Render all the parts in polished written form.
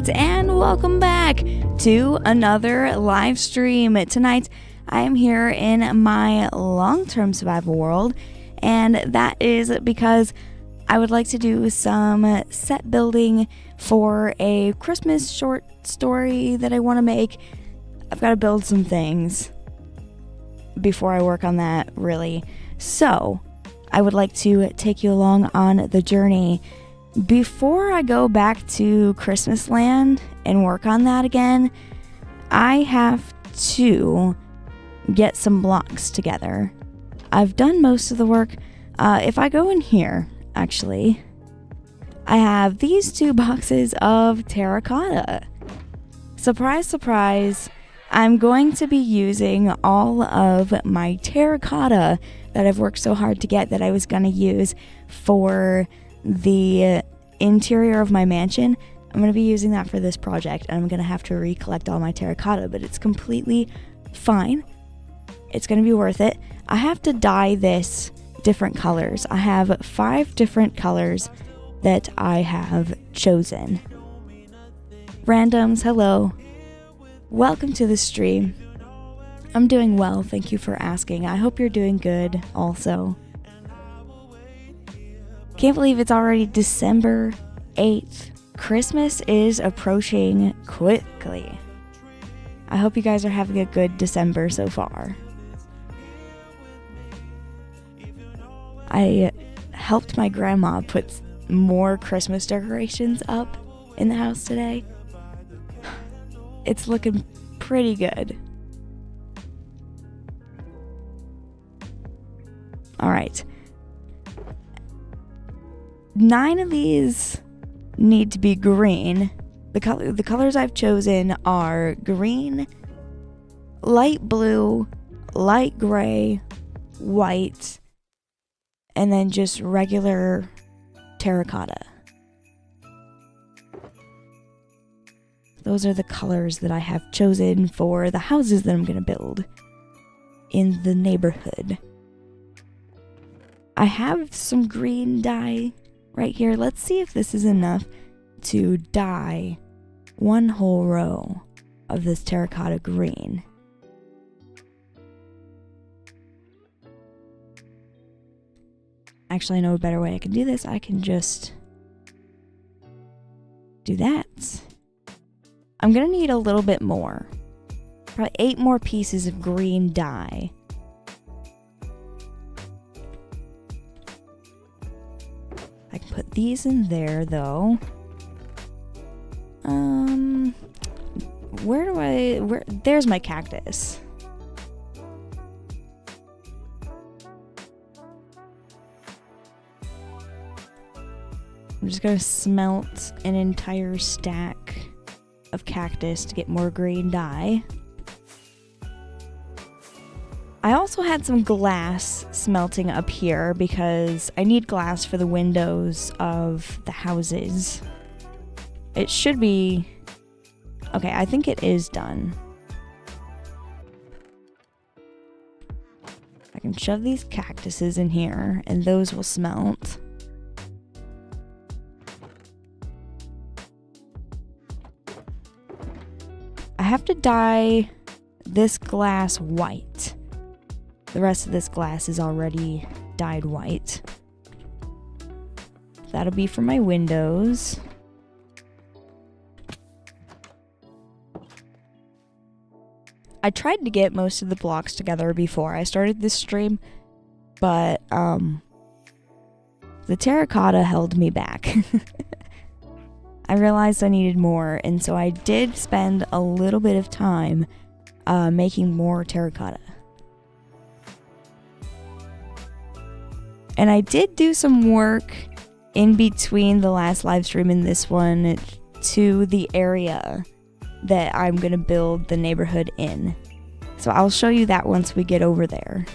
Alright, and welcome back to another live stream. Tonight, I am here in my long-term survival world, and that is because I would like to do some set building for a Christmas short story that I want to make. I've got to build some things before I work on that, really. So, I would like to take you along on the journey. Before I go back to Christmas Land and work on that again, I have to get some blocks together. I've done most of the work. If I go in here, actually, I have these 2 boxes of terracotta. Surprise, surprise, I'm going to be using all of my terracotta that I've worked so hard to get that I was going to use for the interior of my mansion. I'm going to be using that for this project, and I'm going to have to recollect all my terracotta, but it's completely fine. It's going to be worth it. I have to dye this different colors. I have 5 different colors that I have chosen. Randoms, hello. Welcome to the stream. I'm doing well, thank you for asking. I hope you're doing good also. Can't believe it's already December 8th. Christmas is approaching quickly. I hope you guys are having a good December so far. I helped my grandma put more Christmas decorations up in the house today. It's looking pretty good. Alright. 9 of these need to be green. The colors I've chosen are green, light blue, light gray, white, and then just regular terracotta. Those are the colors that I have chosen for the houses that I'm going to build in the neighborhood. I have some green dye right here. Let's see if this is enough to dye one whole row of this terracotta green. Actually, I know a better way I can do this. I can just do that. I'm gonna need a little bit more. Probably 8 more pieces of green dye. I can put these in there, though. There's my cactus. I'm just gonna smelt an entire stack of cactus to get more green dye. I also had some glass smelting up here because I need glass for the windows of the houses. It should be... Okay, I think it is done. I can shove these cactuses in here and those will smelt. I have to dye this glass white. The rest of this glass is already dyed white. That'll be for my windows. I tried to get most of the blocks together before I started this stream, but the terracotta held me back. I realized I needed more, and so I did spend a little bit of time making more terracotta. And I did do some work in between the last live stream and this one to the area that I'm going to build the neighborhood in. So I'll show you that once we get over there.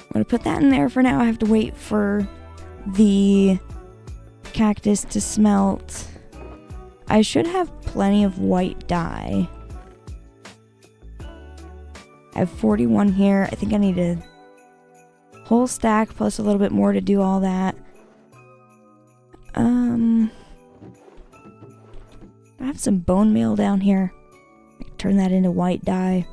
I'm going to put that in there for now. I have to wait for the cactus to smelt. I should have plenty of white dye. I have 41 here. I think I need a whole stack plus a little bit more to do all that. I have some bone meal down here. I can turn that into white dye.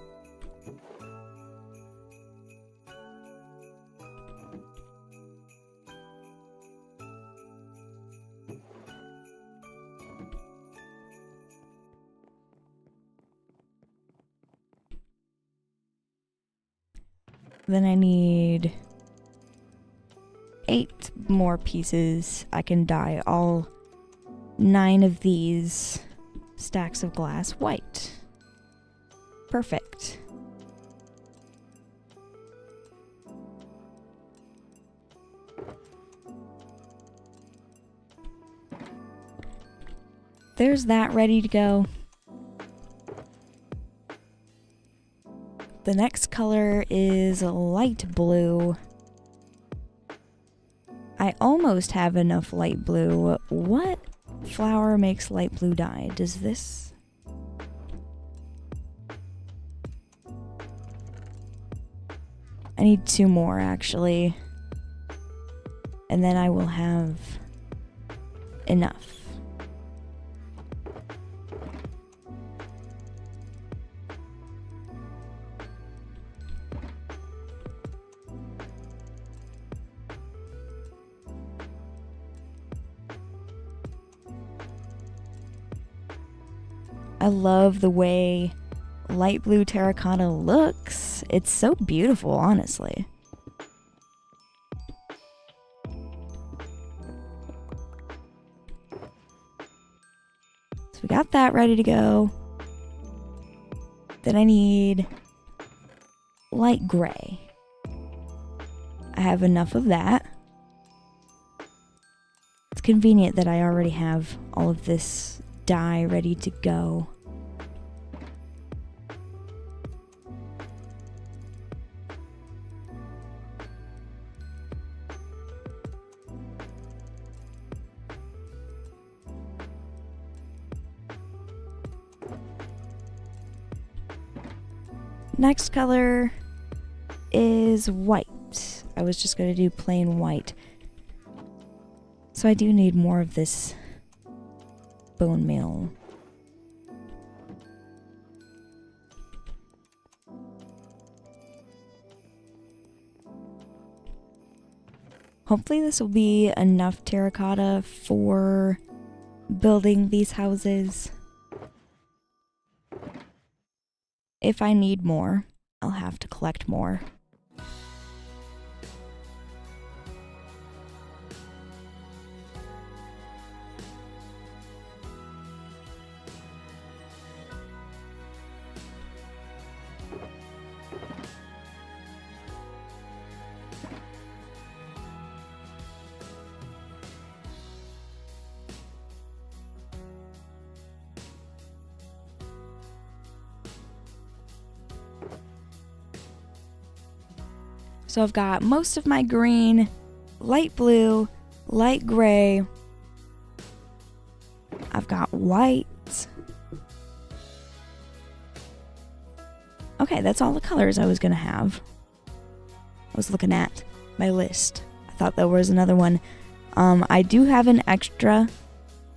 Then I need 8 more pieces. I can dye all 9 of these stacks of glass white. Perfect. There's that ready to go. The next color is light blue. I almost have enough light blue. What flower makes light blue dye? Does this? I need 2 more actually. And then I will have enough. I love the way light blue terracotta looks. It's so beautiful, honestly. So we got that ready to go. Then I need light gray. I have enough of that. It's convenient that I already have all of this dye ready to go. Next color is white. I was just going to do plain white. So I do need more of this bone meal. Hopefully this will be enough terracotta for building these houses. If I need more, I'll have to collect more. So I've got most of my green, light blue, light gray. I've got white. Okay, that's all the colors I was gonna have. I was looking at my list. I thought there was another one. I do have an extra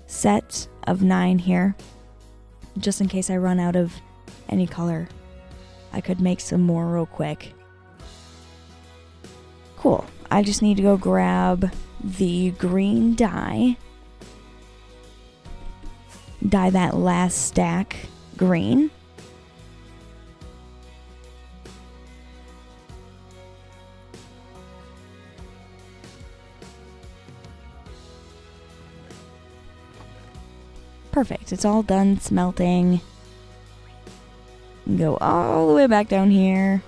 set of 9 here, just in case I run out of any color. I could make some more real quick. Cool. I just need to go grab the green dye. Dye that last stack green. Perfect. It's all done smelting. Go all the way back down here.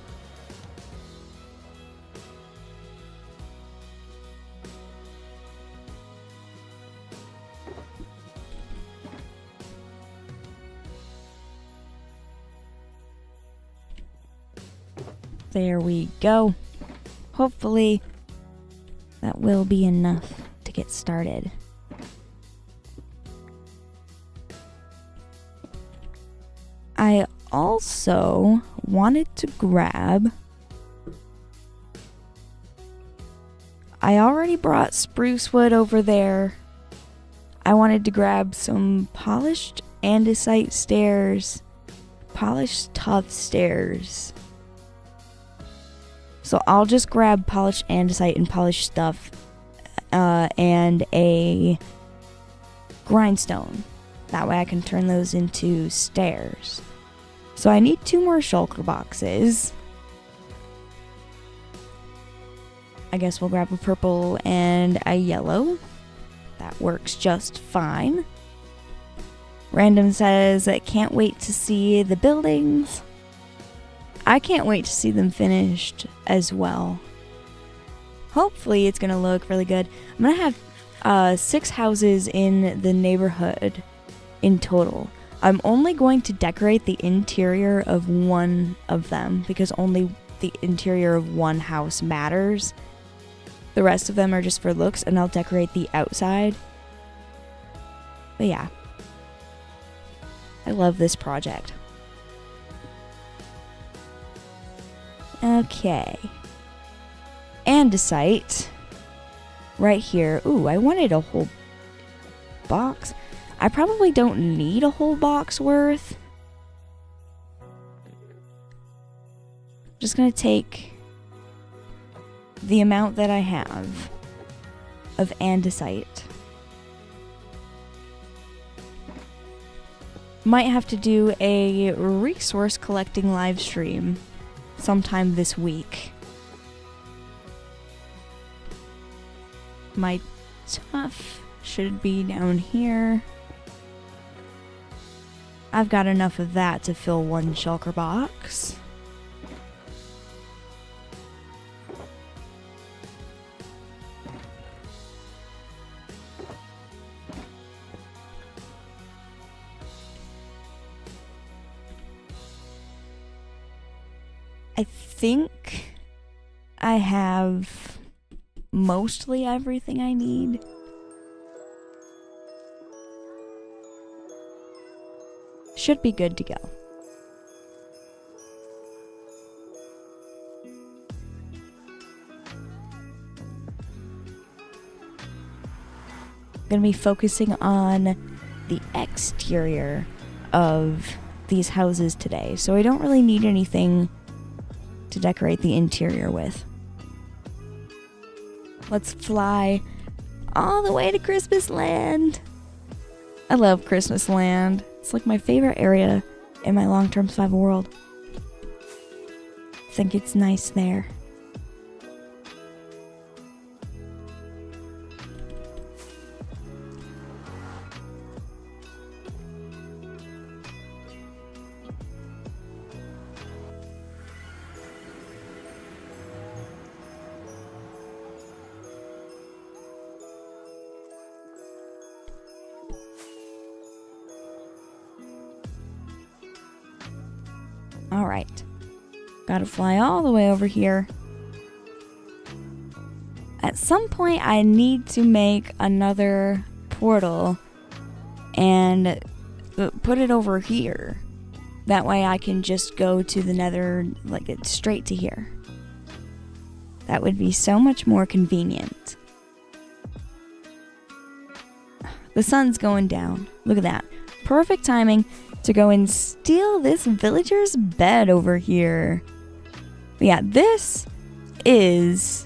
There we go. Hopefully that will be enough to get started. also wanted to grab... I already brought spruce wood over there. I wanted to grab some polished andesite stairs. Polished tough stairs. So I'll just grab polished andesite and polished stuff. And a grindstone. That way I can turn those into stairs. So I need 2 more shulker boxes. I guess we'll grab a purple and a yellow. That works just fine. Random says, I can't wait to see the buildings. I can't wait to see them finished as well. Hopefully it's going to look really good. I'm going to have 6 houses in the neighborhood in total. I'm only going to decorate the interior of one of them because only the interior of one house matters. The rest of them are just for looks, and I'll decorate the outside. But yeah. I love this project. Okay. Andesite. Right here. Ooh, I wanted a whole box. I probably don't need a whole box worth. Just gonna take the amount that I have of andesite. Might have to do a resource collecting live stream sometime this week. My tuff should be down here. I've got enough of that to fill 1 shulker box. I think I have mostly everything I need. Should be good to go. Gonna be focusing on the exterior of these houses today, so I don't really need anything to decorate the interior with. Let's fly all the way to Christmas Land. I love Christmas Land. It's like my favorite area in my long-term survival world. I think it's nice there. Alright. Gotta fly all the way over here. At some point, I need to make another portal and put it over here. That way I can just go to the nether, like, it's straight to here. That would be so much more convenient. The sun's going down. Look at that. Perfect timing to go and steal this villager's bed over here. But yeah, this is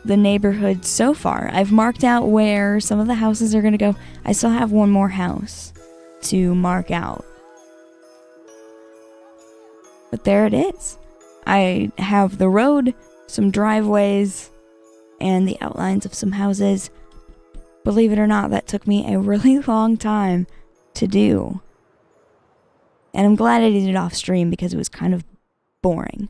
the neighborhood so far. I've marked out where some of the houses are going to go. I still have 1 more house to mark out. But there it is. I have the road, some driveways, and the outlines of some houses. Believe it or not, that took me a really long time to do. And I'm glad I did it off stream because it was kind of boring.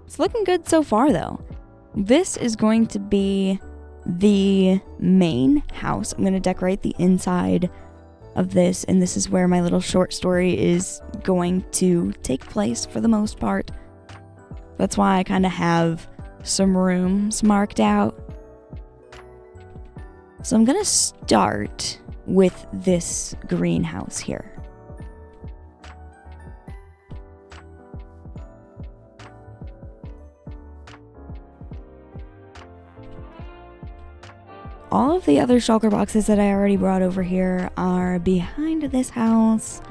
It's looking good so far, though. This is going to be the main house. I'm going to decorate the inside of this, and this is where my little short story is going to take place for the most part. That's why I kind of have some rooms marked out. So I'm gonna start with this greenhouse here. All of the other shulker boxes that I already brought over here are behind this house.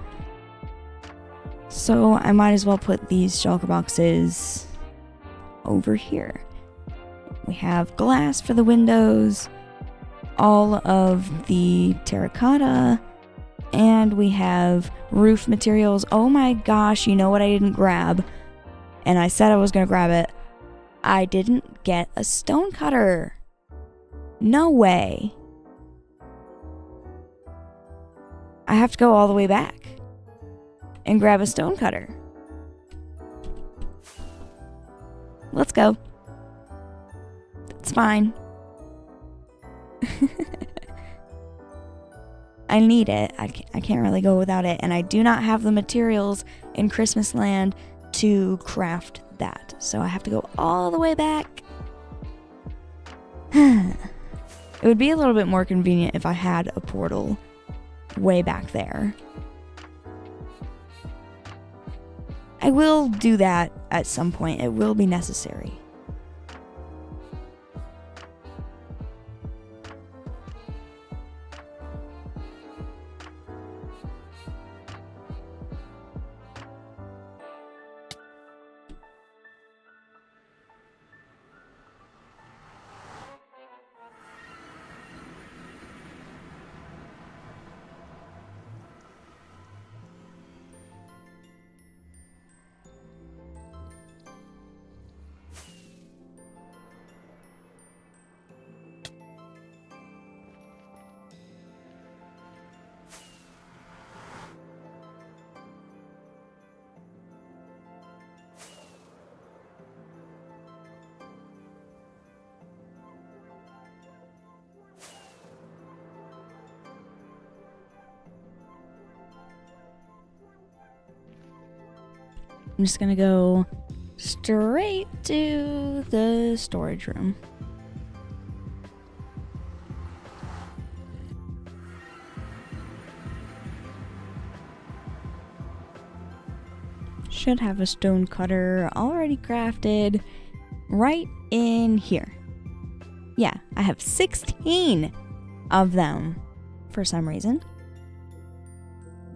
So I might as well put these shulker boxes over here. We have glass for the windows, all of the terracotta, and we have roof materials. Oh my gosh, you know what I didn't grab? And I said I was going to grab it. I didn't get a stone cutter. No way. I have to go all the way back and grab a stone cutter. Let's go. It's fine. I need it. I can't really go without it. And I do not have the materials in Christmas Land to craft that. So I have to go all the way back. It would be a little bit more convenient if I had a portal way back there. I will do that at some point. It will be necessary. I'm just gonna go straight to the storage room. Should have a stone cutter already crafted right in here. Yeah, I have 16 of them for some reason.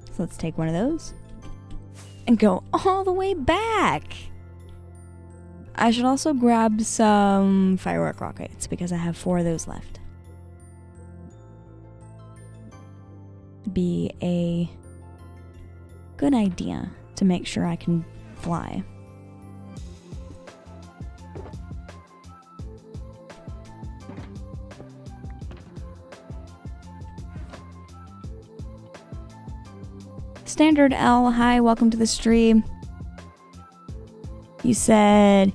So let's take one of those and go all the way back. I should also grab some firework rockets because I have 4 of those left. Be a good idea to make sure I can fly. Standard L, hi, welcome to the stream. You said,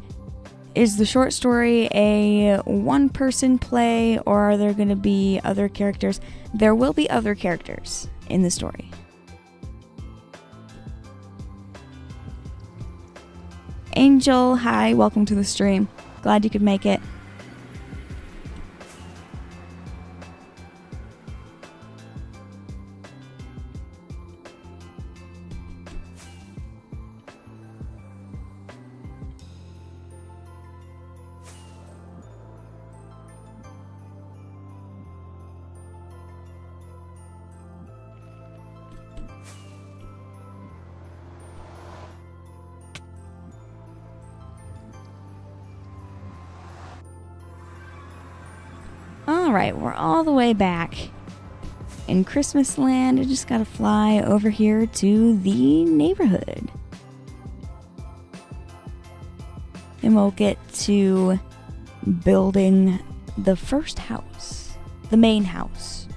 is the short story a one-person play, or are there going to be other characters? There will be other characters in the story. Angel, hi, welcome to the stream. Glad you could make it. Alright, we're all the way back in Christmas Land. I just gotta fly over here to the neighborhood. And we'll get to building the first house, the main house.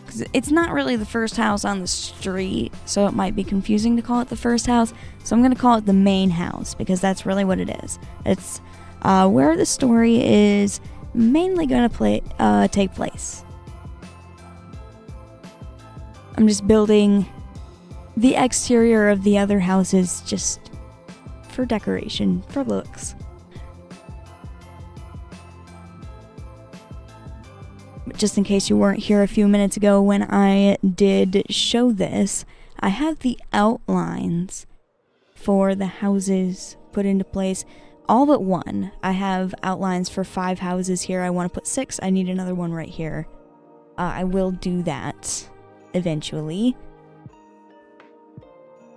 Because it's not really the first house on the street, so it might be confusing to call it the first house. So I'm gonna call it the main house because that's really what it is. It's where the story is mainly going to take place. I'm just building the exterior of the other houses just for decoration, for looks. But just in case you weren't here a few minutes ago when I did show this, I have the outlines for the houses put into place. All but one. I have outlines for 5 houses here. I want to put 6. I need another one right here. I will do that eventually.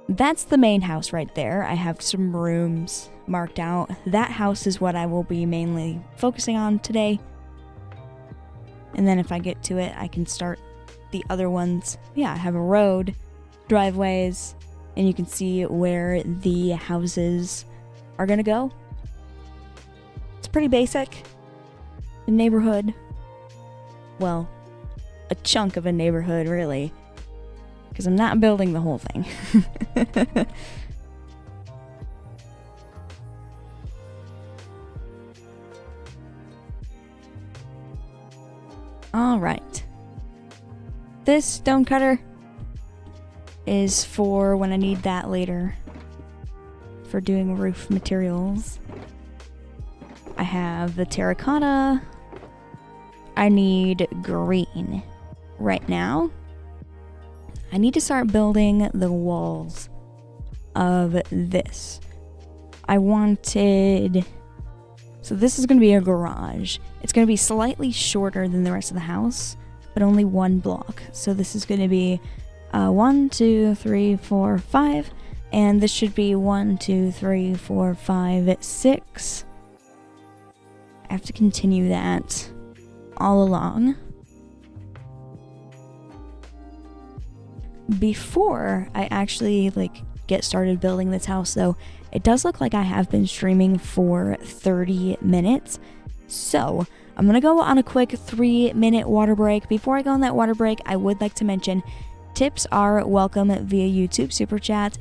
That's the main house right there. I have some rooms marked out. That house is what I will be mainly focusing on today. And then if I get to it, I can start the other ones. Yeah, I have a road, driveways, and you can see where the houses are gonna go. It's pretty basic. A neighborhood. Well, a chunk of a neighborhood, really. Because I'm not building the whole thing. Alright. This stone cutter is for when I need that later. For doing roof materials. I have the terracotta. I need green. Right now, I need to start building the walls of this. I wanted... So this is going to be a garage. It's going to be slightly shorter than the rest of the house, but only 1 block. So this is going to be 1, 2, 3, 4, 5. And this should be 1, 2, 3, 4, 5, 6. I have to continue that all along. Before I actually get started building this house though, it does look like I have been streaming for 30 minutes. So I'm gonna go on a quick 3-minute water break. Before I go on that water break, I would like to mention tips are welcome via YouTube Super Chat.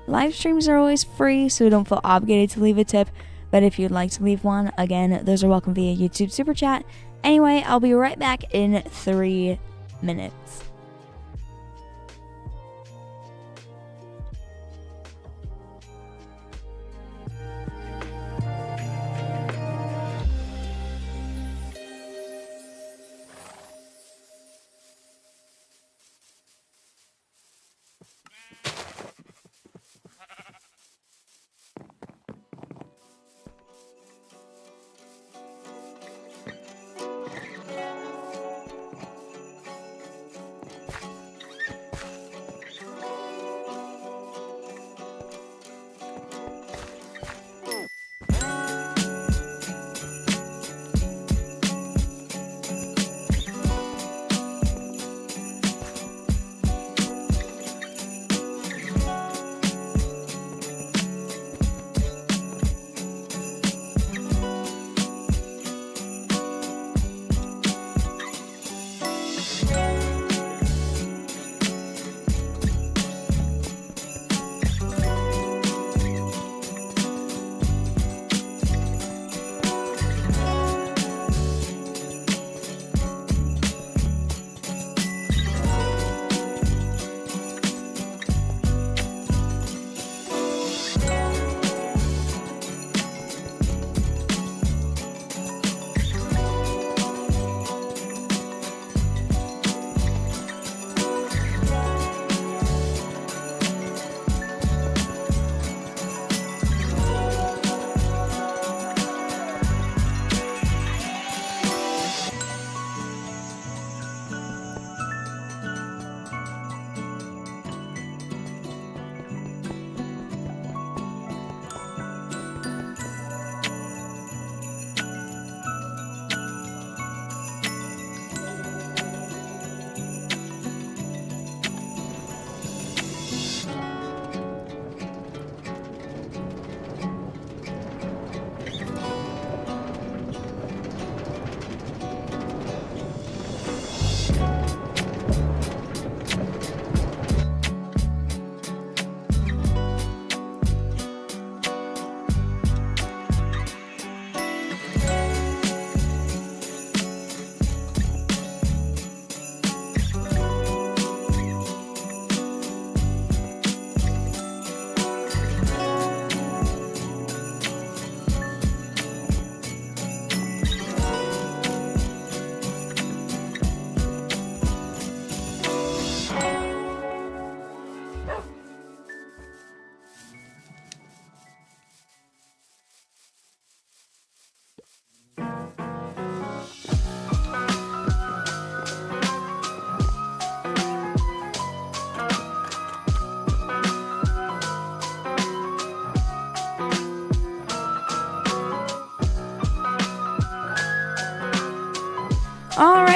Live streams are always free, so don't feel obligated to leave a tip. But if you'd like to leave one, again, those are welcome via YouTube Super Chat. Anyway, I'll be right back in 3 minutes.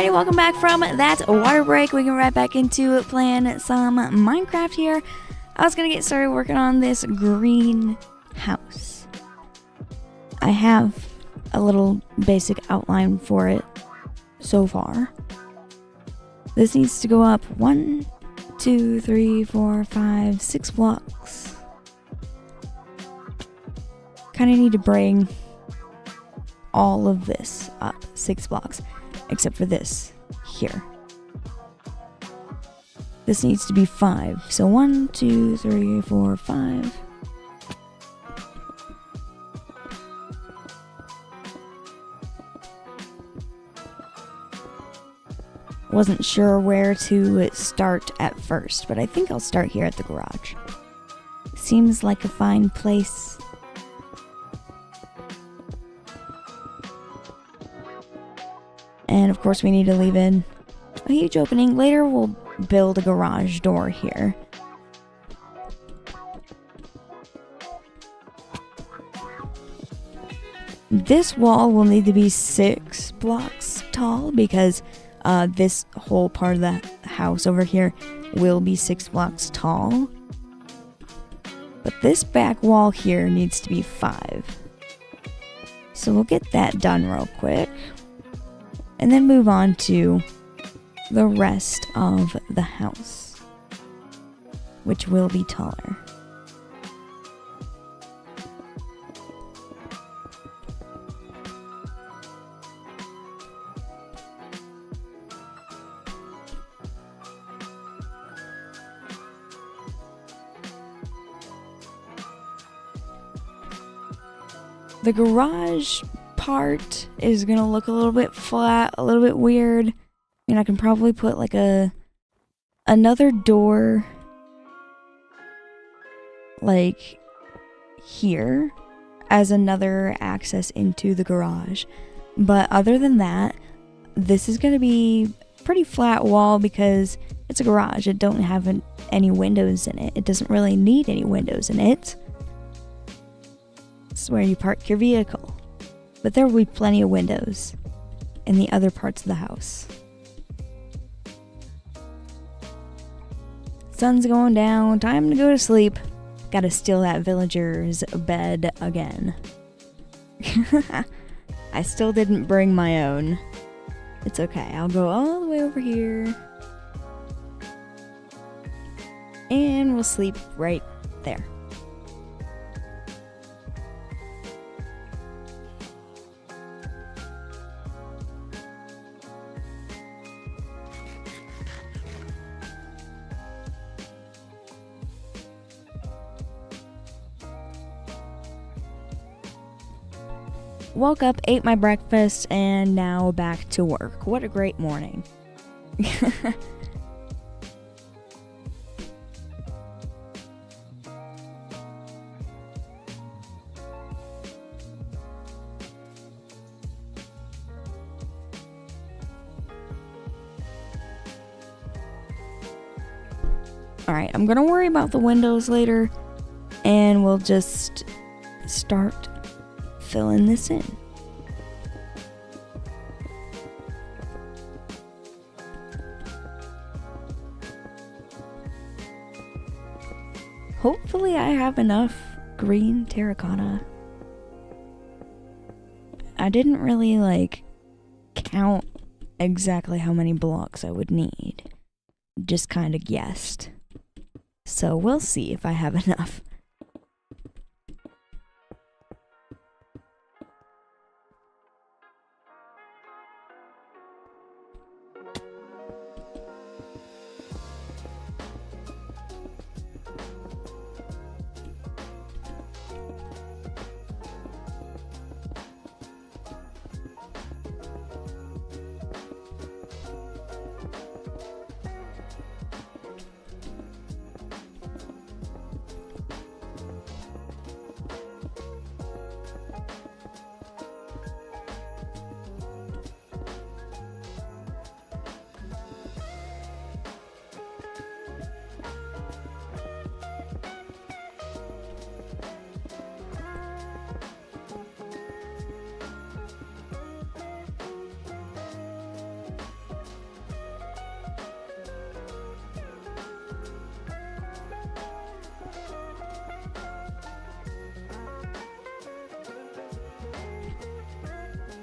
Alrighty, welcome back from that water break. We can right back into playing some Minecraft here. I was gonna get started working on this green house. I have a little basic outline for it so far. This needs to go up 1, 2, 3, 4, 5, 6 blocks. Kind of need to bring all of this up 6 blocks, except for this here. This needs to be 5. So 1, 2, 3, 4, 5. Wasn't sure where to start at first, but I think I'll start here at the garage. Seems like a fine place. And of course we need to leave in a huge opening. Later we'll build a garage door here. This wall will need to be 6 blocks tall because this whole part of the house over here will be 6 blocks tall. But this back wall here needs to be 5. So we'll get that done real quick. And then move on to the rest of the house, which will be taller. The garage part is gonna look a little bit flat, a little bit weird. And I can probably put like another door like here as another access into the garage. But other than that, this is gonna be pretty flat wall because it's a garage. It don't have any windows in it. It doesn't really need any windows in it. This is where you park your vehicle. But there will be plenty of windows in the other parts of the house. Sun's going down, time to go to sleep. Gotta steal that villager's bed again. I still didn't bring my own. It's okay, I'll go all the way over here. And we'll sleep right there. Woke up, ate my breakfast, and now back to work. What a great morning. Alright, I'm gonna worry about the windows later, and we'll just start filling this in. Hopefully I have enough green terracotta. I didn't really count exactly how many blocks I would need. Just kind of guessed. So we'll see if I have enough.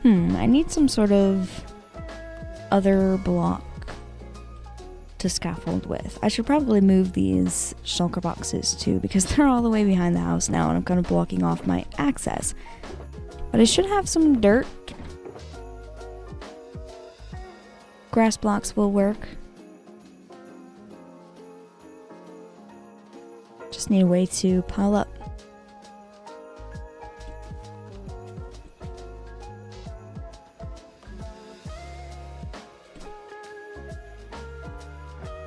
I need some sort of other block to scaffold with. I should probably move these shulker boxes too, because they're all the way behind the house now and I'm kind of blocking off my access. But I should have some dirt. Grass blocks will work. Just need a way to pile up.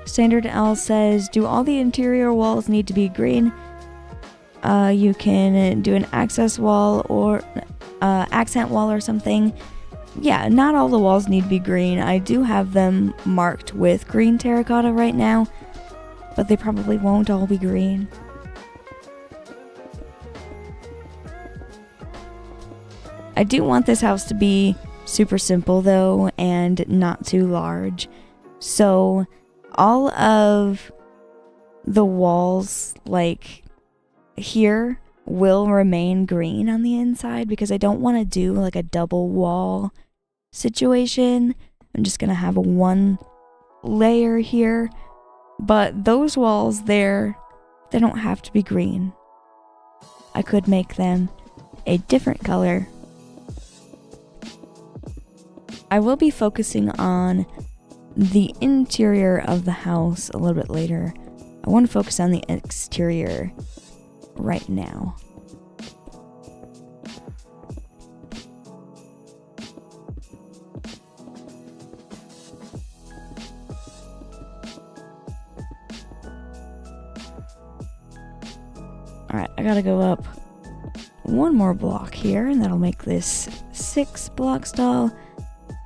Standard L says, do all the interior walls need to be green? You can do an access wall or accent wall or something. Yeah, not all the walls need to be green. I do have them marked with green terracotta right now, but they probably won't all be green. I do want this house to be super simple though, and not too large. So all of the walls, like here, will remain green on the inside because I don't want to do like a double wall situation. I'm just gonna have a one layer here, but those walls there, they don't have to be green. I could make them a different color. I will be focusing on the interior of the house a little bit later. I want to focus on the exterior right now. Alright, I gotta go up one more block here, and that'll make this 6 blocks tall.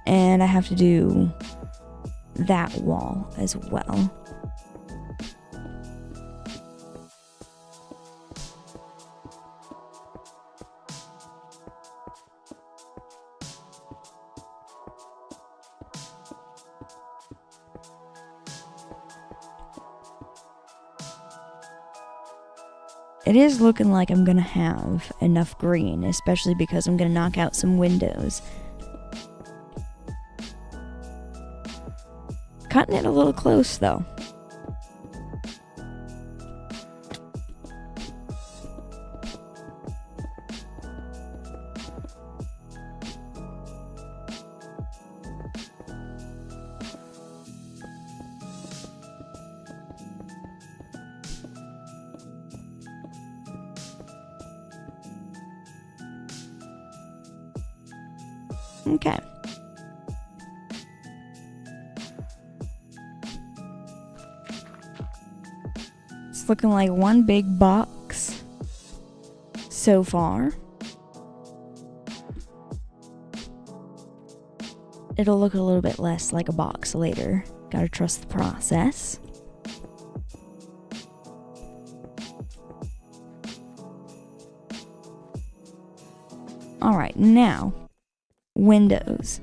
And I have to do that wall as well. It is looking like I'm gonna have enough green, especially because I'm gonna knock out some windows. Cutting it a little close though. Okay. It's looking like one big box so far. It'll look a little bit less like a box later. Gotta trust the process. Alright, now windows.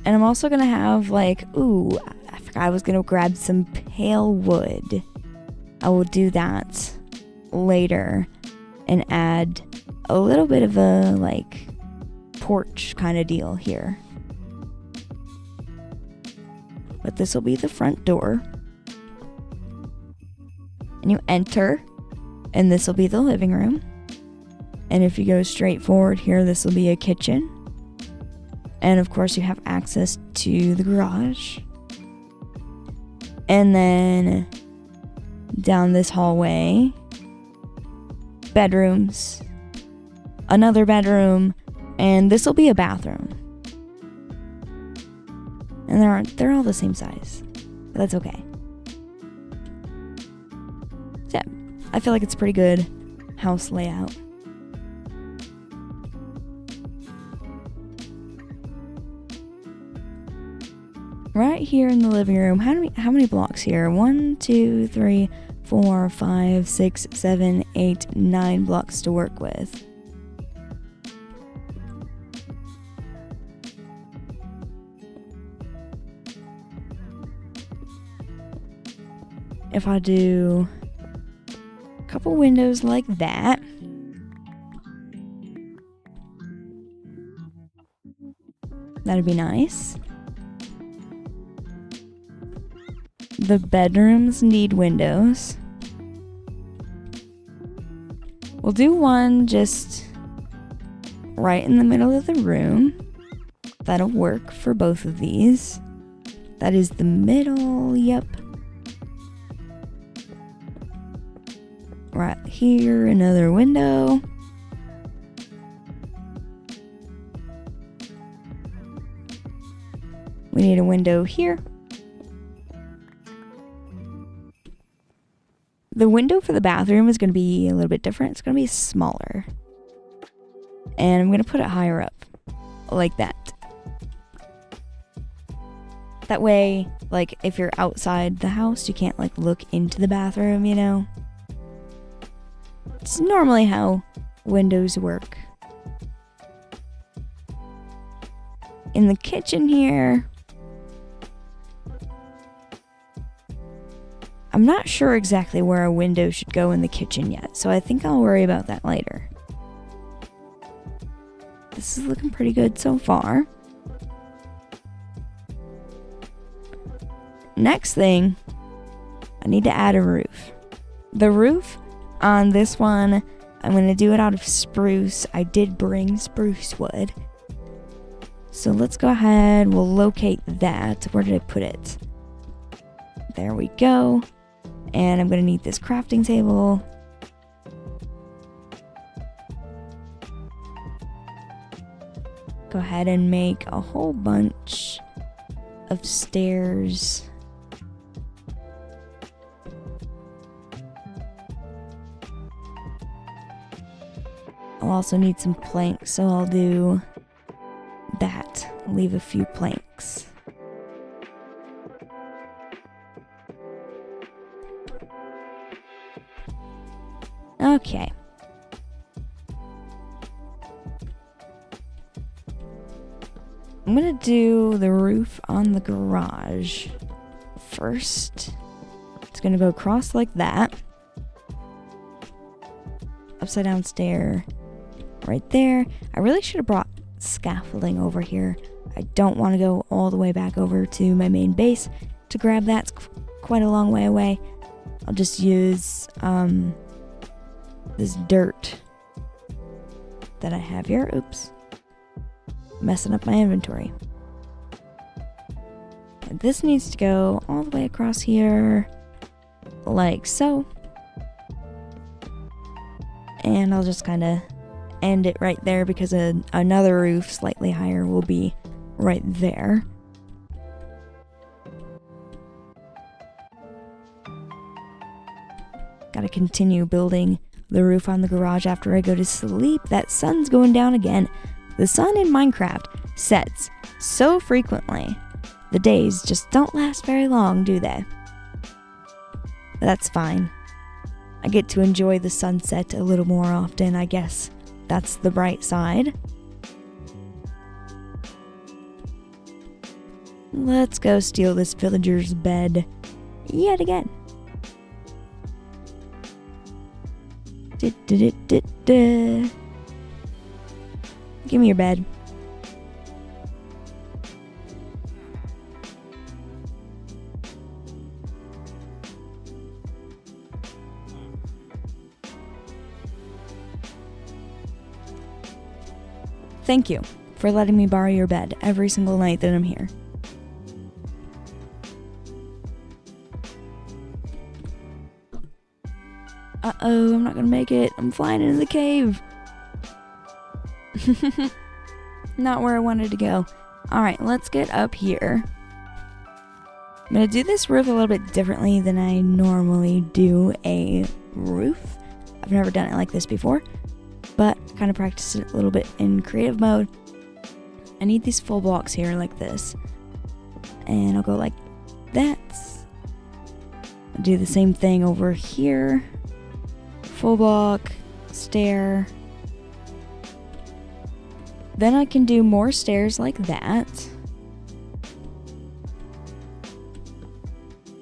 And I'm also gonna have like, ooh, I forgot I was gonna grab some pale wood. I will do that later and add a little bit of a like porch kind of deal here. But this will be the front door. And you enter, and this will be the living room. And if you go straight forward here, this will be a kitchen. And of course you have access to the garage. And then down this hallway, bedrooms, another bedroom, and this will be a bathroom. And they're all the same size. But that's okay. So yeah, I feel like it's a pretty good house layout. Right here in the living room, how many blocks here? 1, 2, 3, 4, 5, 6, 7, 8, 9 blocks to work with. If I do a couple windows like that, That'd be nice. The bedrooms need windows. We'll do one just right in the middle of the room. That'll work for both of these. That is the middle, yep. Right here, another window. We need a window here. The window for the bathroom is going to be a little bit different. It's going to be smaller. And I'm going to put it higher up. Like that. That way, like, if you're outside the house, you can't, like, look into the bathroom, you know? It's normally how windows work. In the kitchen here, I'm not sure exactly where a window should go in the kitchen yet, so I think I'll worry about that later. This is looking pretty good so far. Next thing, I need to add a roof. The roof on this one, I'm going to do it out of spruce. I did bring spruce wood. So let's go ahead, we'll locate that. Where did I put it? There we go. And I'm going to need this crafting table. Go ahead and make a whole bunch of stairs. I'll also need some planks, so I'll do that. Leave a few planks. Okay. I'm gonna do the roof on the garage first. It's gonna go across like that. Upside down stair right there. I really should have brought scaffolding over here. I don't want to go all the way back over to my main base to grab that. It's quite a long way away. I'll just use this dirt that I have here. Oops. Messing up my inventory. And this needs to go all the way across here like so. And I'll just kind of end it right there because another roof slightly higher will be right there. Gotta continue building the roof on the garage after I go to sleep. That sun's going down again. The sun in Minecraft sets so frequently. The days just don't last very long, do they? But that's fine. I get to enjoy the sunset a little more often, I guess. That's the bright side. Let's go steal this villager's bed yet again. Give me your bed. Thank you for letting me borrow your bed every single night that I'm here. Uh-oh, I'm not gonna make it. I'm flying into the cave. Not where I wanted to go. Alright, let's get up here. I'm gonna do this roof a little bit differently than I normally do a roof. I've never done it like this before, but kind of practiced it a little bit in creative mode. I need these full blocks here like this. And I'll go like that. I'll do the same thing over here. Full block, stair. Then I can do more stairs like that.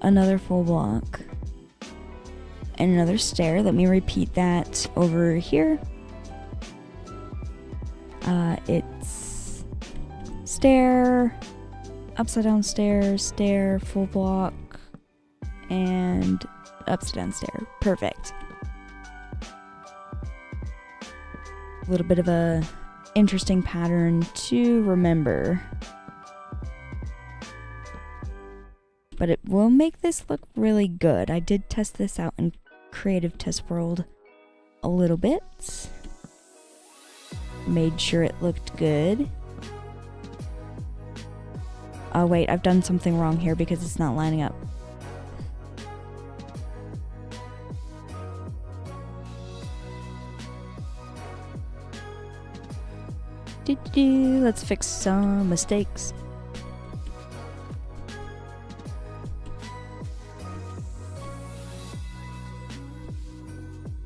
Another full block. And another stair. Let me repeat that over here. It's stair, upside down stair, stair, full block, and upside down stair. Perfect. A little bit of a interesting pattern to remember. But it will make this look really good. I did test this out in Creative Test World a little bit. Made sure it looked good. Oh wait, I've done something wrong here because it's not lining up. Let's fix some mistakes.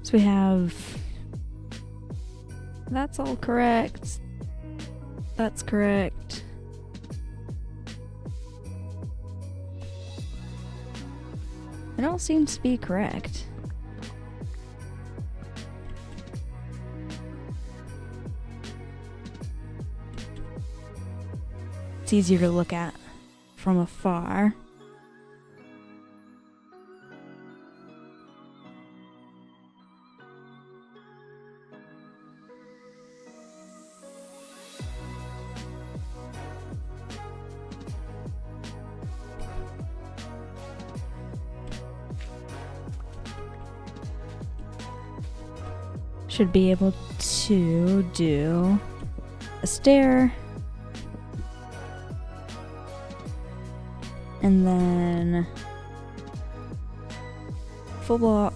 So we have... That's all correct. That's correct. It all seems to be correct. It's easier to look at from afar. Should be able to do a stair. And then full block.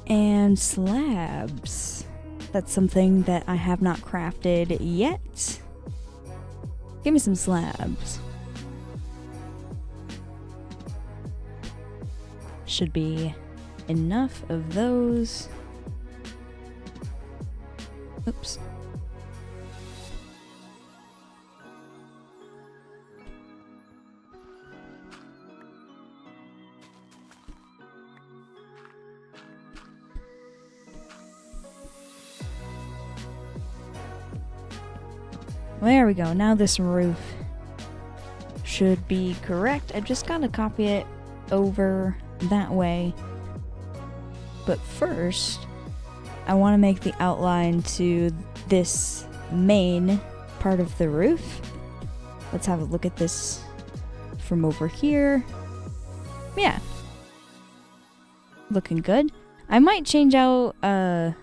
And slabs. That's something that I have not crafted yet. Give me some slabs. Should be enough of those. Oops. There we go. Now this roof should be correct. I've just got to copy it over that way. But first, I want to make the outline to this main part of the roof. Let's have a look at this from over here. Yeah. Looking good. I might change out, I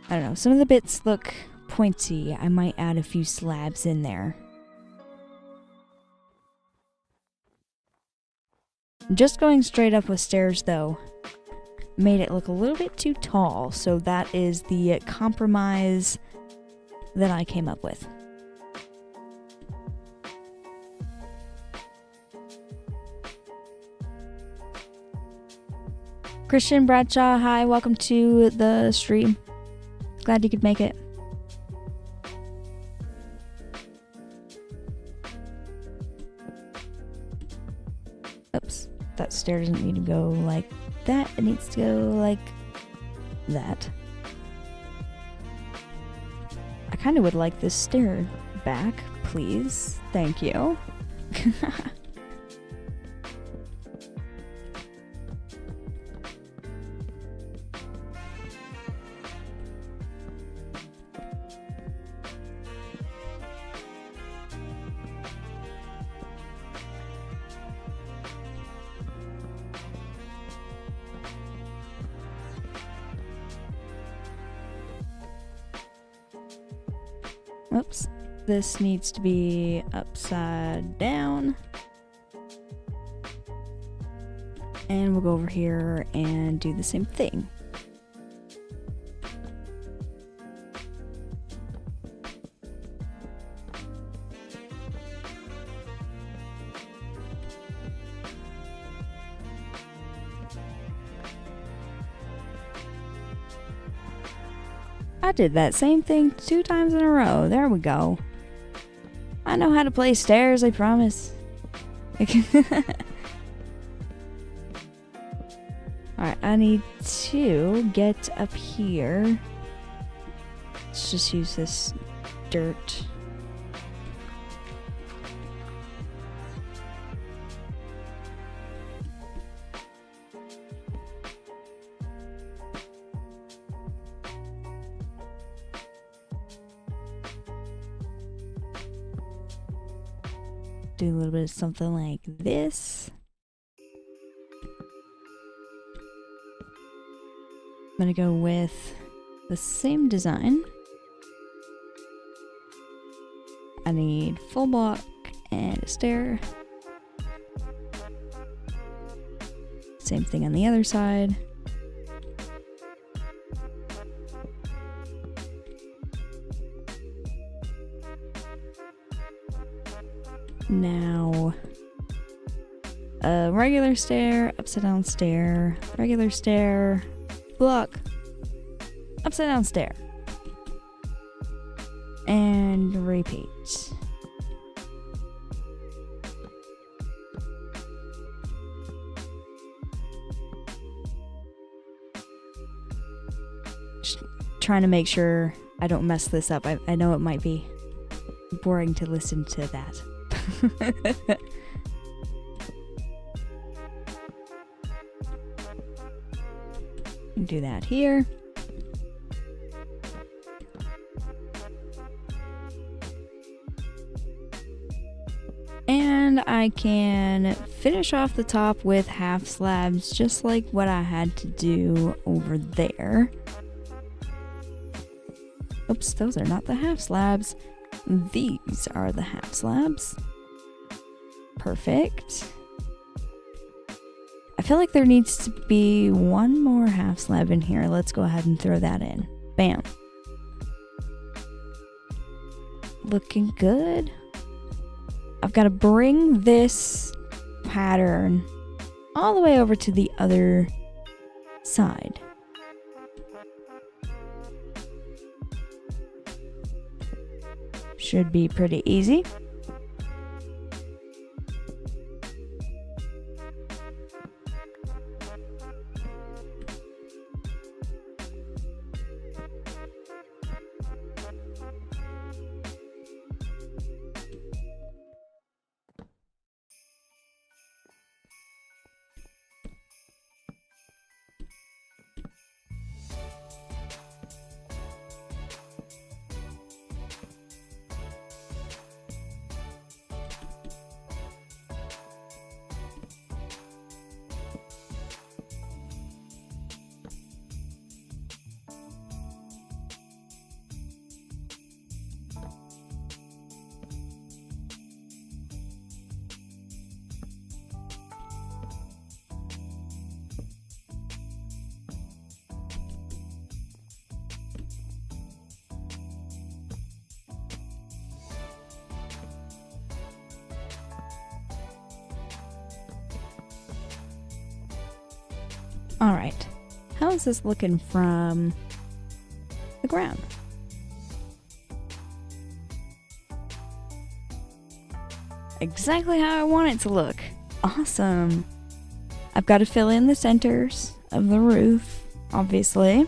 don't know, some of the bits look pointy. I might add a few slabs in there. Just going straight up with stairs, though, made it look a little bit too tall, so that is the compromise that I came up with. Christian Bradshaw, hi, welcome to the stream. Glad you could make it. Oops. That stair doesn't need to go like that. It needs to go like that. I kind of would like this stair back, please. Thank you. Oops. This needs to be upside down. And we'll go over here and do the same thing. I did that same thing 2 times in a row. There we go. I know how to play stairs, I promise. Alright, I need to get up here. Let's just use this dirt. Do a little bit of something like this. I'm gonna go with the same design. I need full block and a stair. Same thing on the other side. Now, a regular stair, upside down stair, regular stair, block, upside down stair, and repeat. Just trying to make sure I don't mess this up. I know it might be boring to listen to that. Do that here. And I can finish off the top with half slabs, just like what I had to do over there. Oops, those are not the half slabs. These are the half slabs. Perfect. I feel like there needs to be one more half slab in here. Let's go ahead and throw that in. Bam. Looking good. I've got to bring this pattern all the way over to the other side. Should be pretty easy. Alright, how is this looking from the ground? Exactly how I want it to look. Awesome. I've got to fill in the centers of the roof, obviously.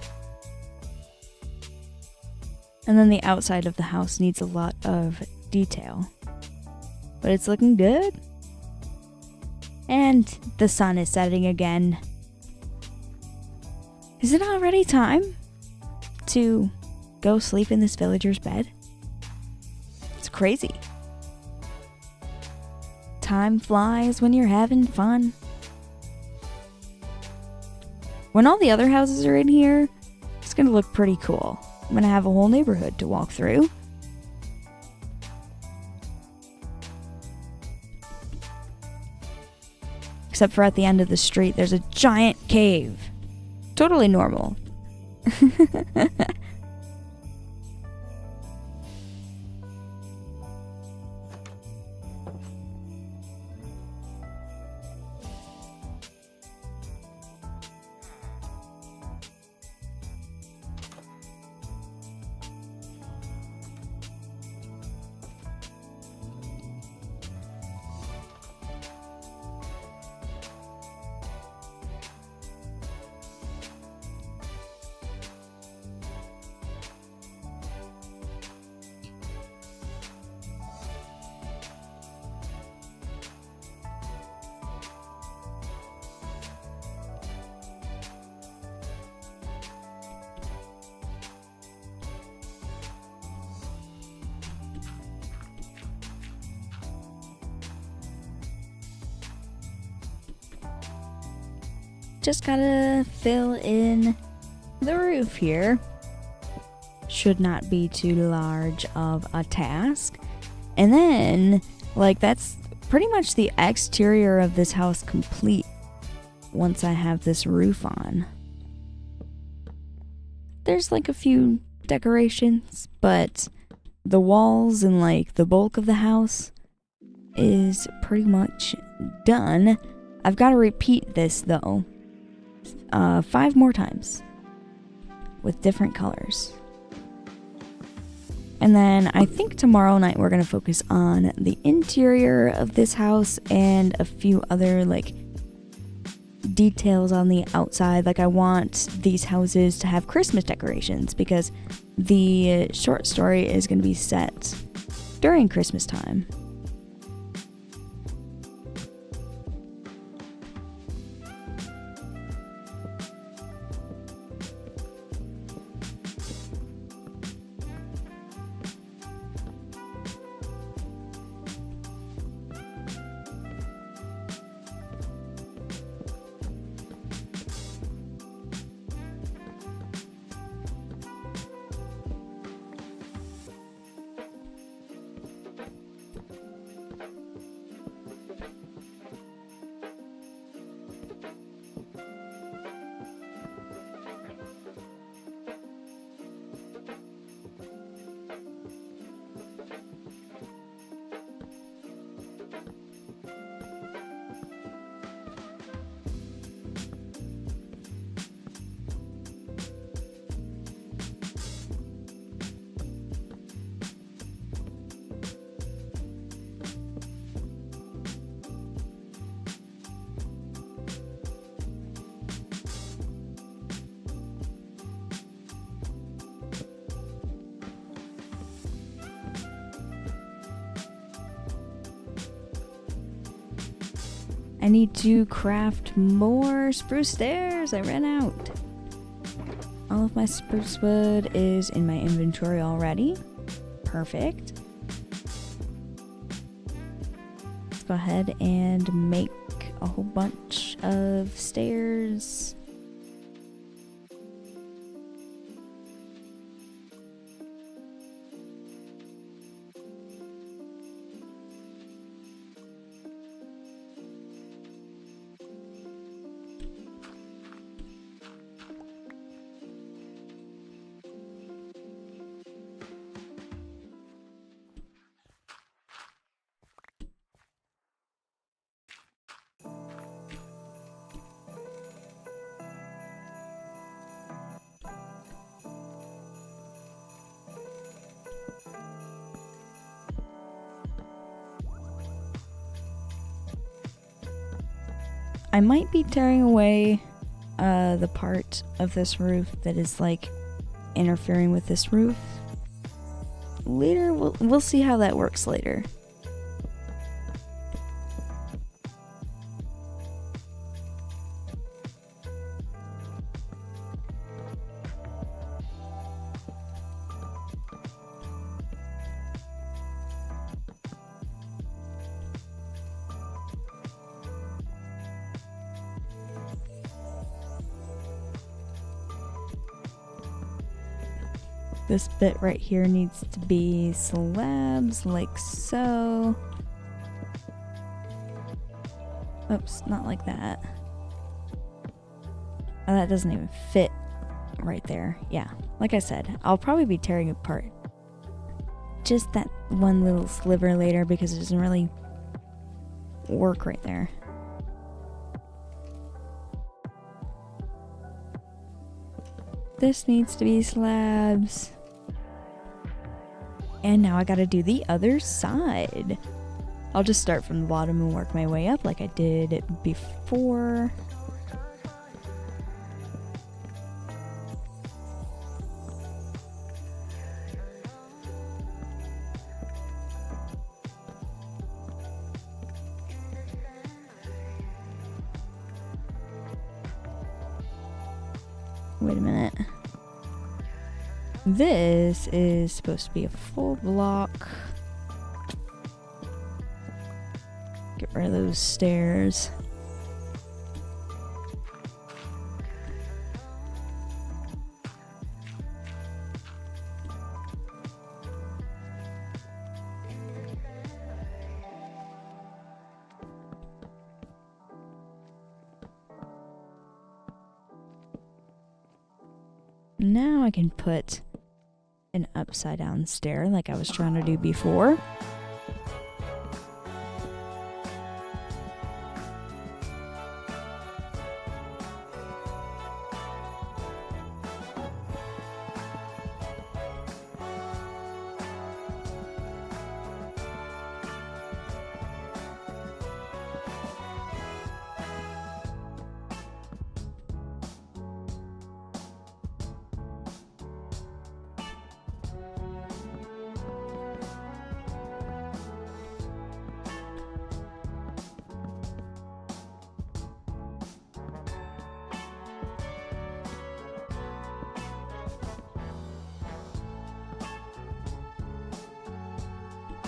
And then the outside of the house needs a lot of detail. But it's looking good. And the sun is setting again. Is it already time to go sleep in this villager's bed? It's crazy. Time flies when you're having fun. When all the other houses are in here, it's gonna look pretty cool. I'm gonna have a whole neighborhood to walk through. Except for at the end of the street, there's a giant cave. Totally normal. just gotta fill in the roof here. Should not be too large of a task. And then, like, that's pretty much the exterior of this house complete once I have this roof on. There's like a few decorations, but the walls and like the bulk of the house is pretty much done. I've got to repeat this though 5 more times with different colors. And then I think tomorrow night we're going to focus on the interior of this house and a few other like details on the outside. Like, I want these houses to have Christmas decorations because the short story is going to be set during Christmas time. I need to craft more spruce stairs. I ran out. All of my spruce wood is in my inventory already. Perfect. Let's go ahead and make a whole bunch of stairs. I might be tearing away the part of this roof that is like interfering with this roof. Later, we'll see how that works later. This bit right here needs to be slabs like so. Oops, not like that. Oh, that doesn't even fit right there. Yeah, like I said, I'll probably be tearing apart just that one little sliver later because it doesn't really work right there. This needs to be slabs. And now I gotta do the other side. I'll just start from the bottom and work my way up like I did before. Wait a minute. This is supposed to be a full block. Get rid of those stairs. now I can put an upside down stair like I was trying to do before.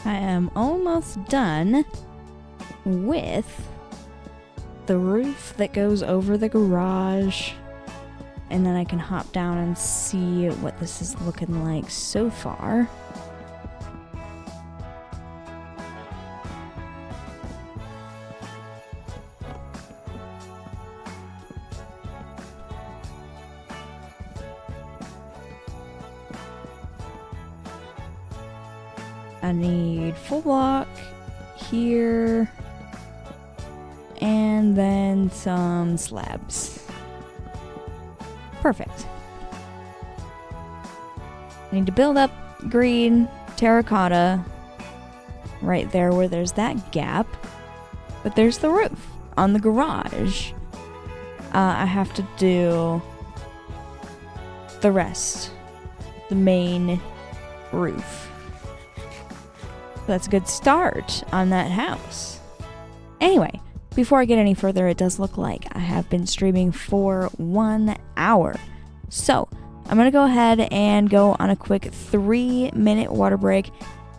I am almost done with the roof that goes over the garage, and then I can hop down and see what this is looking like so far. I need full block here, and then some slabs. Perfect. I need to build up green terracotta right there where there's that gap, but there's the roof on the garage. I have to do the rest, the main roof. That's a good start on that house. Anyway, before I get any further, it does look like I have been streaming for 1 hour. So I'm going to go ahead and go on a quick 3-minute water break.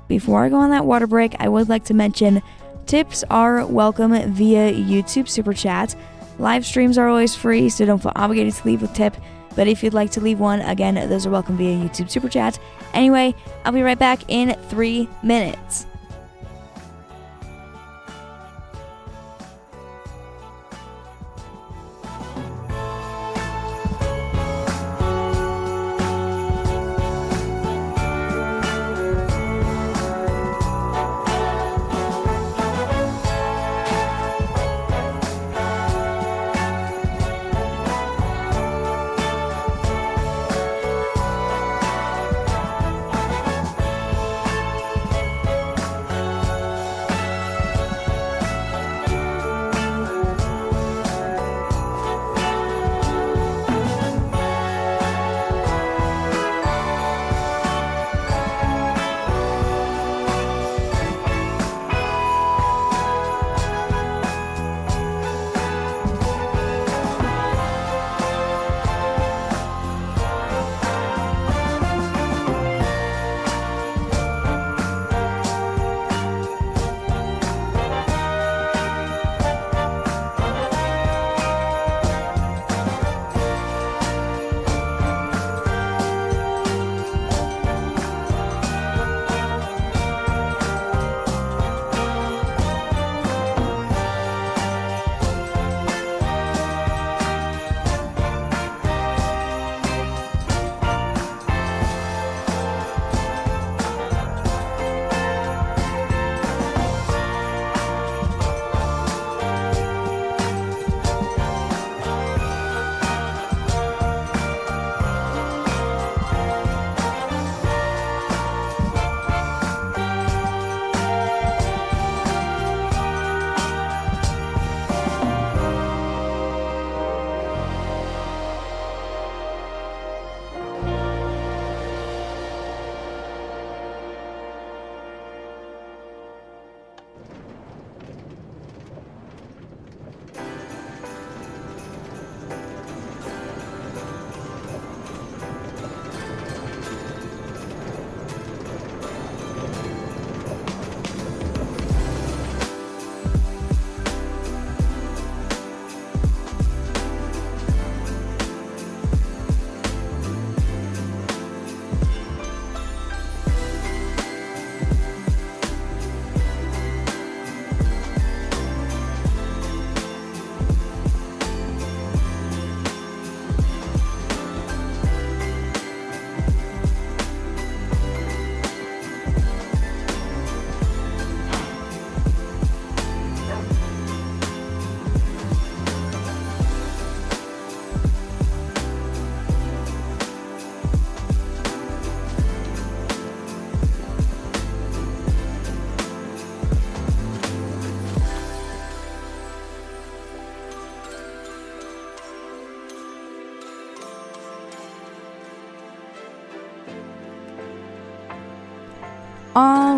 Before I go on that water break, I would like to mention tips are welcome via YouTube Super Chat. Live streams are always free, so don't feel obligated to leave a tip. But if you'd like to leave one, again, those are welcome via YouTube Super Chat. Anyway, I'll be right back in 3 minutes.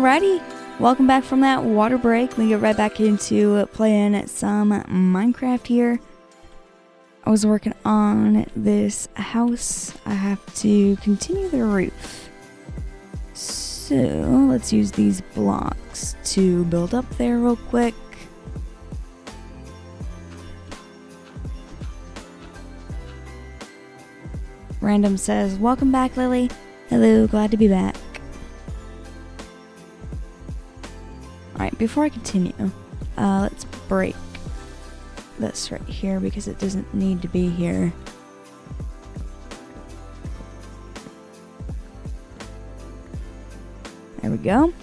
Alrighty, welcome back from that water break. We get right back into playing some Minecraft here. I was working on this house. I have to continue the roof. So let's use these blocks to build up there real quick. Random says, welcome back, Lily. Hello, glad to be back. Alright, before I continue, let's break this right here because it doesn't need to be here. There we go.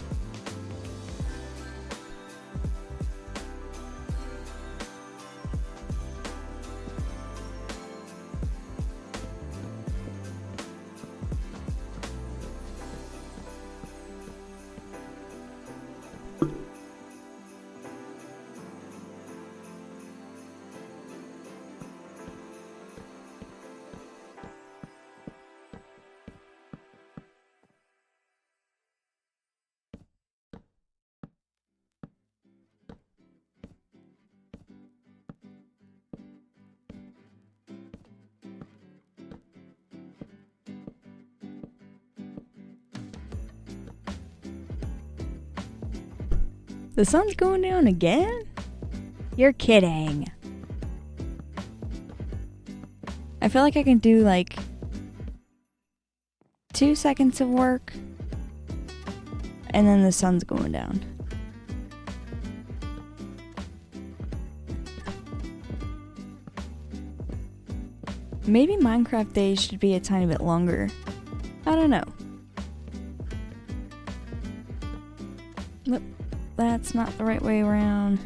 The sun's going down again? You're kidding. I feel like I can do like 2 seconds of work and then the sun's going down. Maybe Minecraft days should be a tiny bit longer. I don't know. Nope. That's not the right way around.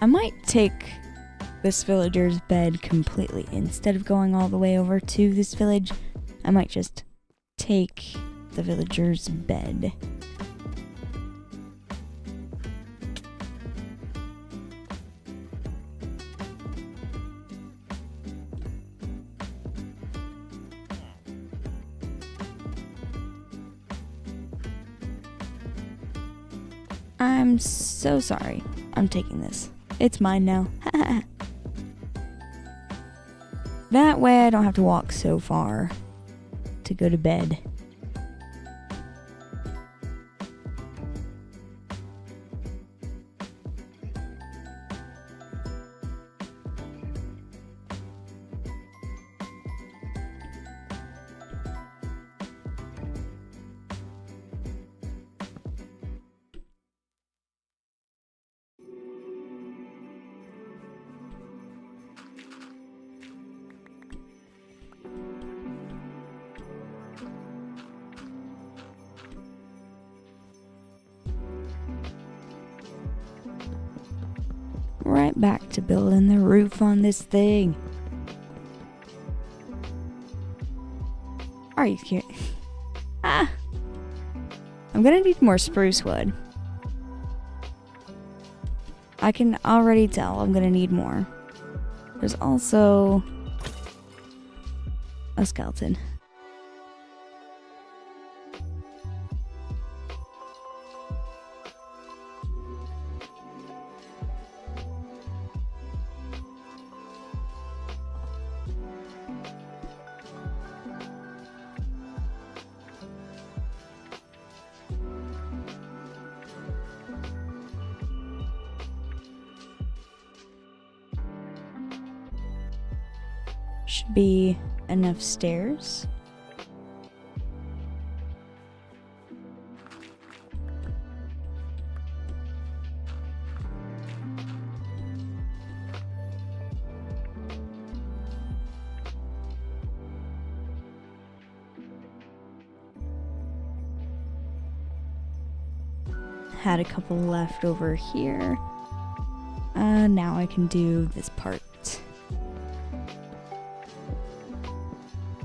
I might take this villager's bed completely. Instead of going all the way over to this village, I might just take the villager's bed. I'm so sorry. I'm taking this. It's mine now. That way I don't have to walk so far to go to bed. Right back to building the roof on this thing. Are you kidding? I'm gonna need more spruce wood. I can already tell I'm gonna need more. There's also a skeleton. Should be enough stairs. Had a couple left over here. Now I can do this part.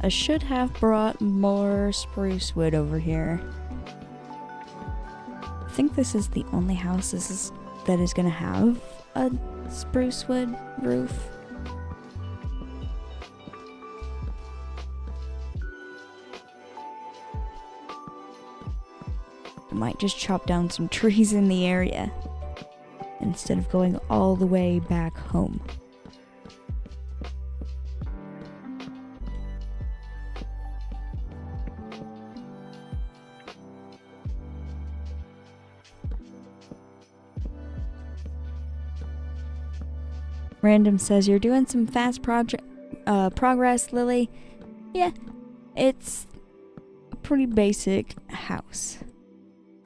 I should have brought more spruce wood over here. I think this is the only house that is gonna have a spruce wood roof. I might just chop down some trees in the area instead of going all the way back home. Random says, you're doing some fast progress, Lily. Yeah, it's a pretty basic house.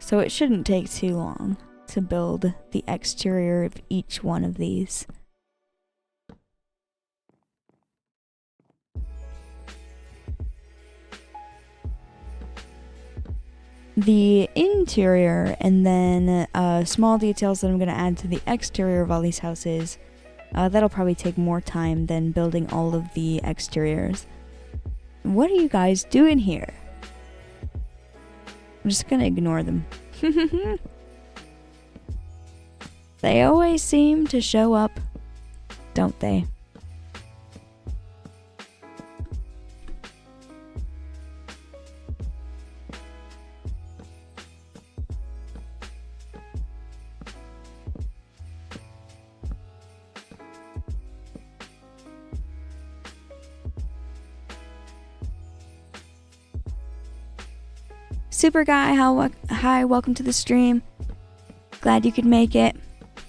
So it shouldn't take too long to build the exterior of each one of these. The interior and then small details that I'm going to add to the exterior of all these houses, that'll probably take more time than building all of the exteriors. What are you guys doing here? I'm just gonna ignore them. They always seem to show up, don't they? Super Guy, hi, welcome to the stream. Glad you could make it.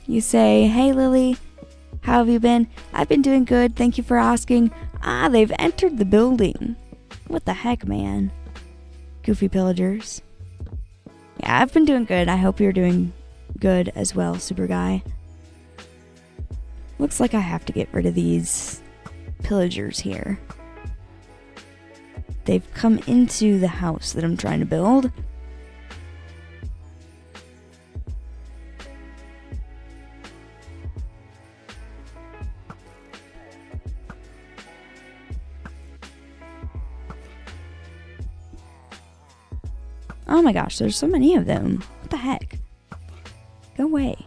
You say, hey Lily, how have you been? I've been doing good, thank you for asking. Ah, they've entered the building. What the heck, man? Goofy pillagers. Yeah, I've been doing good. I hope you're doing good as well, Super Guy. Looks like I have to get rid of these pillagers here. They've come into the house that I'm trying to build. Oh my gosh, there's so many of them. What the heck? Go away.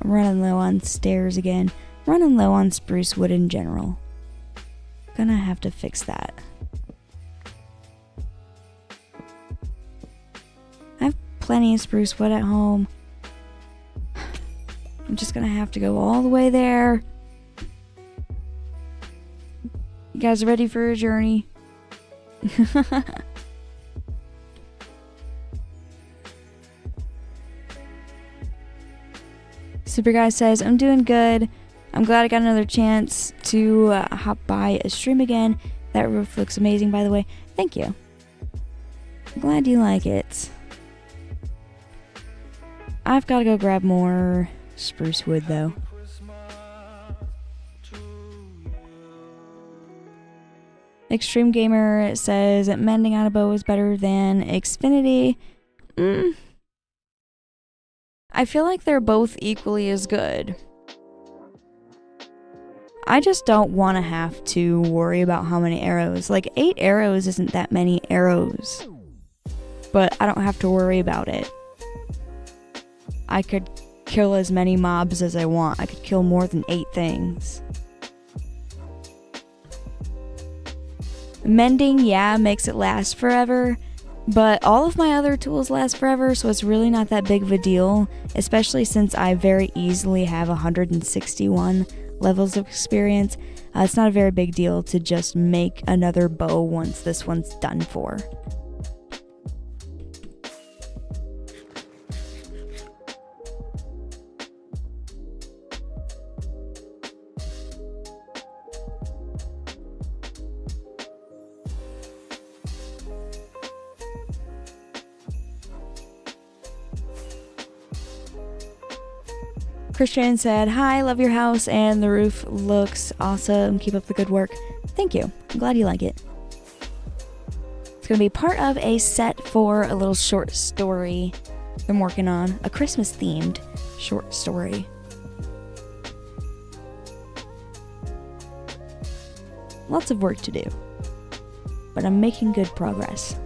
I'm running low on stairs again. Running low on spruce wood in general. Gonna have to fix that. I have plenty of spruce wood at home. I'm just gonna have to go all the way there. You guys ready for a journey? Super Guy says, I'm doing good. I'm glad I got another chance to hop by a stream again. That roof looks amazing, by the way. Thank you. I'm glad you like it. I've got to go grab more spruce wood, though. Extreme Gamer says, mending on a bow is better than Xfinity. I feel like they're both equally as good. I just don't want to have to worry about how many arrows. Like, 8 arrows isn't that many arrows. But I don't have to worry about it. I could kill as many mobs as I want. I could kill more than 8 things. Mending, yeah, makes it last forever. But all of my other tools last forever, so it's really not that big of a deal, especially since I very easily have 161 levels of experience. It's not a very big deal to just make another bow once this one's done for. Christian said, hi, love your house and the roof looks awesome. Keep up the good work. Thank you. I'm glad you like it. going to be part of a set for a little short story I'm working on. A Christmas-themed short story. Lots of work to do, but I'm making good progress.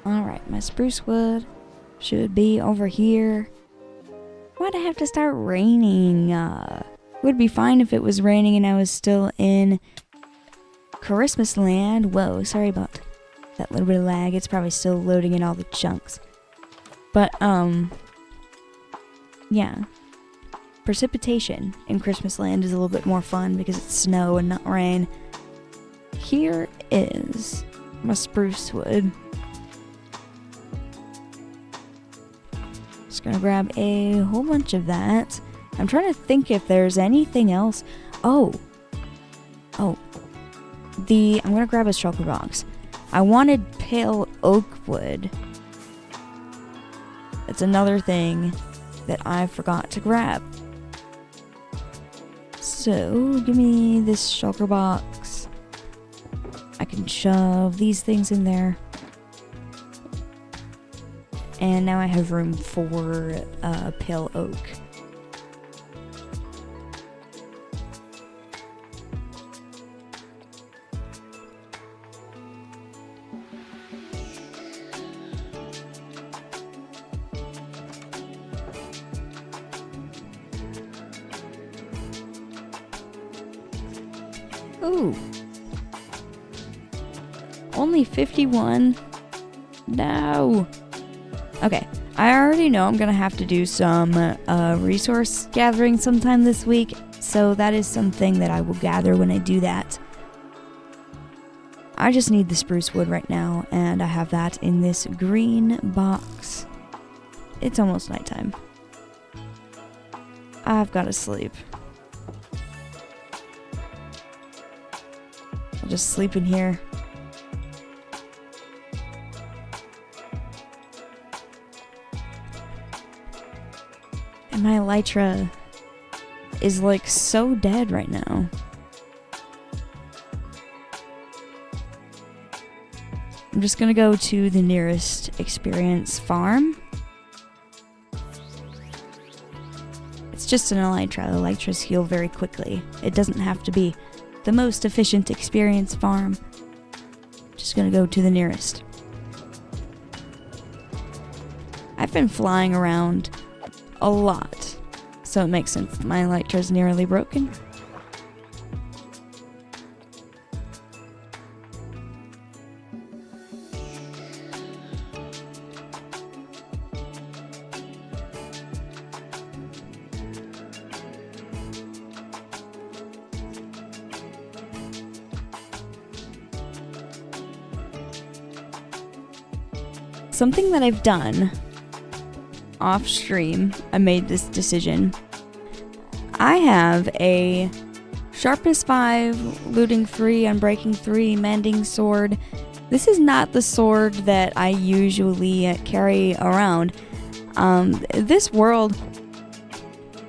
Alright, my spruce wood should be over here. Why'd I have to start raining? It would be fine if it was raining and I was still in Christmas land. Whoa, sorry about that little bit of lag. It's probably still loading in all the chunks. But, yeah. Precipitation in Christmas land is a little bit more fun because it's snow and not rain. Here is my spruce wood. Just gonna grab a whole bunch of that. I'm trying to think if there's anything else. I'm gonna grab a shulker box. I wanted pale oak wood. It's another thing that I forgot to grab. So, give me this shulker box. I can shove these things in there. And now I have room for pale oak. Ooh. Only 51? No. Okay, I already know I'm gonna have to do some resource gathering sometime this week, so that is something that I will gather when I do that. I just need the spruce wood right now, and I have that in this green box. It's almost nighttime. I've gotta sleep. I'll just sleep in here. And my elytra is like so dead right now. I'm just gonna go to the nearest experience farm. It's just an elytra. Elytras heal very quickly. It doesn't have to be the most efficient experience farm. Just gonna go to the nearest. I've been flying around a lot, so it makes sense that my elytra is nearly broken. Something that I've done off stream, I made this decision. I have a sharpness 5, looting 3, unbreaking 3, mending sword. This is not the sword that I usually carry around. This world,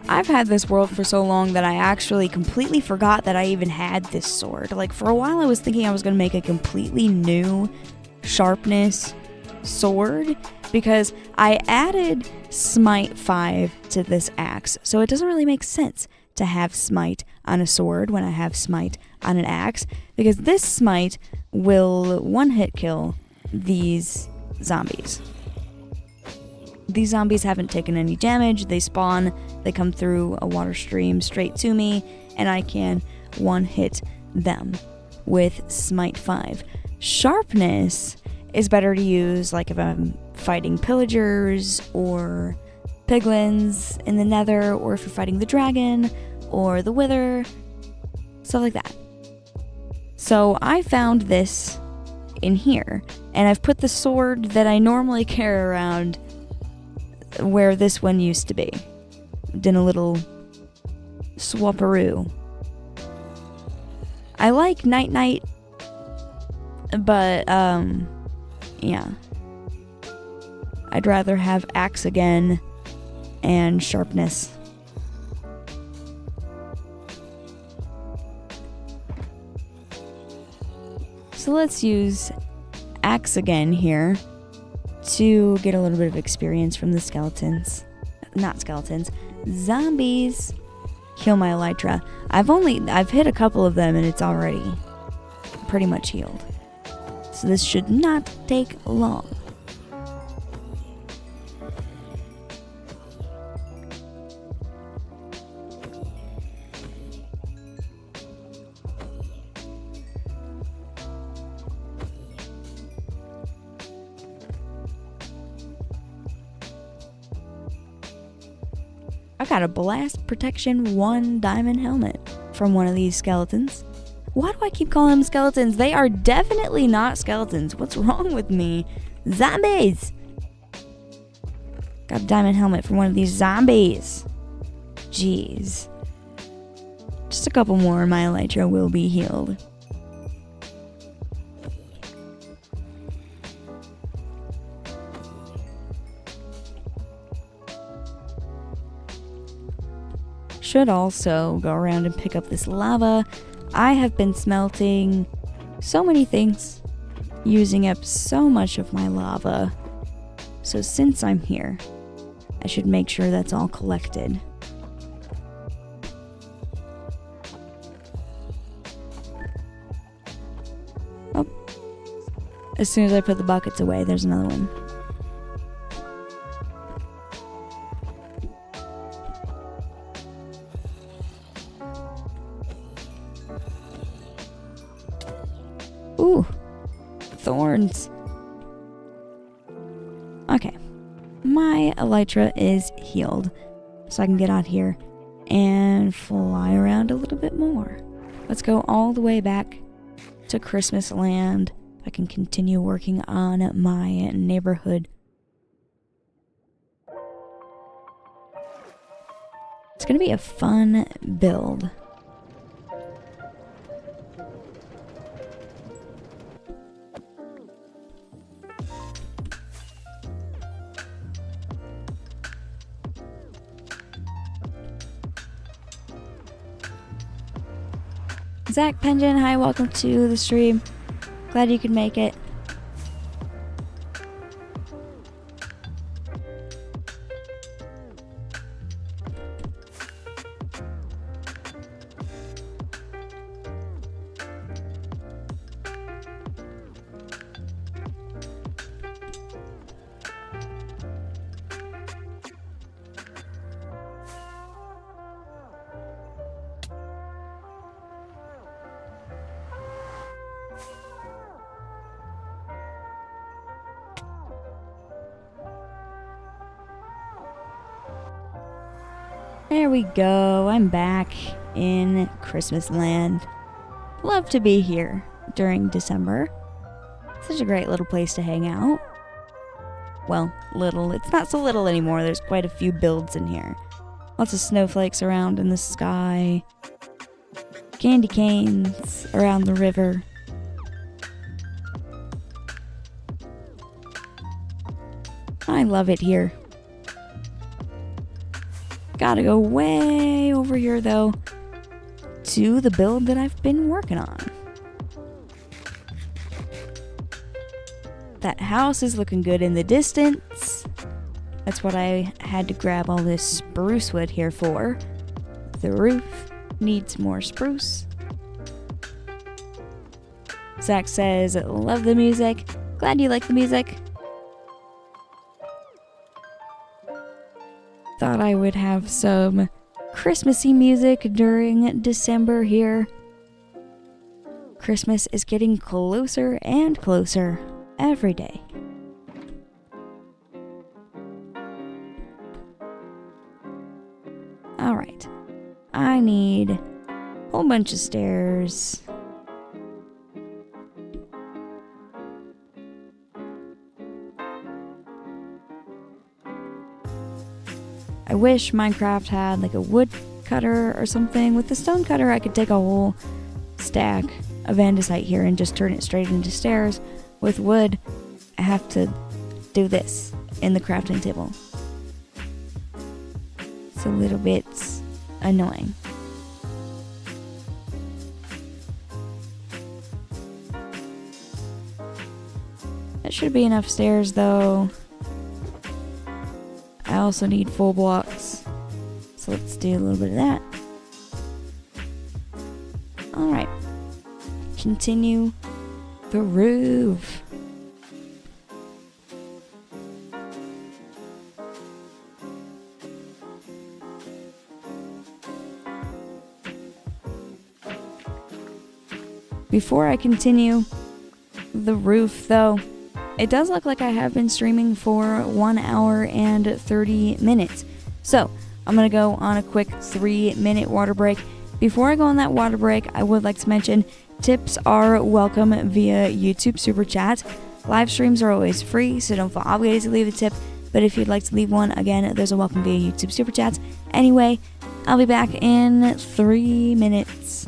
I've had this world for so long that I actually completely forgot that I even had this sword. Like, for a while I was thinking I was going to make a completely new sharpness sword because I added Smite 5 to this axe, so it doesn't really make sense to have Smite on a sword when I have Smite on an axe, because this Smite will one-hit kill these zombies. these zombies haven't taken any damage. They spawn, they come through a water stream straight to me, and I can one-hit them with Smite 5. Sharpness is better to use like if I'm fighting pillagers or piglins in the nether, or if you're fighting the dragon or the wither, stuff like that. So I found this in here, and I've put the sword that I normally carry around where this one used to be. Did a little swapperoo. I like night, but yeah. I'd rather have axe again and sharpness. So let's use axe again here to get a little bit of experience from the skeletons. Not skeletons, zombies. Heal my elytra. I've hit a couple of them and it's already pretty much healed. So this should not take long. I got a blast protection 1 diamond helmet from one of these skeletons. Why do I keep calling them skeletons? They are definitely not skeletons. What's wrong with me? Zombies! Got a diamond helmet from one of these zombies. Jeez. Just a couple more and my elytra will be healed. Should also go around and pick up this lava. I have been smelting so many things, using up so much of my lava. So since I'm here, I should make sure that's all collected. Oh, as soon as I put the buckets away, there's another one. Ooh, thorns. Okay, my elytra is healed, so I can get out here and fly around a little bit more. Let's go all the way back to Christmas land. I can continue working on my neighborhood. It's gonna be a fun build. Zach Pension, hi, welcome to the stream. Glad you could make it. There we go, I'm back in Christmas land. Love to be here during December. Such a great little place to hang out. Well, little, it's not so little anymore, there's quite a few builds in here. Lots of snowflakes around in the sky. Candy canes around the river. I love it here. Gotta go way over here, though, to the build that I've been working on. That house is looking good in the distance. That's what I had to grab all this spruce wood here for. The roof needs more spruce. Zach says, love the music. Glad you like the music. I would have some Christmassy music during December here. Christmas is getting closer and closer every day. Alright, I need a whole bunch of stairs. I wish Minecraft had like a wood cutter or something. With the stone cutter, I could take a whole stack of andesite here and just turn it straight into stairs. With wood, I have to do this in the crafting table. It's a little bit annoying. That should be enough stairs though. I also need full blocks, so let's do a little bit of that. Alright, continue the roof. Before I continue the roof though, it does look like I have been streaming for 1 hour and 30 minutes. So, I'm going to go on a quick 3-minute water break. Before I go on that water break, I would like to mention tips are welcome via YouTube Super Chat. Live streams are always free, so don't feel obligated to leave a tip. But if you'd like to leave one, again, there's a welcome via YouTube Super Chats. Anyway, I'll be back in 3 minutes.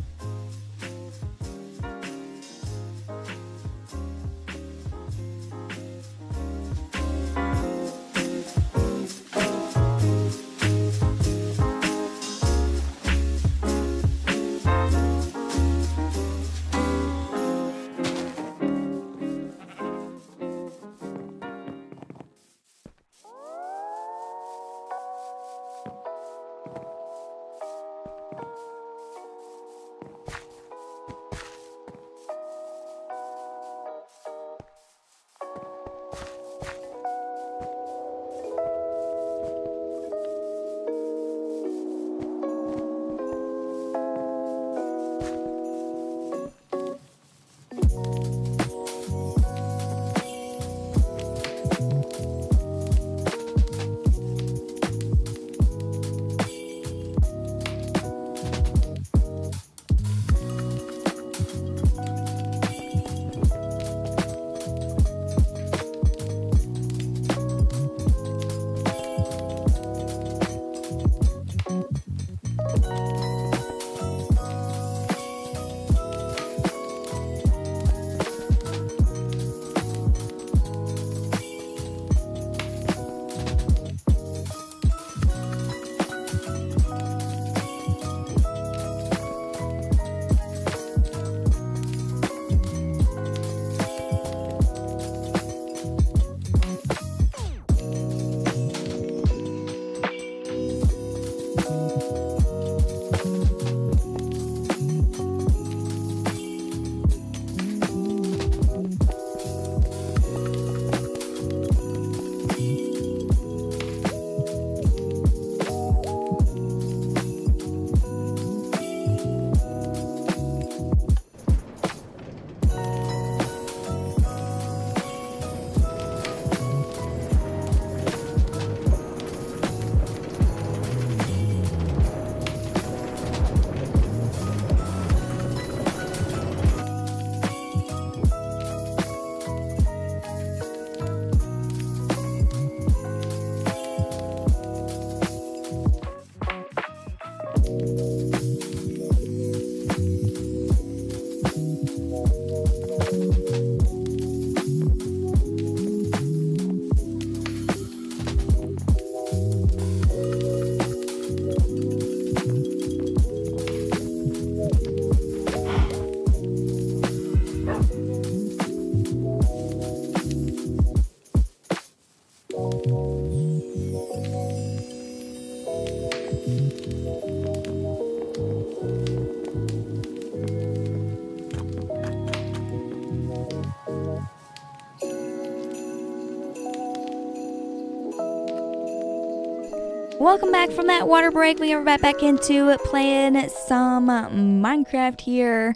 Welcome back from that water break. We are back into playing some Minecraft here.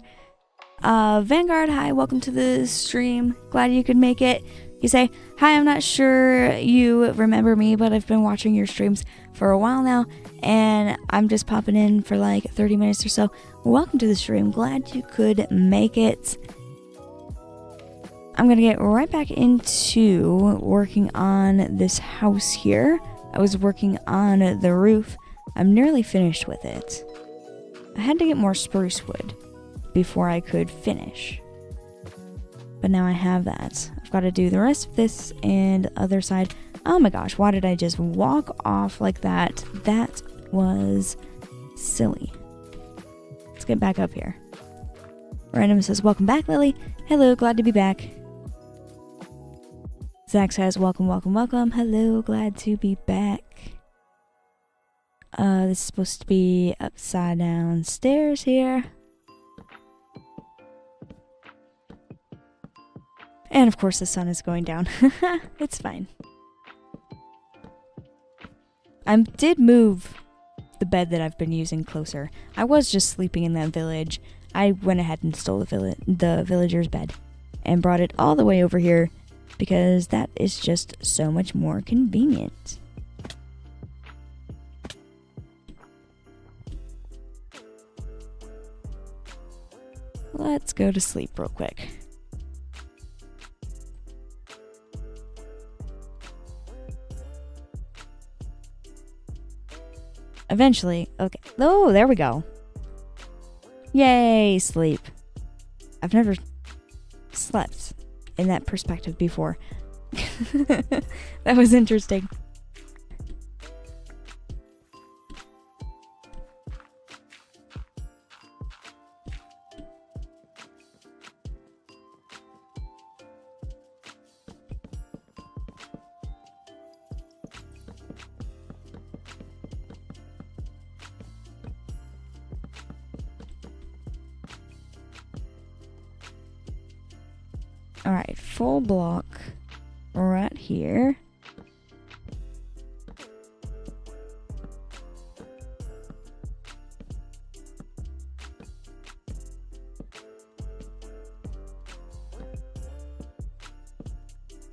Vanguard, hi, welcome to the stream. Glad you could make it. You say, hi, I'm not sure you remember me, but I've been watching your streams for a while now, and I'm just popping in for like 30 minutes or so. Welcome to the stream. Glad you could make it. I'm gonna get right back into working on this house here. I was working on the roof. I'm nearly finished with it. I had to get more spruce wood before I could finish. But now I have that. I've got to do the rest of this and the other side. Oh my gosh, why did I just walk off like that? That was silly. Let's get back up here. Random says, welcome back, Lily. Hello, glad to be back. Zach says, welcome, welcome, welcome. Hello, glad to be back. This is supposed to be upside down stairs here. And of course the sun is going down. It's fine. I did move the bed that I've been using closer. I was just sleeping in that village. I went ahead and stole the villager's bed and brought it all the way over here, because that is just so much more convenient. Let's go to sleep real quick. Eventually, okay. Oh, there we go. Yay, sleep. I've never slept in that perspective before. That was interesting. Alright, full block right here.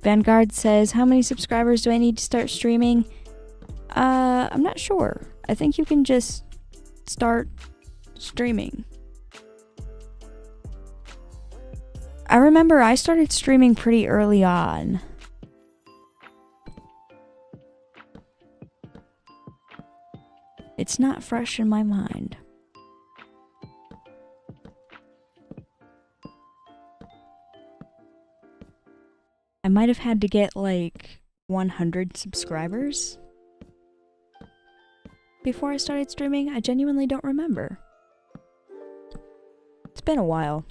Vanguard says, how many subscribers do I need to start streaming? I'm not sure. I think you can just start streaming. I remember I started streaming pretty early on. It's not fresh in my mind. I might have had to get like 100 subscribers before I started streaming. I genuinely don't remember. It's been a while.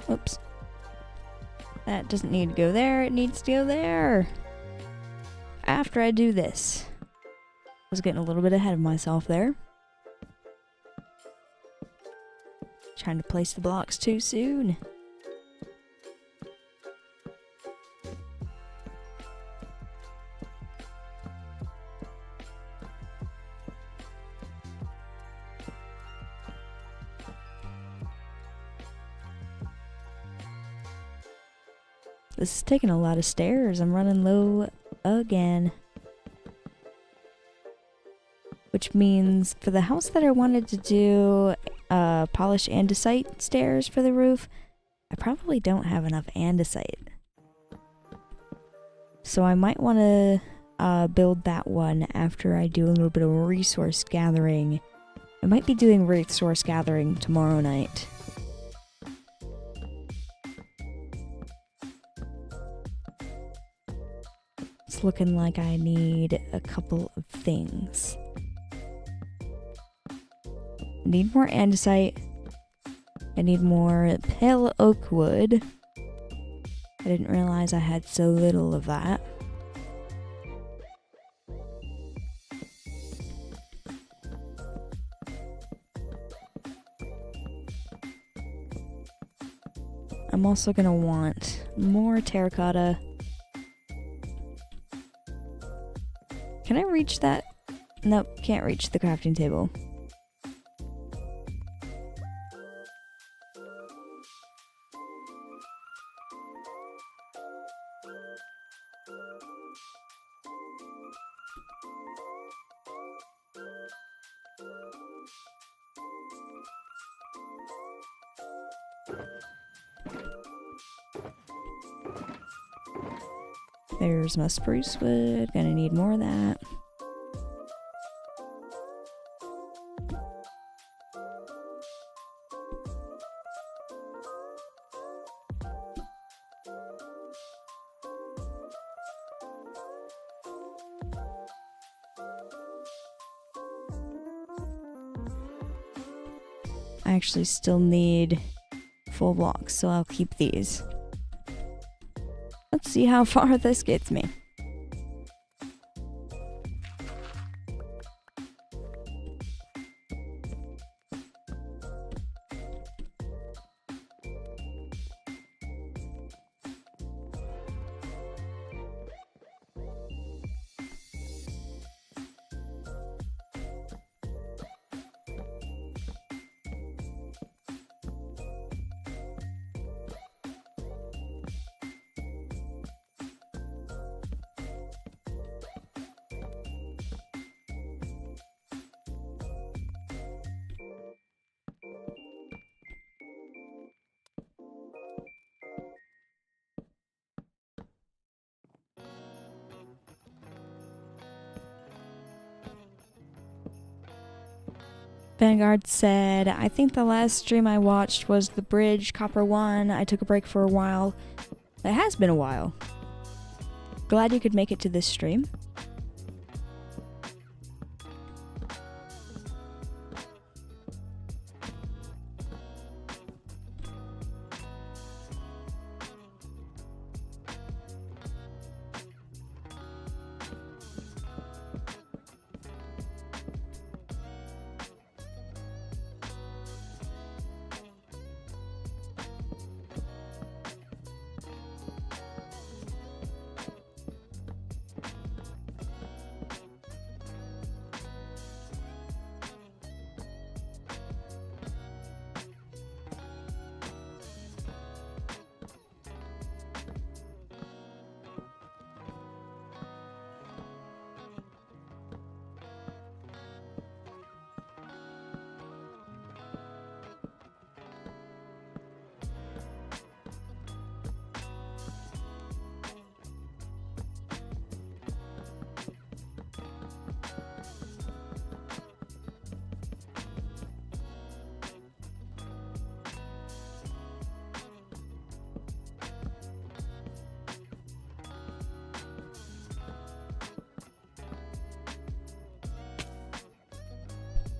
Oops. That doesn't need to go there, it needs to go there. After I do this. I was getting a little bit ahead of myself there. Trying to place the blocks too soon. This is taking a lot of stairs. I'm running low again. which means for the house that I wanted to do polished andesite stairs for the roof, I probably don't have enough andesite. So I might want to build that one after I do a little bit of resource gathering. I might be doing resource gathering tomorrow night. It's looking like I need a couple of things. I need more andesite. I need more pale oak wood. I didn't realize I had so little of that. I'm also gonna want more terracotta. Can I reach that? Nope, can't reach the crafting table. There's my spruce wood. Gonna need more of that. I actually still need full blocks, so I'll keep these. Let's see how far this gets me. Vanguard said, I think the last stream I watched was the Bridge Copper 1. I took a break for a while. It has been a while. Glad you could make it to this stream.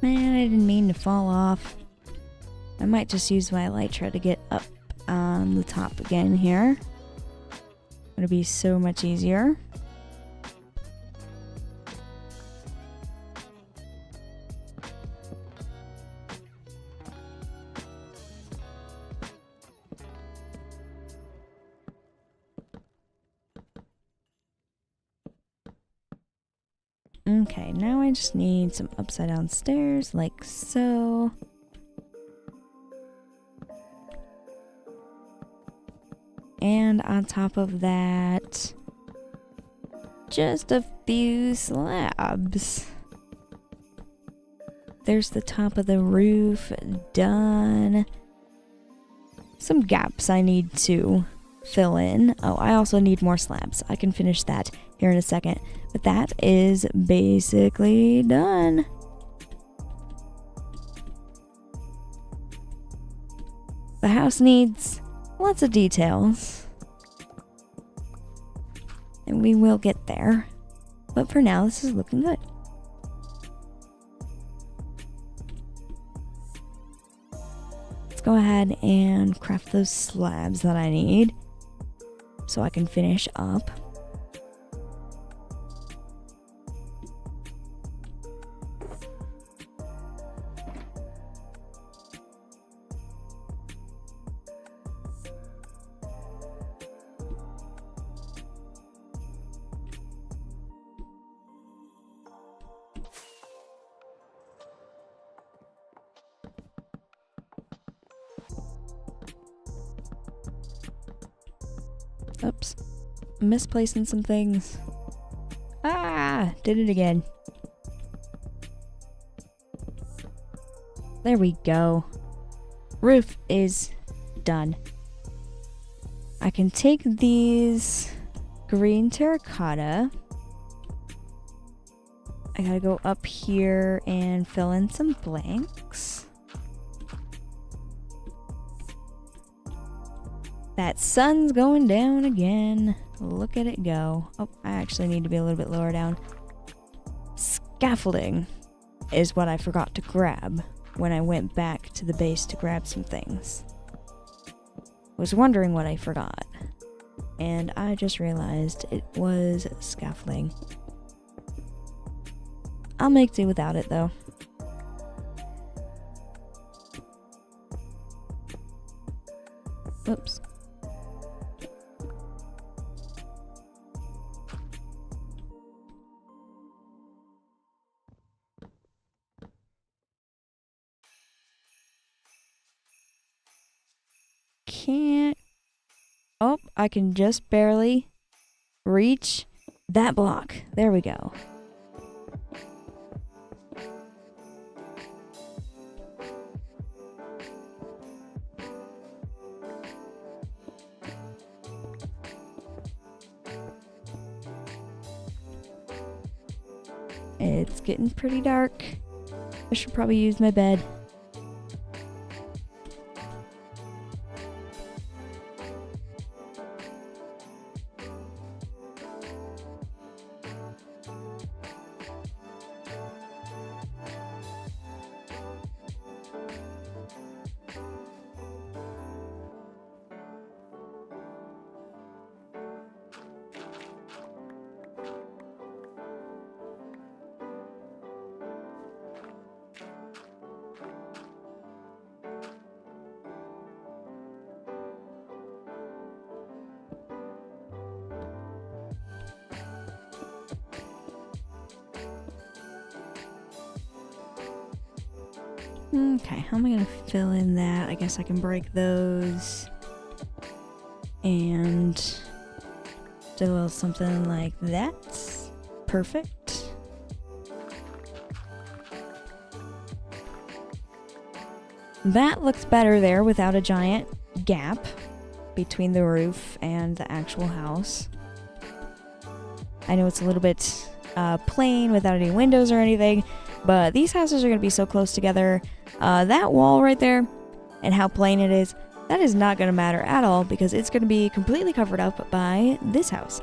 Man, I didn't mean to fall off. I might just use my elytra to get up on the top again here. It'll be so much easier. Okay, now I just need some upside down stairs like so. And on top of that, just a few slabs. There's the top of the roof. Done. Some gaps I need to fill in. Oh, I also need more slabs. I can finish that here in a second. But that is basically done. The house needs lots of details. And we will get there. But for now, this is looking good. Let's go ahead and craft those slabs that I need so I can finish up. Oops. Misplacing some things. Ah! Did it again. There we go. Roof is done. I can take these green terracotta. I gotta go up here and fill in some blanks. That sun's going down again. Look at it go. Oh, I actually need to be a little bit lower down. Scaffolding is what I forgot to grab when I went back to the base to grab some things. Was wondering what I forgot, and I just realized it was scaffolding. I'll make do without it though. Oops. Can't. Oh, I can just barely reach that block. There we go. It's getting pretty dark. I should probably use my bed. Okay, how am I gonna fill in that? I guess I can break those and do a little something like that. Perfect. That looks better there without a giant gap between the roof and the actual house. I know it's a little bit plain without any windows or anything, but these houses are going to be so close together. That wall right there and how plain it is, that is not going to matter at all because it's going to be completely covered up by this house.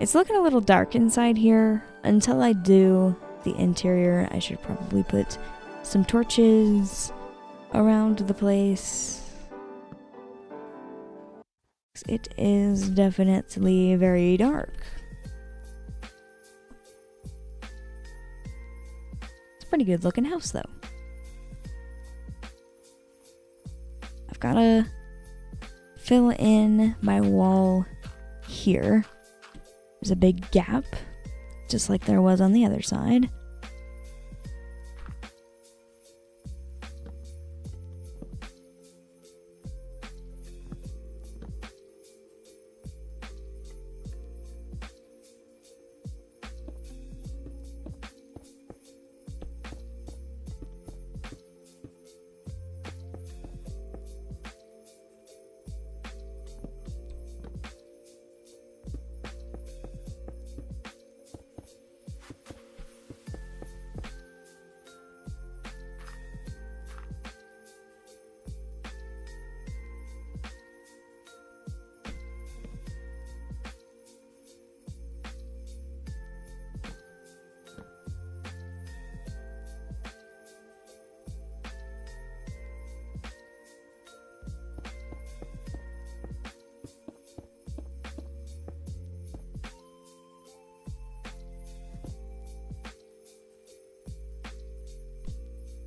It's looking a little dark inside here. Until I do the interior, I should probably put some torches around the place. It is definitely very dark. Pretty good looking house though. I've gotta fill in my wall here. There's a big gap, just like there was on the other side.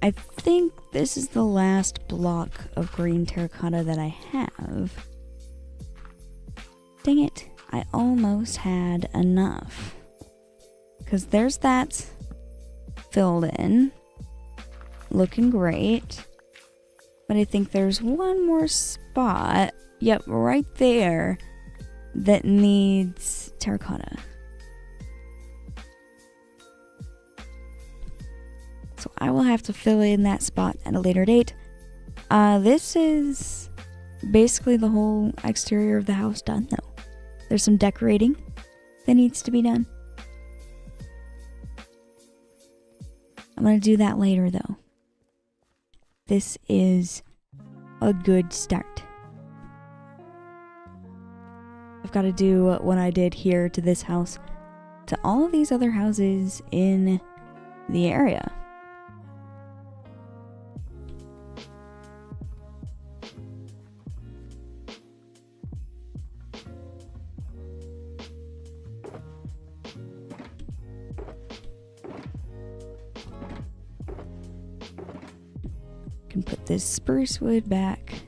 I think this is the last block of green terracotta that I have. Dang it, I almost had enough. Because there's that filled in. Looking great. But I think there's one more spot, yep, right there, that needs terracotta. So I will have to fill in that spot at a later date. This is basically the whole exterior of the house done, though. There's some decorating that needs to be done. I'm going to do that later, though. This is a good start. I've got to do what I did here to this house to all of these other houses in the area. Can put this spruce wood back.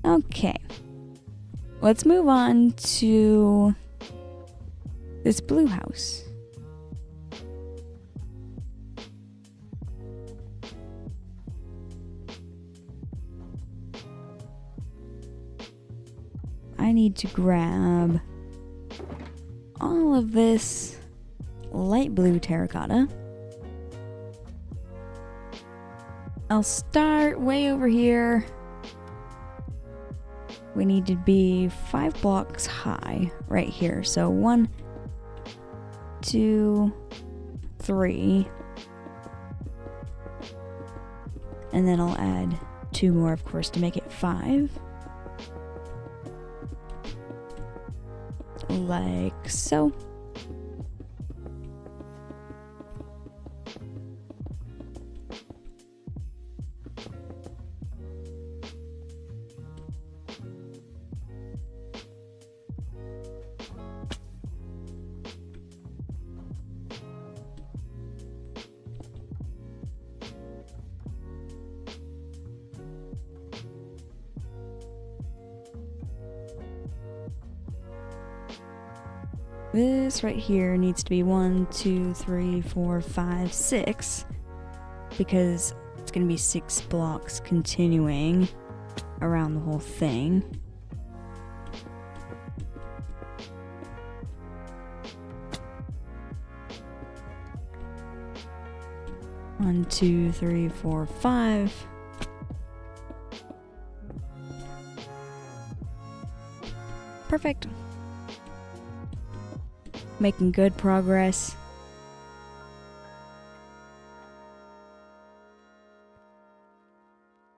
Okay. Let's move on to this blue house. I need to grab all of this light blue terracotta. I'll start way over here. We need to be 5 blocks high right here. So 1, 2, 3. And then I'll add 2 more, of course, to make it 5. Like so. This right here needs to be 1, 2, 3, 4, 5, 6, because it's going to be 6 blocks continuing around the whole thing. One, 2, 3, 4, 5. Perfect. Making good progress.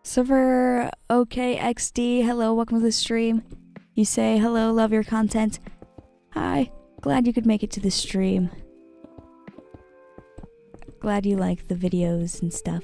Server OKXD, hello, welcome to the stream. You say, hello, love your content. Hi, glad you could make it to the stream. Glad you like the videos and stuff.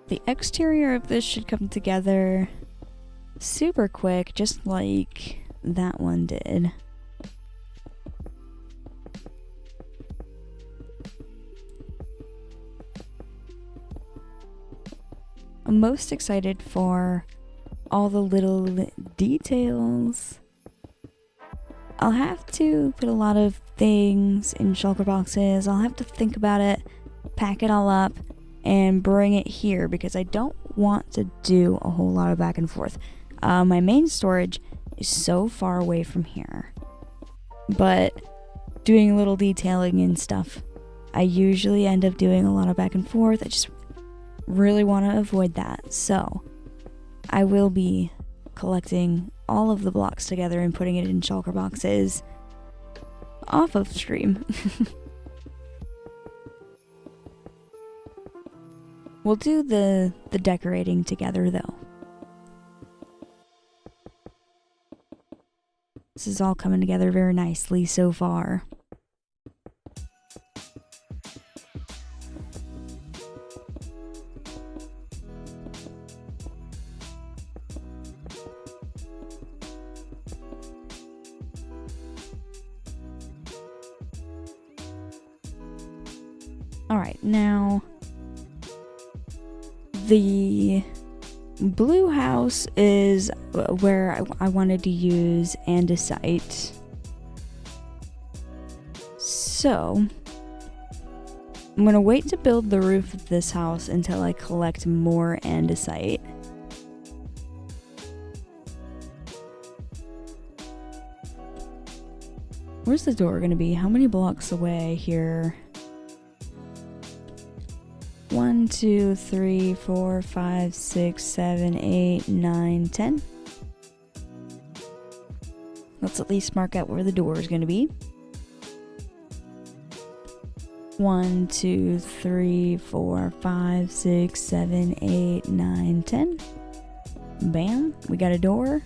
The exterior of this should come together super quick, just like that one did. most excited for all the little details. I'll have to put a lot of things in shulker boxes. I'll have to think about it, pack it all up, and bring it here because I don't want to do a whole lot of back and forth. My main storage is so far away from here, but doing a little detailing and stuff, I usually end up doing a lot of back and forth. I just really want to avoid that, so I will be collecting all of the blocks together and putting it in shulker boxes off of stream. We'll do the decorating together though. This is all coming together very nicely so far. Alright, now the blue house is where I wanted to use andesite. So I'm gonna wait to build the roof of this house until I collect more andesite. Where's the door gonna be? How many blocks away here? 1, 2, 3, 4, 5, 6, 7, 8, 9, 10. Let's at least mark out where the door is going to be. 1, 2, 3, 4, 5, 6, 7, 8, 9, 10. Bam, we got a door.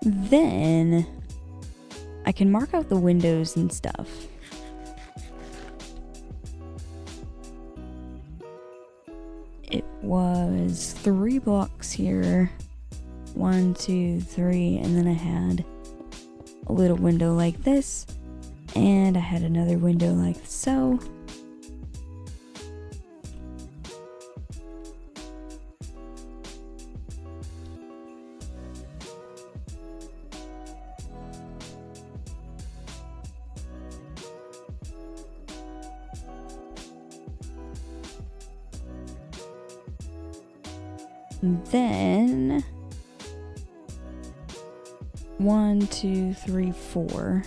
Then I can mark out the windows and stuff. It was 3 blocks here. 1, 2, 3, and then I had a little window like this, and I had another window like so. Then 1, 2, 3, 4.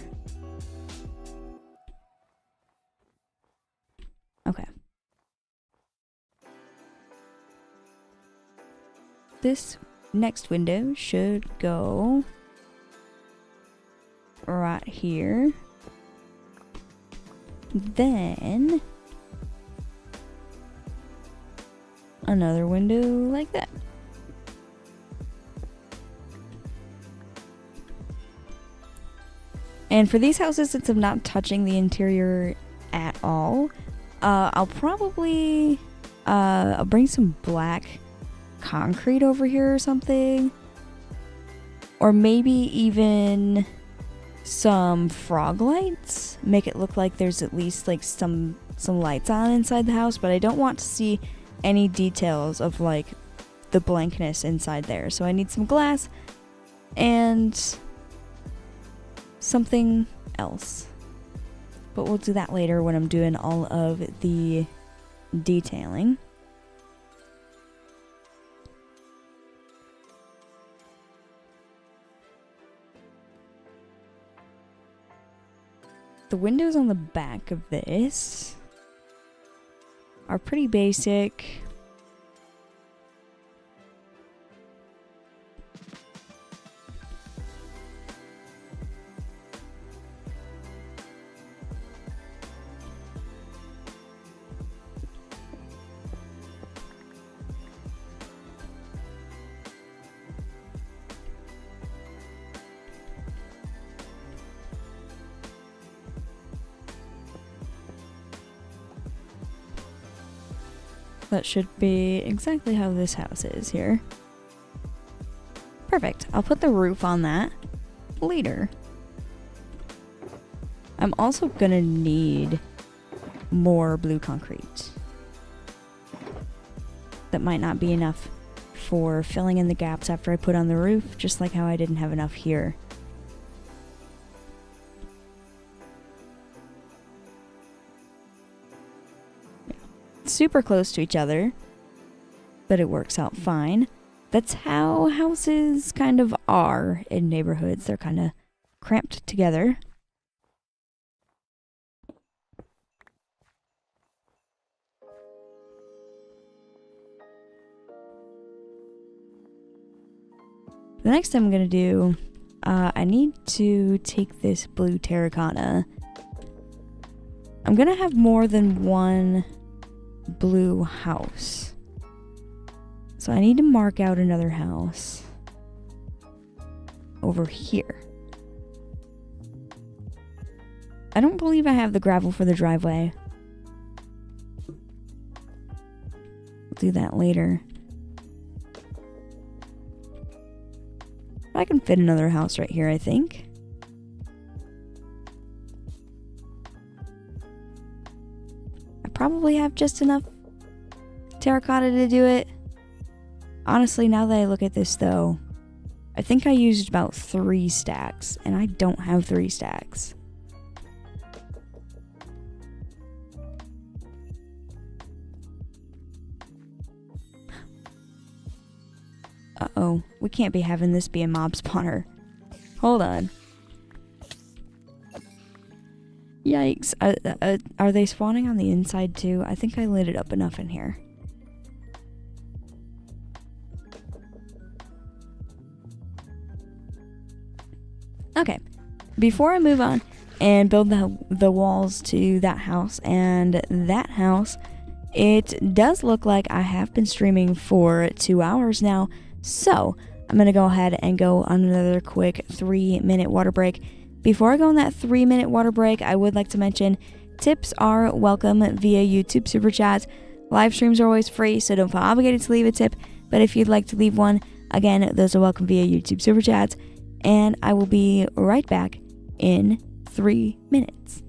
Okay. This next window should go right here. Then another window like that. And for these houses, since I'm not touching the interior at all, I'll probably I'll bring some black concrete over here or something. Or maybe even some frog lights. Make it look like there's at least like some lights on inside the house, but I don't want to see any details of like the blankness inside there. So I need some glass and something else. But we'll do that later when I'm doing all of the detailing. The windows on the back of this are pretty basic. That should be exactly how this house is here. Perfect. I'll put the roof on that later. I'm also gonna need more blue concrete. That might not be enough for filling in the gaps after I put on the roof, just like how I didn't have enough here. Yeah. Super close to each other, but it works out fine. That's how houses kind of are in neighborhoods. They're kind of cramped together. The next thing I'm going to do, I need to take this blue terracotta. I'm going to have more than one blue house. So I need to mark out another house over here. I don't believe I have the gravel for the driveway. I'll do that later. I can fit another house right here, I think. I probably have just enough terracotta to do it. Honestly, now that I look at this though, I think I used about 3 stacks, and I don't have 3 stacks. Uh-oh, we can't be having this be a mob spawner. Hold on. Yikes. Are they spawning on the inside too? I think I lit it up enough in here. Okay, before I move on and build the walls to that house and that house, it does look like I have been streaming for 2 hours now. So, I'm going to go ahead and go on another quick 3-minute water break. Before I go on that 3-minute water break, I would like to mention tips are welcome via YouTube Super Chats. Live streams are always free, so don't feel obligated to leave a tip. But if you'd like to leave one, again, those are welcome via YouTube Super Chats. And I will be right back in 3 minutes.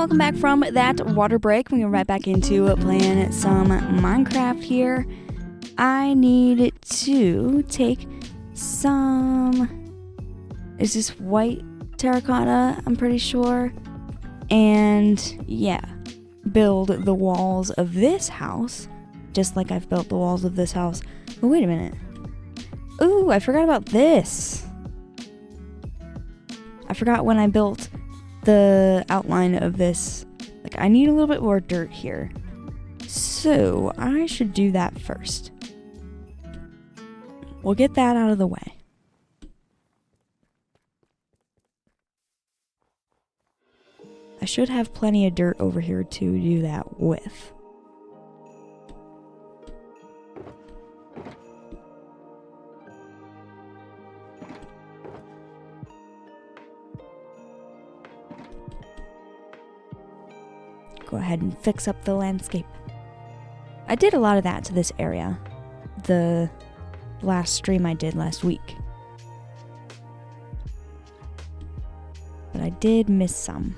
welcome back from that water break. We're right back into playing some Minecraft here. I need to take some... Is this white terracotta? I'm pretty sure. And yeah, build the walls of this house, just like I've built the walls of this house. Oh, wait a minute. Ooh, I forgot about this. I forgot when I built the outline of this. Like, I need a little bit more dirt here. So, I should do that first. We'll get that out of the way. I should have plenty of dirt over here to do that with. Go ahead and fix up the landscape. I did a lot of that to this area. The last stream I did last week. But I did miss some.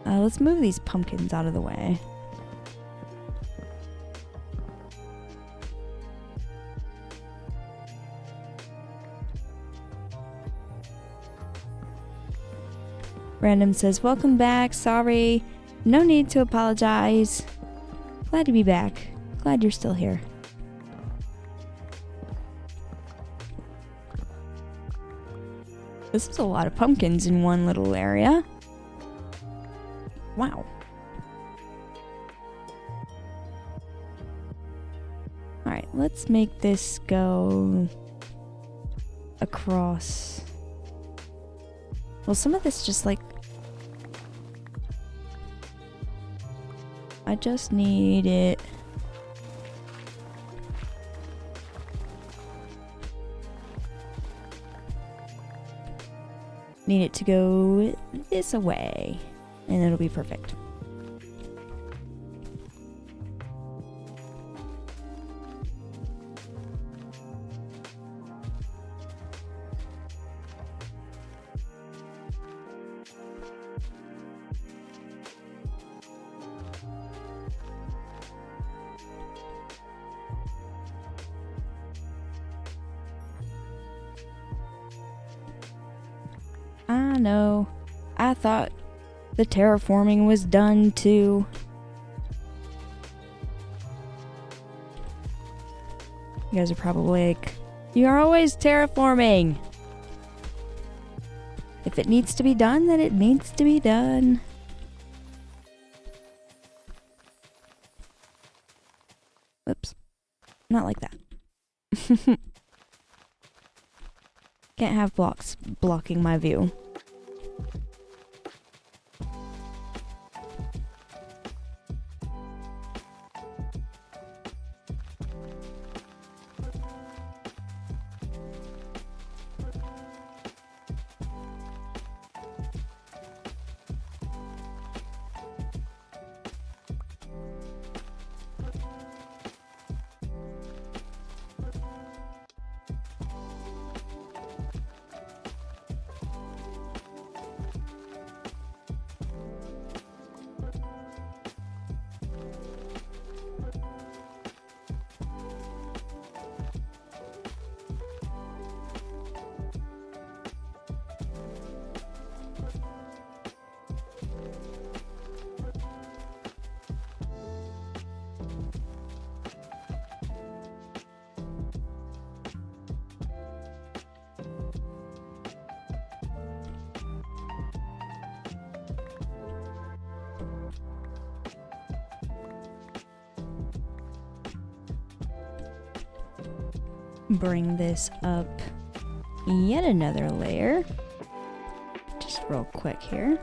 Let's move these pumpkins out of the way. Random says, welcome back. Sorry. No need to apologize. Glad to be back. Glad you're still here. This is a lot of pumpkins in one little area. Wow. Alright, let's make this go across. Well, some of this just like... I just need it... Need it to go this way. And it'll be perfect. I know. I thought the terraforming was done too. You guys are probably like, you're always terraforming. If it needs to be done, then it needs to be done. Whoops. Not like that. Can't have blocks blocking my view. Bring this up yet another layer. Just real quick here.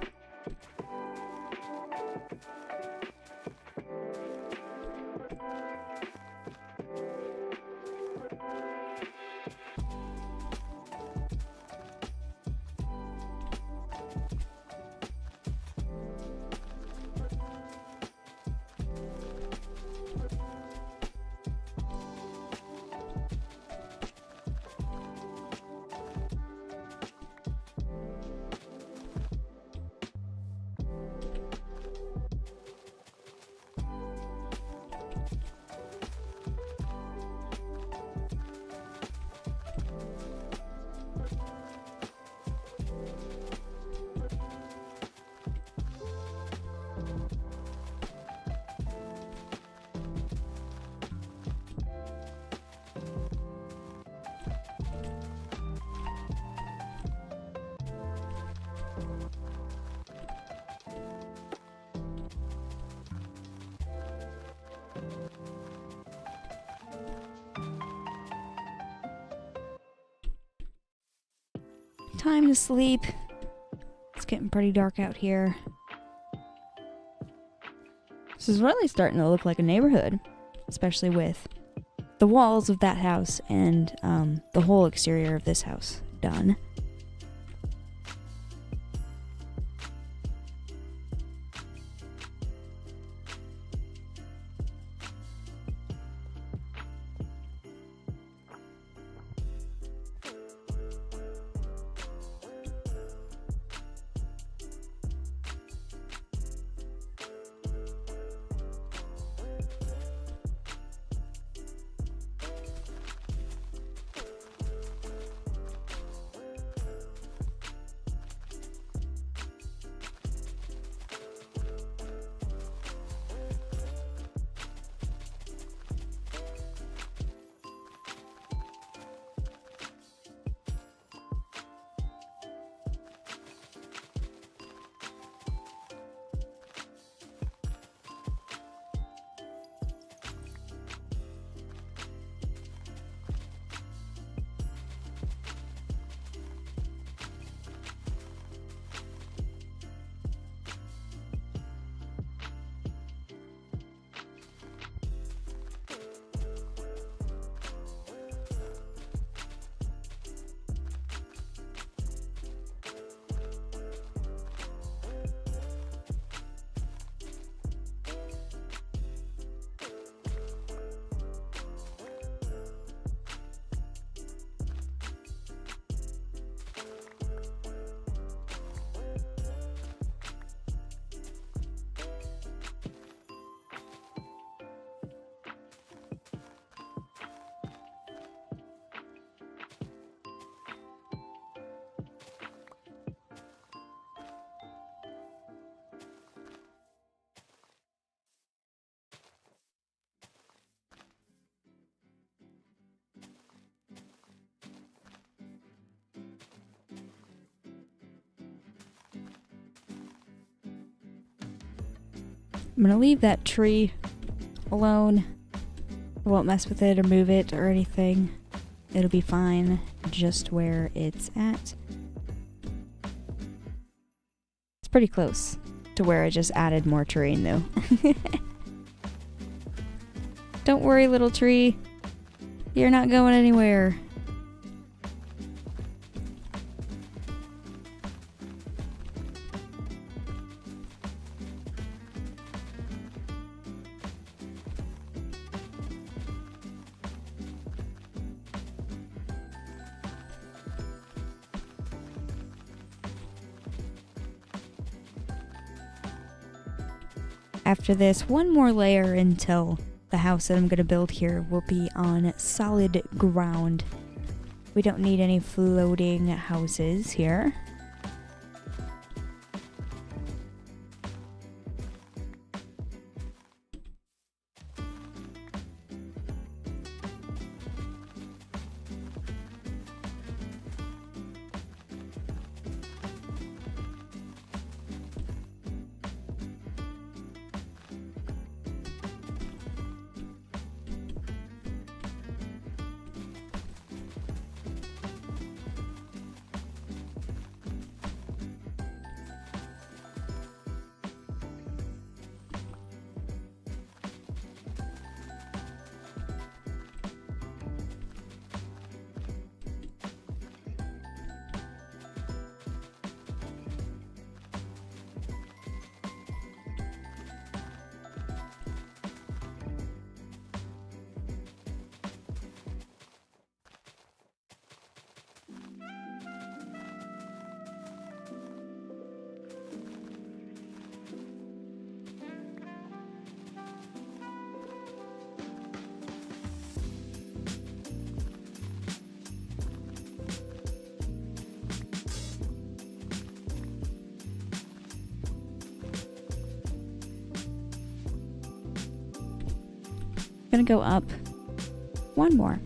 time to sleep. It's getting pretty dark out here. This is really starting to look like a neighborhood, especially with the walls of that house and the whole exterior of this house done. I'm gonna leave that tree alone. I won't mess with it or move it or anything. It'll be fine just where it's at. It's pretty close to where I just added more terrain though. Don't worry, little tree. You're not going anywhere. After this, one more layer until the house that I'm going to build here will be on solid ground. We don't need any floating houses here. Gonna go up one more.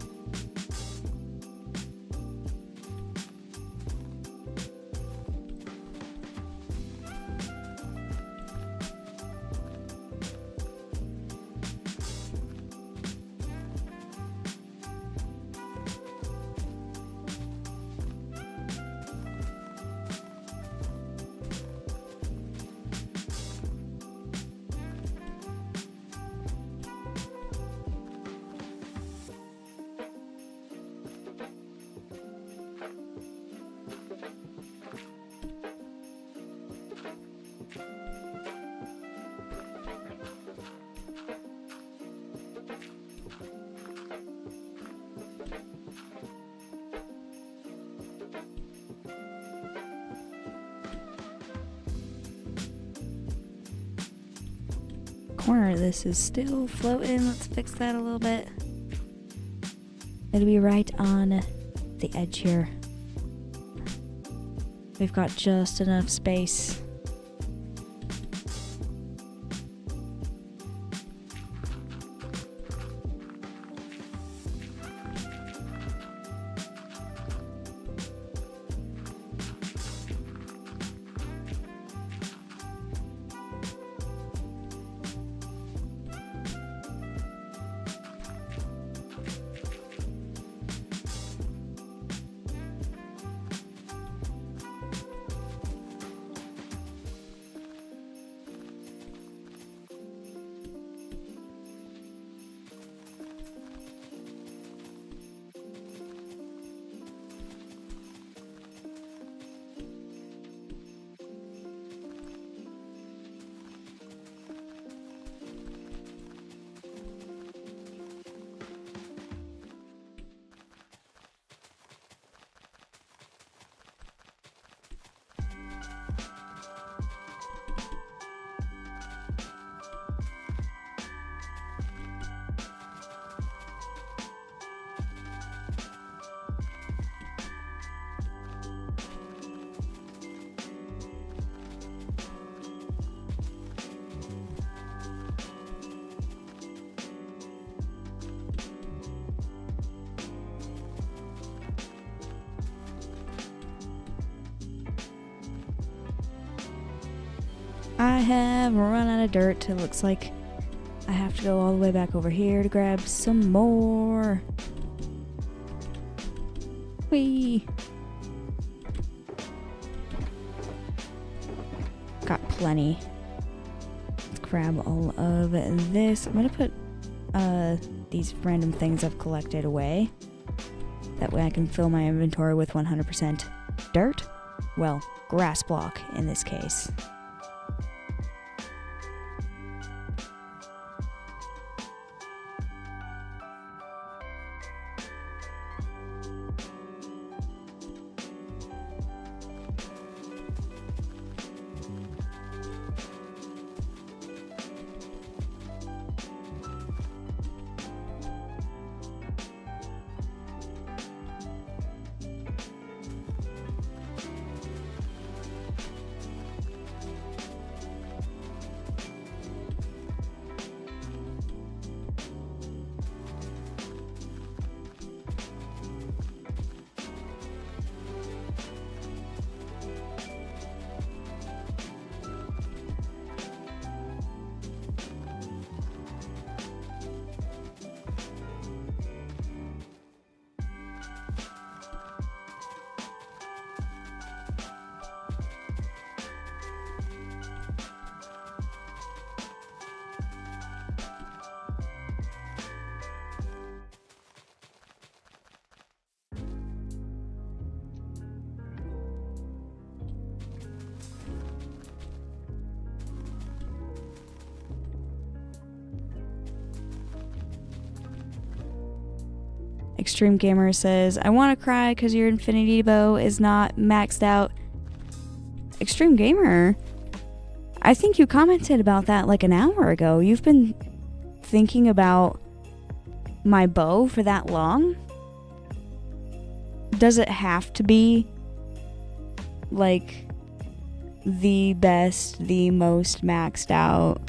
corner of this is still floating. Let's fix that a little bit. It'll be right on the edge here. We've got just enough space. I have run out of dirt. It looks like I have to go all the way back over here to grab some more. Whee! Got plenty. Let's grab all of this. I'm gonna put these random things I've collected away. That way I can fill my inventory with 100% dirt. Well, grass block in this case. Extreme Gamer says, I want to cry because your infinity bow is not maxed out. Extreme Gamer, I think you commented about that like an hour ago. You've been thinking about my bow for that long? Does it have to be like the best, the most maxed out,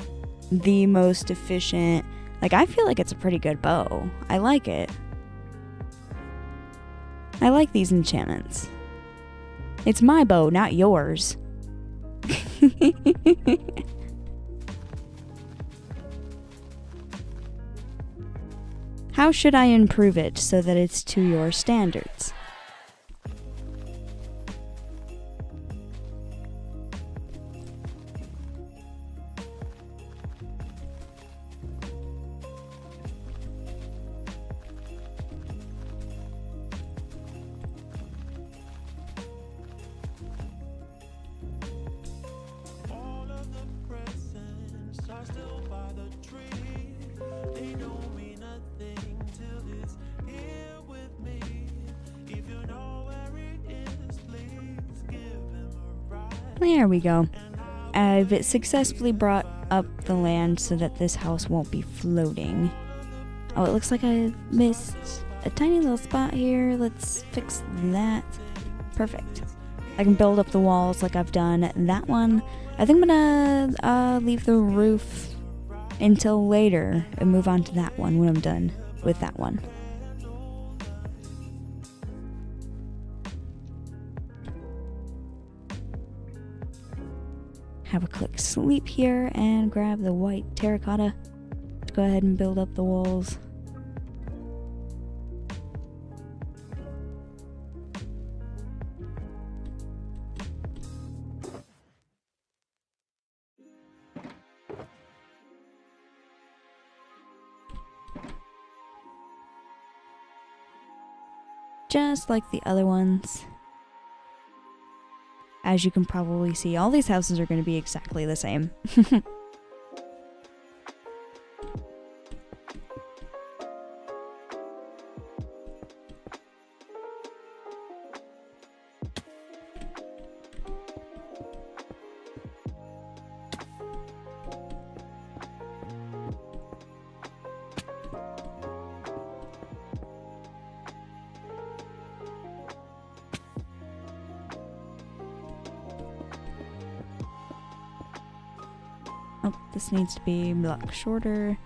the most efficient? Like, I feel like it's a pretty good bow. I like it. I like these enchantments. It's my bow, not yours. How should I improve it so that it's to your standards? There we go. I've successfully brought up the land so that this house won't be floating. Oh, it looks like I missed a tiny little spot here. Let's fix that. Perfect. I can build up the walls like I've done that one. I think I'm gonna leave the roof until later and move on to that one when I'm done with that one. Have a quick sleep here and grab the white terracotta. Let's go ahead and build up the walls. Just like the other ones. As you can probably see, all these houses are going to be exactly the same. Oh, this needs to be a block shorter.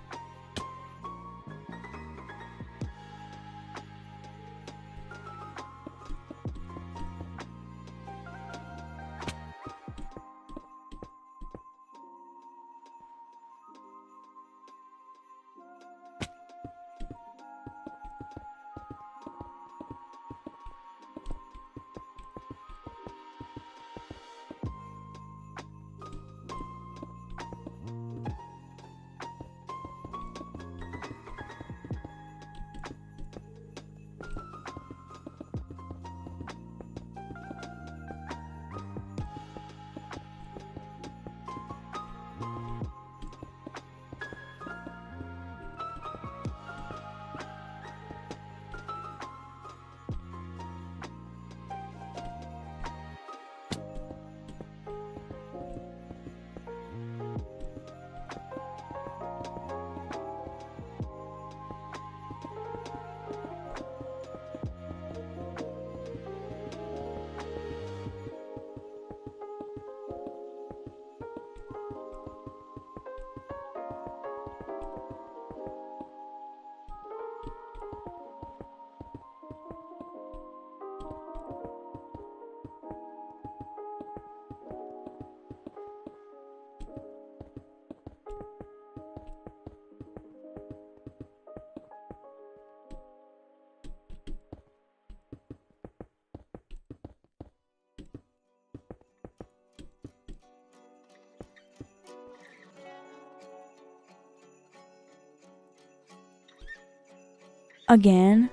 Again?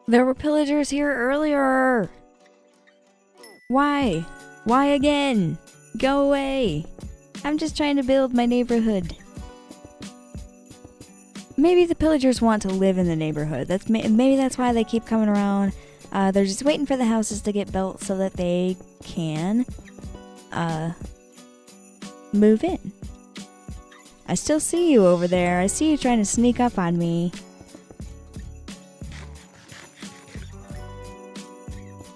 There were pillagers here earlier! Why? Why again? Go away! I'm just trying to build my neighborhood. Maybe the pillagers want to live in the neighborhood. Maybe that's why they keep coming around. They're just waiting for the houses to get built so that they can move in. I still see you over there. I see you trying to sneak up on me.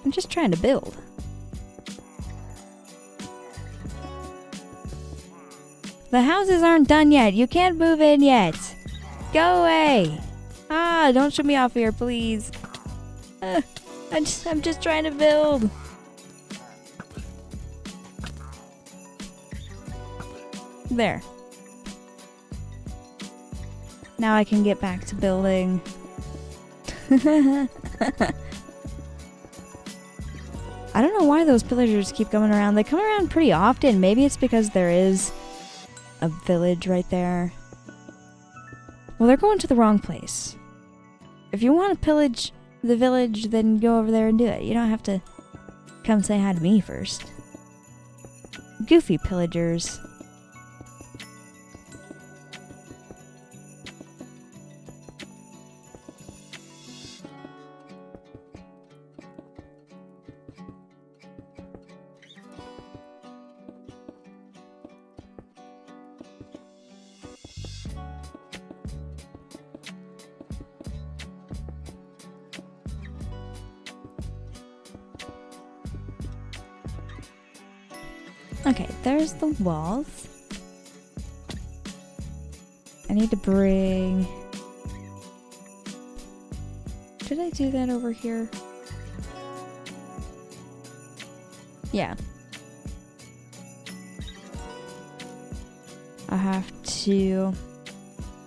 I'm just trying to build. The houses aren't done yet. You can't move in yet. Go away. Ah, don't shoot me off here, please. I'm just trying to build. There. Now I can get back to building. I don't know why those pillagers keep coming around. They come around pretty often. Maybe it's because there is a village right there. Well, they're going to the wrong place. If you want to pillage the village, then go over there and do it. You don't have to come say hi to me first. Goofy pillagers. Okay, there's the walls. I need to bring... Did I do that over here? Yeah. I have to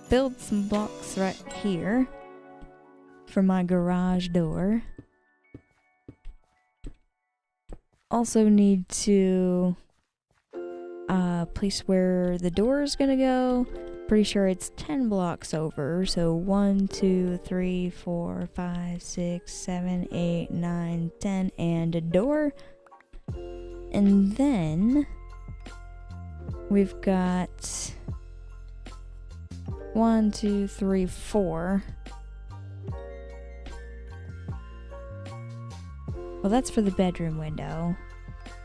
build some blocks right here for my garage door. Also need to place where the door is gonna go. Pretty sure it's 10 blocks over. So 1, 2, 3, 4, 5, 6, 7, 8, 9, 10, and a door. And then we've got 1, 2, 3, 4. Well, that's for the bedroom window.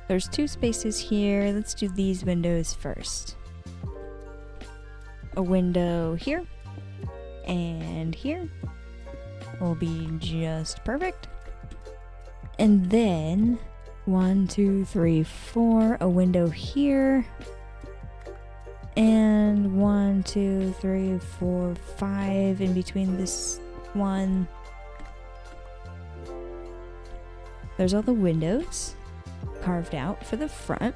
There's 2 spaces here. Let's do these windows first. A window here and here will be just perfect. And then 1, 2, 3, 4, a window here. And 1, 2, 3, 4, 5 in between this one. There's all the windows carved out for the front.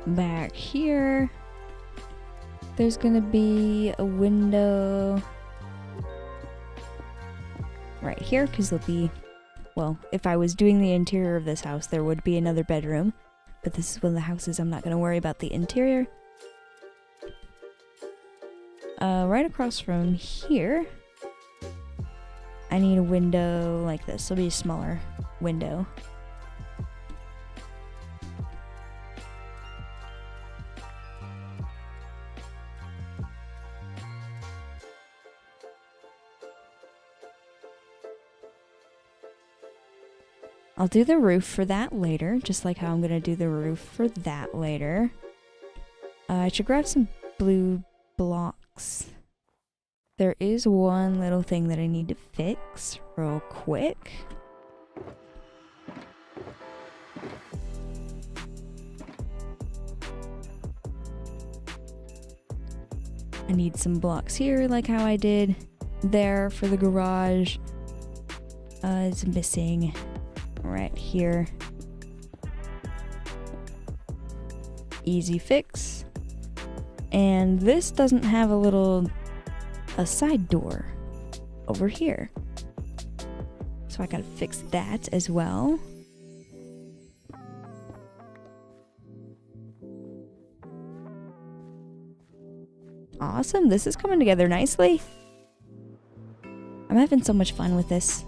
Back here, there's gonna be a window right here, because there'll be, well, if I was doing the interior of this house, there would be another bedroom, but this is one of the houses I'm not gonna worry about the interior. Right across from here, I need a window like this. It'll be a smaller window. I'll do the roof for that later, just like how I'm gonna do the roof for that later. I should grab some blue blocks. There is one little thing that I need to fix real quick. I need some blocks here, like how I did there for the garage. It's missing right here. Easy fix. And this doesn't have a side door over here. So I gotta fix that as well. Awesome, this is coming together nicely. I'm having so much fun with this.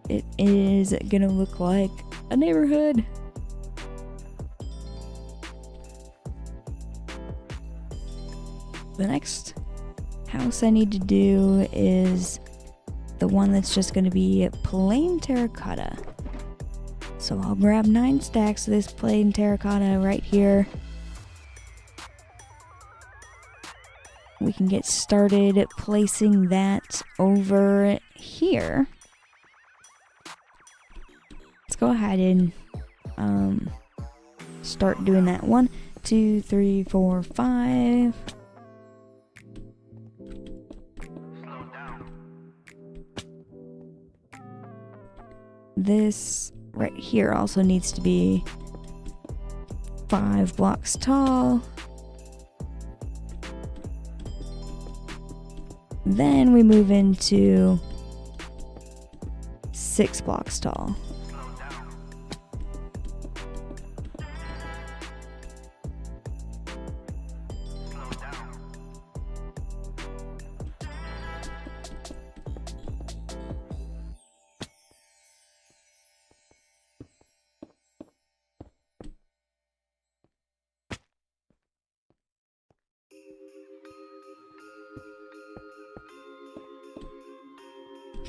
It is gonna look like a neighborhood. The next house I need to do is the one that's just going to be plain terracotta. So I'll grab 9 stacks of this plain terracotta right here. We can get started placing that over here. Let's go ahead and start doing that. 1, 2, 3, 4, 5. This right here also needs to be 5 blocks tall. Then we move into 6 blocks tall.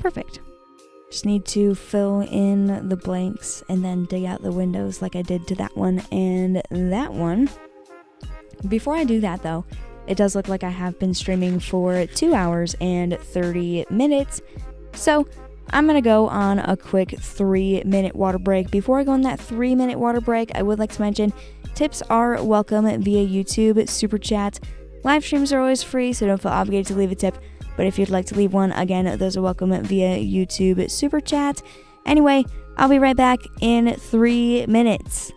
Perfect. Just need to fill in the blanks and then dig out the windows like I did to that one and that one. Before I do that though, it does look like I have been streaming for 2 hours and 30 minutes. So I'm going to go on a quick 3-minute water break. Before I go on that 3-minute water break, I would like to mention tips are welcome via YouTube, Super Chat. Live streams are always free, so don't feel obligated to leave a tip. But if you'd like to leave one, again, those are welcome via YouTube, Super Chat. Anyway, I'll be right back in 3 minutes.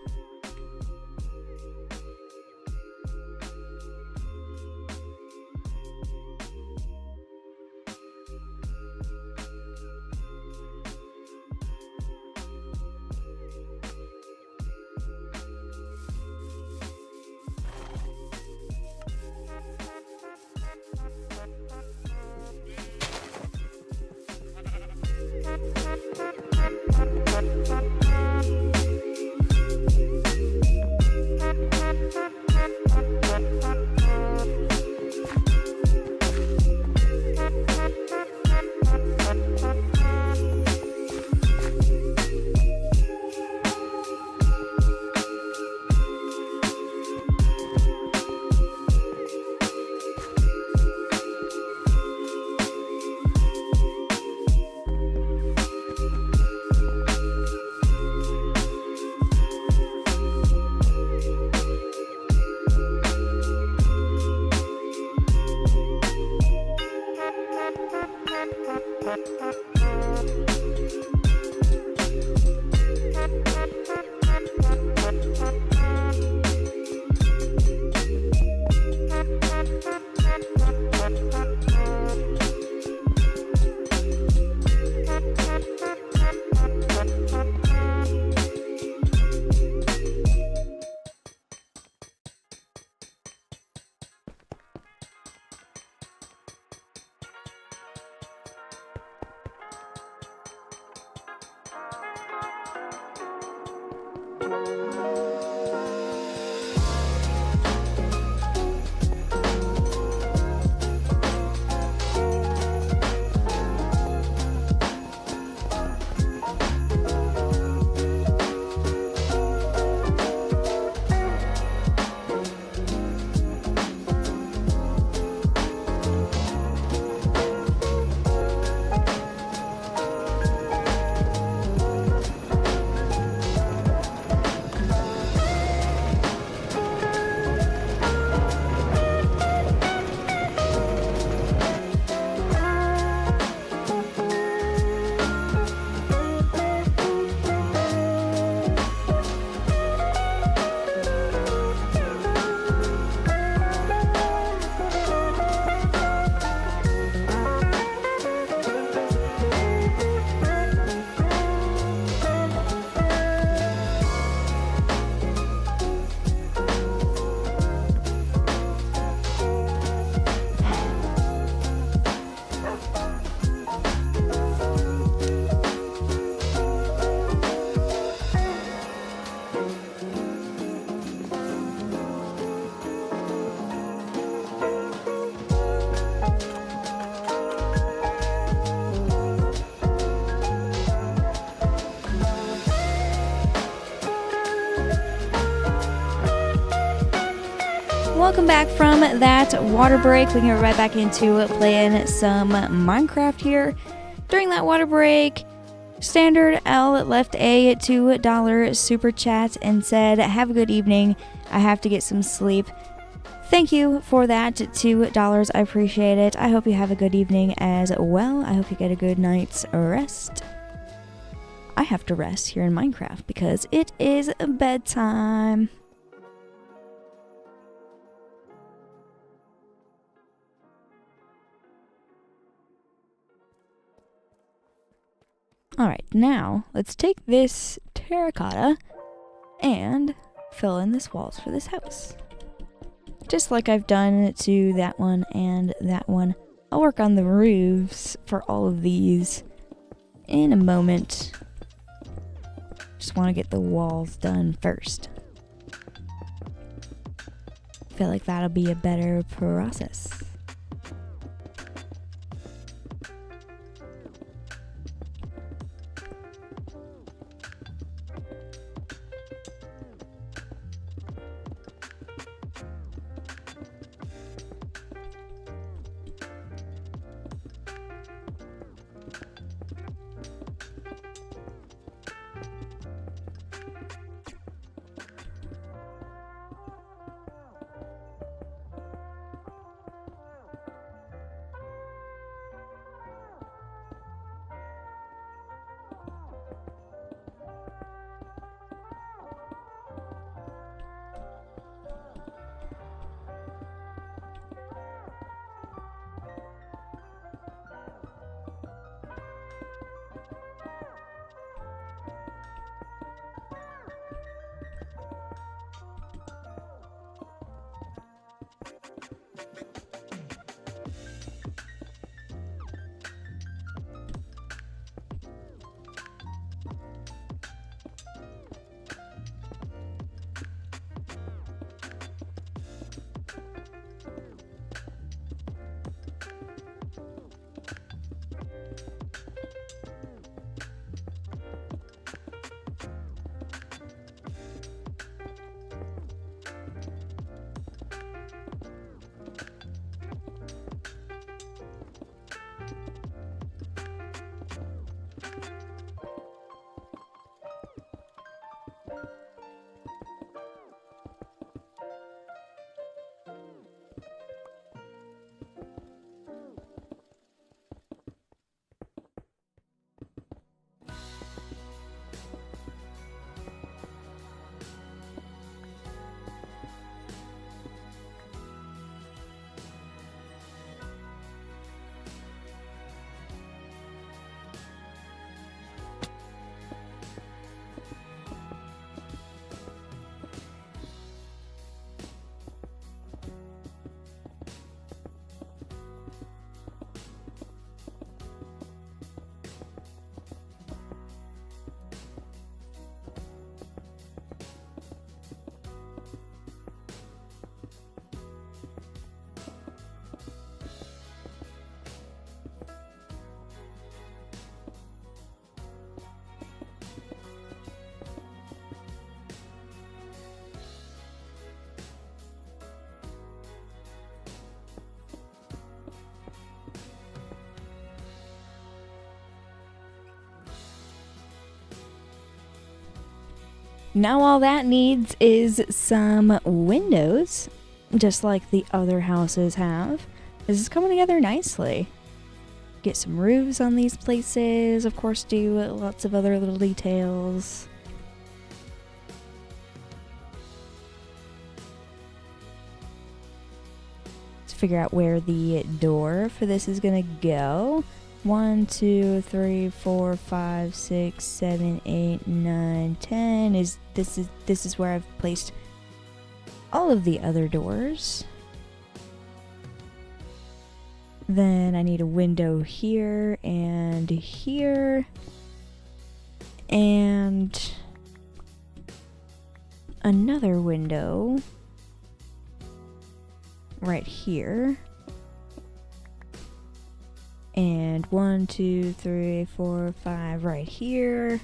Welcome back from that water break. We can get right back into playing some Minecraft here. During that water break, Standard L left a $2 super chat and said, "Have a good evening. I have to get some sleep." Thank you for that $2. I appreciate it. I hope you have a good evening as well. I hope you get a good night's rest. I have to rest here in Minecraft because it is bedtime. Alright, now let's take this terracotta and fill in this walls for this house. Just like I've done to that one and that one. I'll work on the roofs for all of these in a moment. Just want to get the walls done first. I feel like that'll be a better process. Now all that needs is some windows, just like the other houses have. This is coming together nicely. Get some roofs on these places, of course do lots of other little details. Let's figure out where the door for this is gonna go. 1, 2, 3, 4, 5, 6, 7, 8, 9, 10 this is where I've placed all of the other doors. Then I need a window here and here and another window right here. And 1, 2, 3, 4, 5 right here.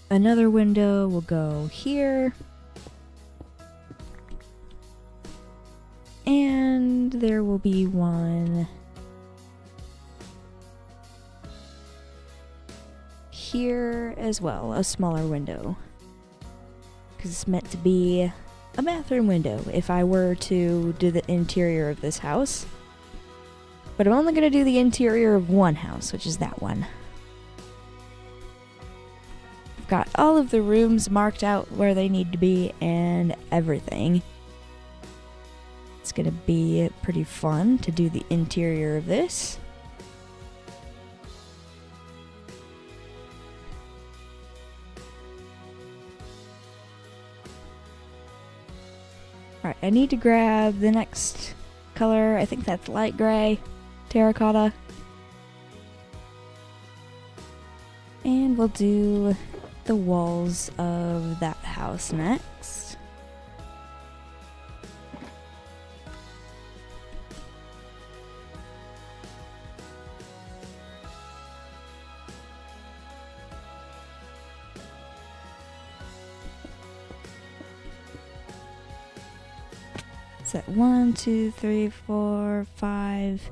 Another window will go here. And there will be one here as well, a smaller window. Because it's meant to be a bathroom window if I were to do the interior of this house. But I'm only going to do the interior of one house, which is that one. I've got all of the rooms marked out where they need to be and everything. It's going to be pretty fun to do the interior of this. Alright, I need to grab the next color. I think that's light gray. Terracotta. And we'll do the walls of that house next. Is that 1, 2, 3, 4, 5?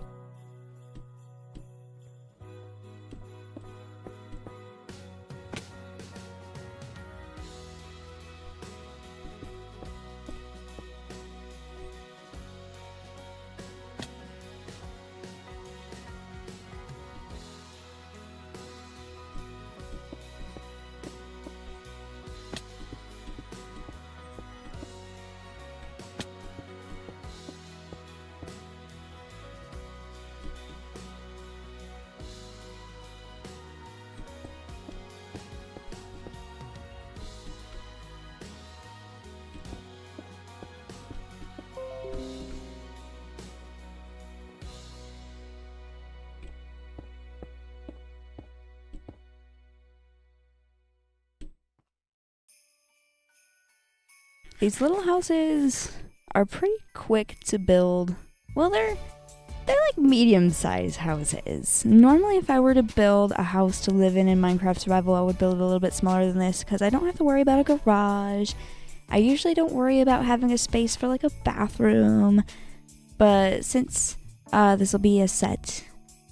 These little houses are pretty quick to build. Well, they're like medium-sized houses. Normally, if I were to build a house to live in Minecraft Survival, I would build it a little bit smaller than this because I don't have to worry about a garage. I usually don't worry about having a space for like a bathroom. But since this will be a set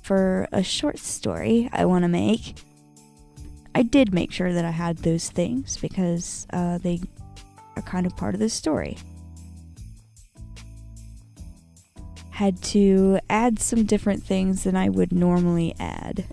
for a short story I want to make, I did make sure that I had those things because they are kind of part of the story. Had to add some different things than I would normally add.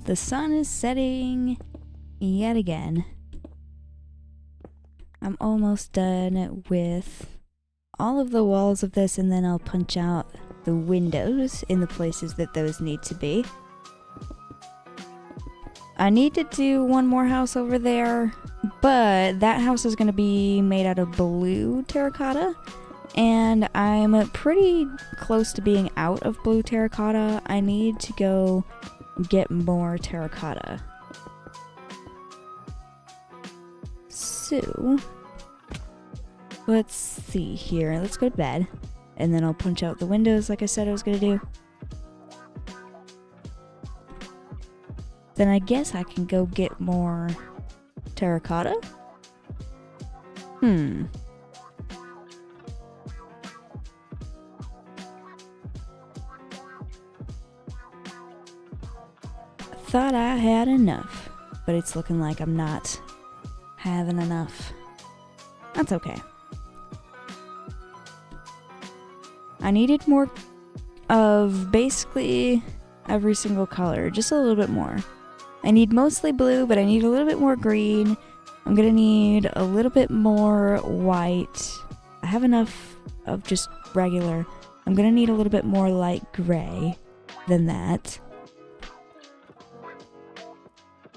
the sun is setting yet again. I'm almost done with all of the walls of this, and then I'll punch out the windows in the places that those need to be. I need to do one more house over there, but that house is going to be made out of blue terracotta, and I'm pretty close to being out of blue terracotta. I need to go get more terracotta. So, let's see here. Let's go to bed, and then I'll punch out the windows like I said I was going to do. Then I guess I can go get more terracotta. Thought I had enough, but it's looking like I'm not having enough. That's okay. I needed more of basically every single color, just a little bit more. I need mostly blue, but I need a little bit more green. I'm gonna need a little bit more white. I have enough of just regular. I'm gonna need a little bit more light gray than that.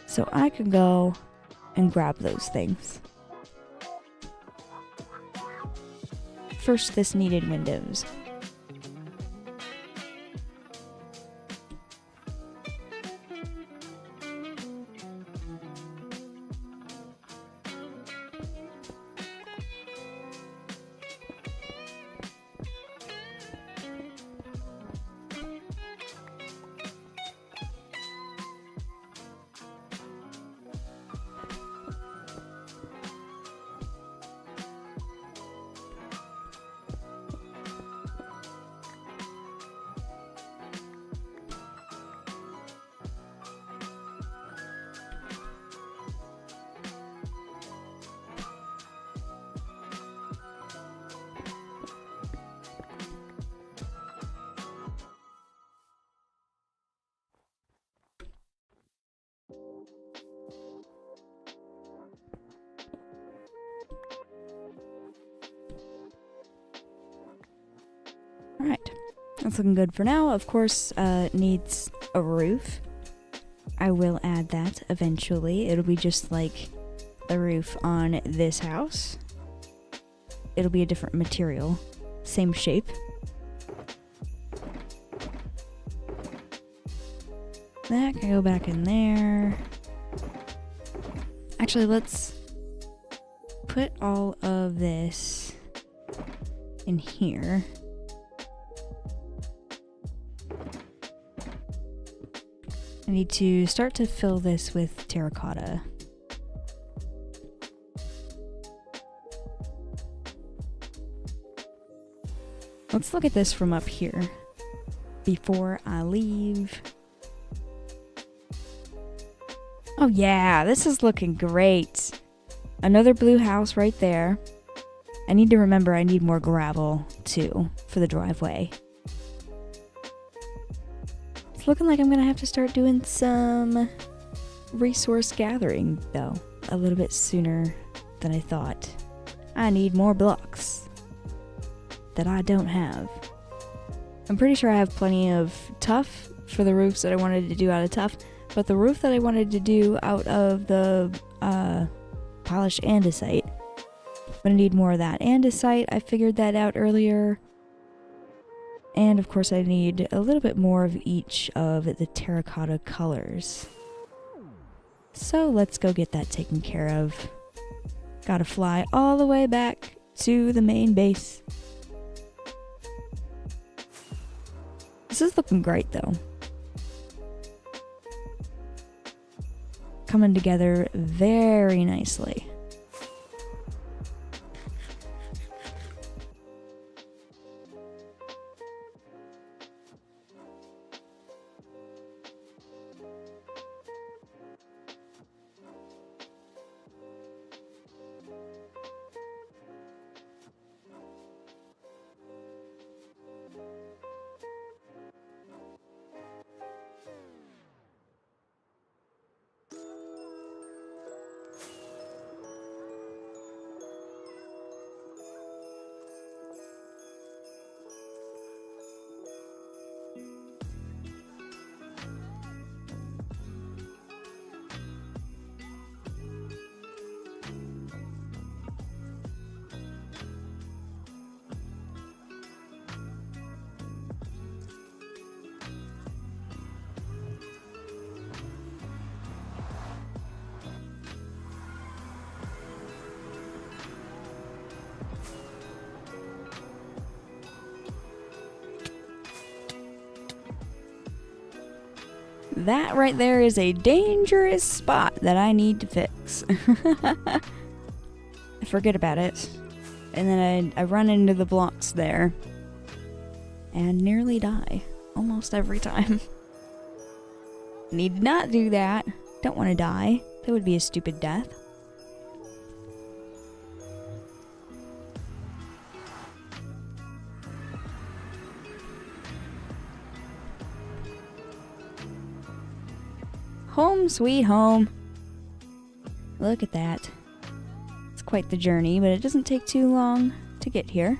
So I can go and grab those things. First, this needed windows. Alright, that's looking good for now. Of course, it needs a roof. I will add that eventually. It'll be just like the roof on this house. It'll be a different material, same shape. That can go back in there. Actually, let's put all of this in here. I need to start to fill this with terracotta. Let's look at this from up here before I leave. Oh yeah, this is looking great. Another blue house right there. I need to remember I need more gravel too for the driveway. It's looking like I'm gonna have to start doing some resource gathering though, a little bit sooner than I thought. I need more blocks that I don't have. I'm pretty sure I have plenty of tuff for the roofs that I wanted to do out of tuff, but the roof that I wanted to do out of the polished andesite, I'm gonna need more of that andesite. I figured that out earlier. And of course I need a little bit more of each of the terracotta colors. So let's go get that taken care of. Gotta fly all the way back to the main base. This is looking great though. Coming together very nicely. That right there is a dangerous spot that I need to fix. I forget about it. And then I run into the blocks there. And nearly die. Almost every time. Need not do that. Don't want to die. That would be a stupid death. Home sweet home. Look at that. It's quite the journey, but it doesn't take too long to get here.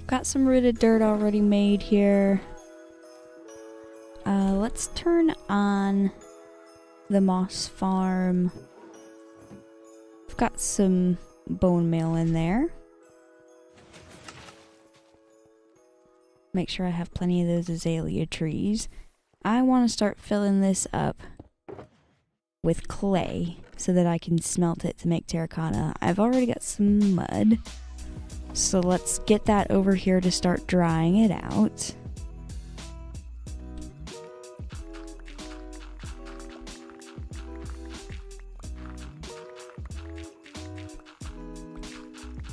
Got some rooted dirt already made here. Let's turn on the moss farm. I've got some bone meal in there. Make sure I have plenty of those azalea trees. I want to start filling this up with clay so that I can smelt it to make terracotta. I've already got some mud. So let's get that over here to start drying it out.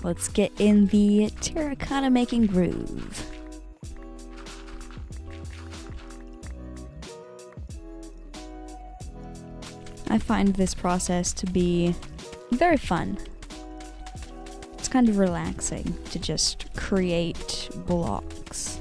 Let's get in the terracotta making groove. I find this process to be very fun. It's kind of relaxing to just create blocks.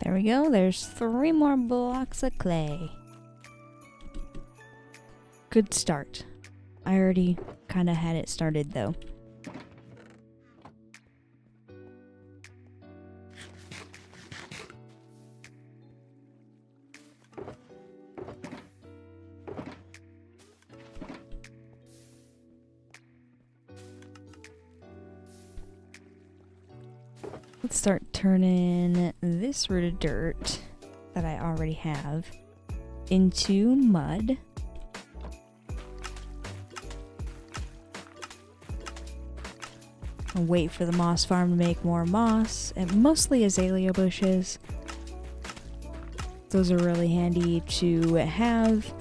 There we go, there's 3 more blocks of clay. Good start. I already kind of had it started though. Let's start turning this rooted dirt that I already have into mud. I'll wait for the moss farm to make more moss, and mostly azalea bushes. Those are really handy to have.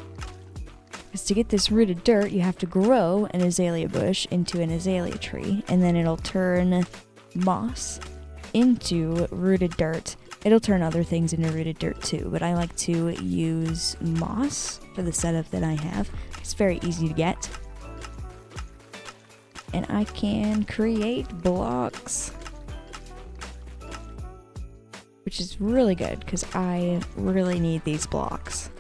Because to get this rooted dirt, you have to grow an azalea bush into an azalea tree, and then it'll turn moss into rooted dirt. It'll turn other things into rooted dirt too, but I like to use moss for the setup that I have. It's very easy to get. and I can create blocks, which is really good because I really need these blocks.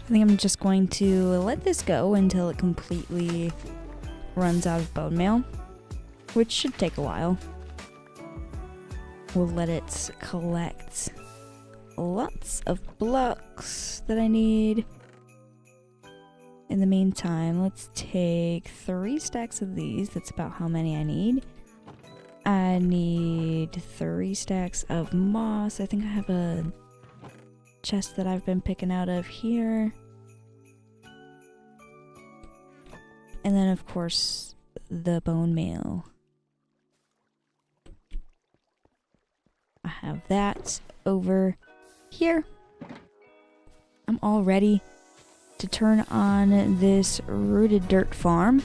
I think I'm just going to let this go until it completely runs out of bone meal, which should take a while. We'll let it collect lots of blocks that I need. In the meantime, let's take 3 stacks of these. That's about how many I need. I need 3 stacks of moss. I think I have a chest that I've been picking out of here. And then, of course, the bone meal. I have that over here. I'm all ready to turn on this rooted dirt farm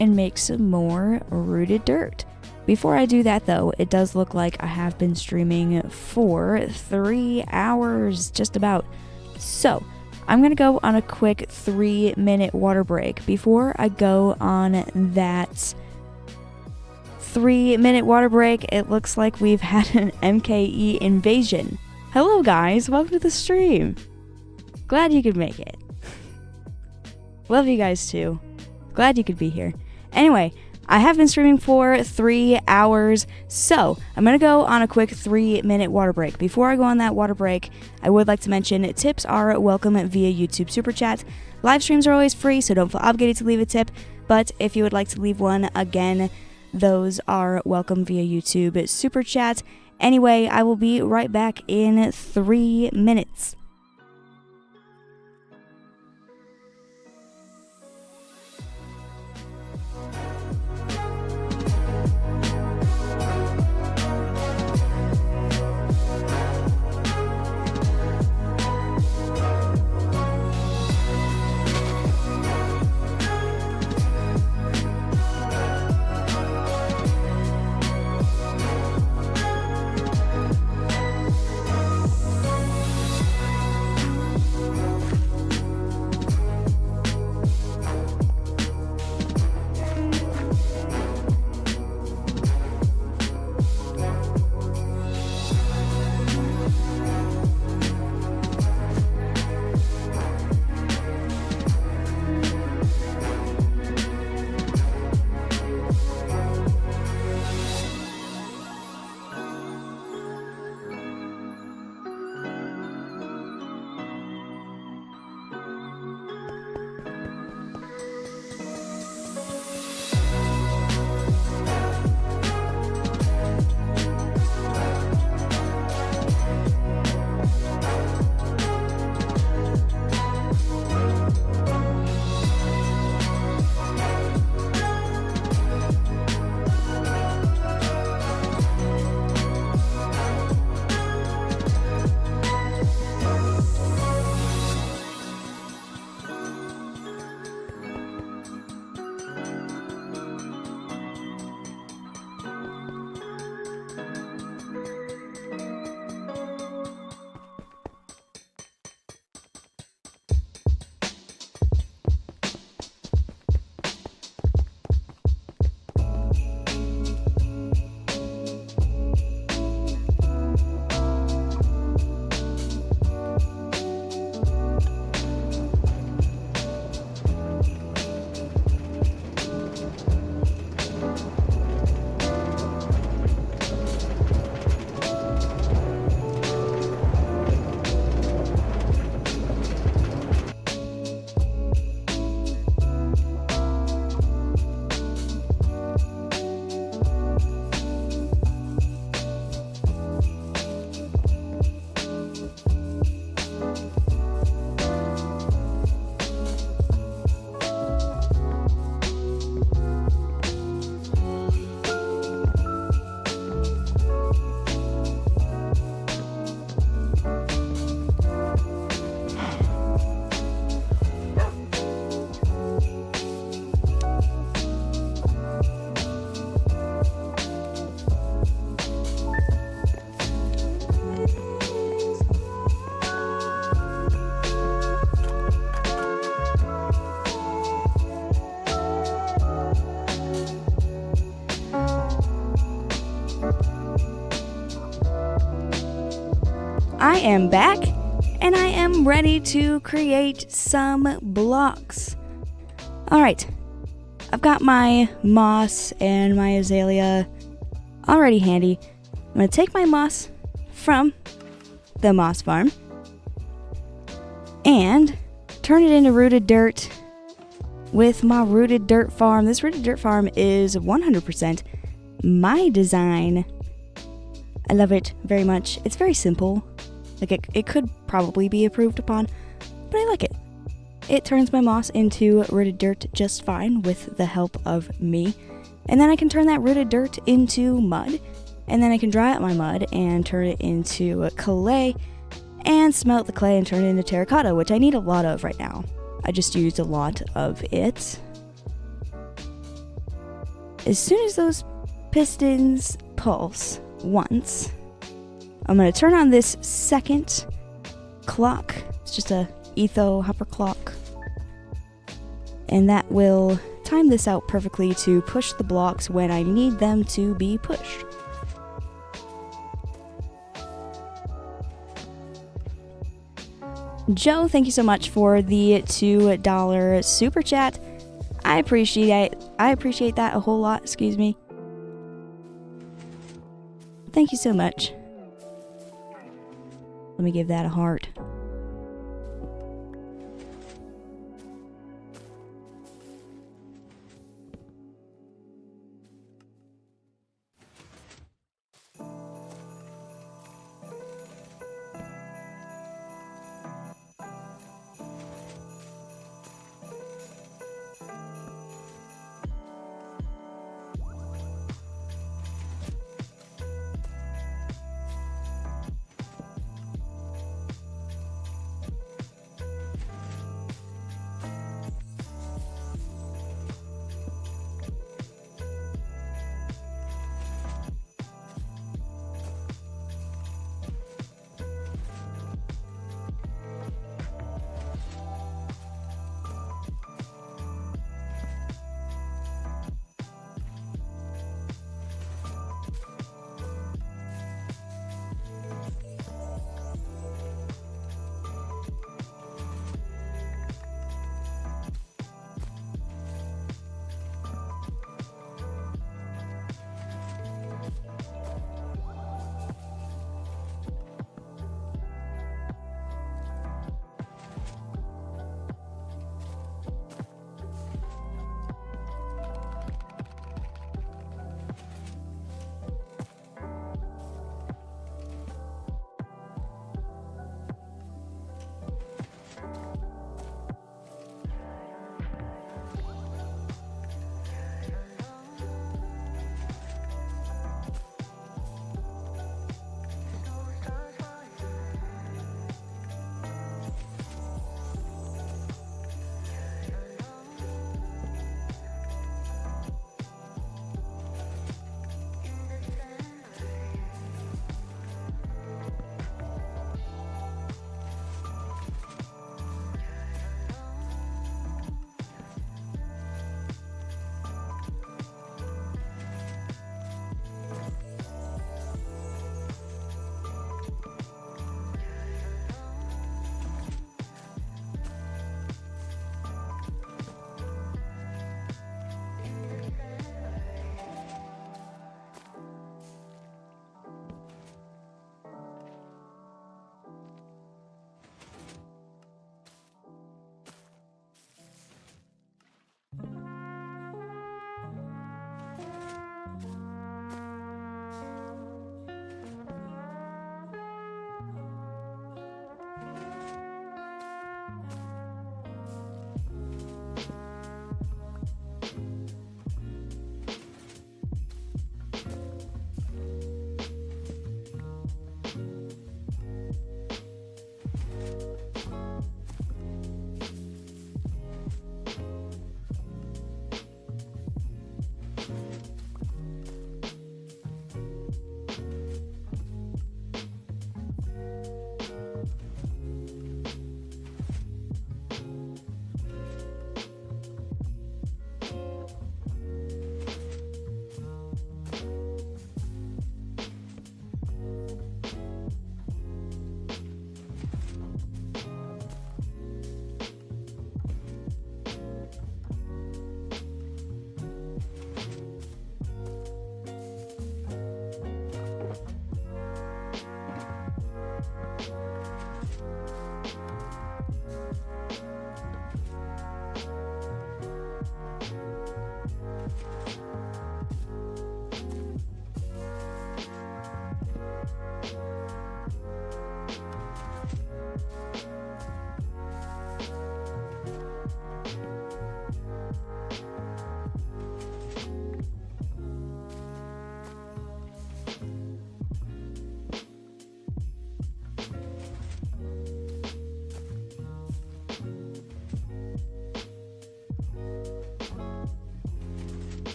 and make some more rooted dirt. Before I do that though, it does look like I have been streaming for 3 hours, just about. So, I'm gonna go on a quick 3-minute water break. Before I go on that 3-minute water break, it looks like we've had an MKE invasion. Hello guys, welcome to the stream. Glad you could make it. Love you guys too. Glad you could be here. Anyway, I have been streaming for 3 hours, so I'm going to go on a quick 3-minute water break. Before I go on that water break, I would like to mention tips are welcome via YouTube Super Chat. Live streams are always free, so don't feel obligated to leave a tip, but if you would like to leave one, again, those are welcome via YouTube Super Chat. Anyway, I will be right back in 3 minutes. I am back, and I am ready to create some blocks. Alright, I've got my moss and my azalea already handy. I'm going to take my moss from the moss farm and turn it into rooted dirt with my rooted dirt farm. This rooted dirt farm is 100% my design. I love it very much. It's very simple. Like it could probably be improved upon, but I like it. It turns my moss into rooted dirt just fine with the help of me. And then I can turn that rooted dirt into mud. And then I can dry out my mud and turn it into clay and smelt the clay and turn it into terracotta, which I need a lot of right now. I just used a lot of it. As soon as those pistons pulse once, I'm going to turn on this second clock. It's just a etho hopper clock. And that will time this out perfectly to push the blocks when I need them to be pushed. Joe, thank you so much for the $2 super chat. I appreciate that a whole lot, excuse me. Thank you so much. Let me give that a heart.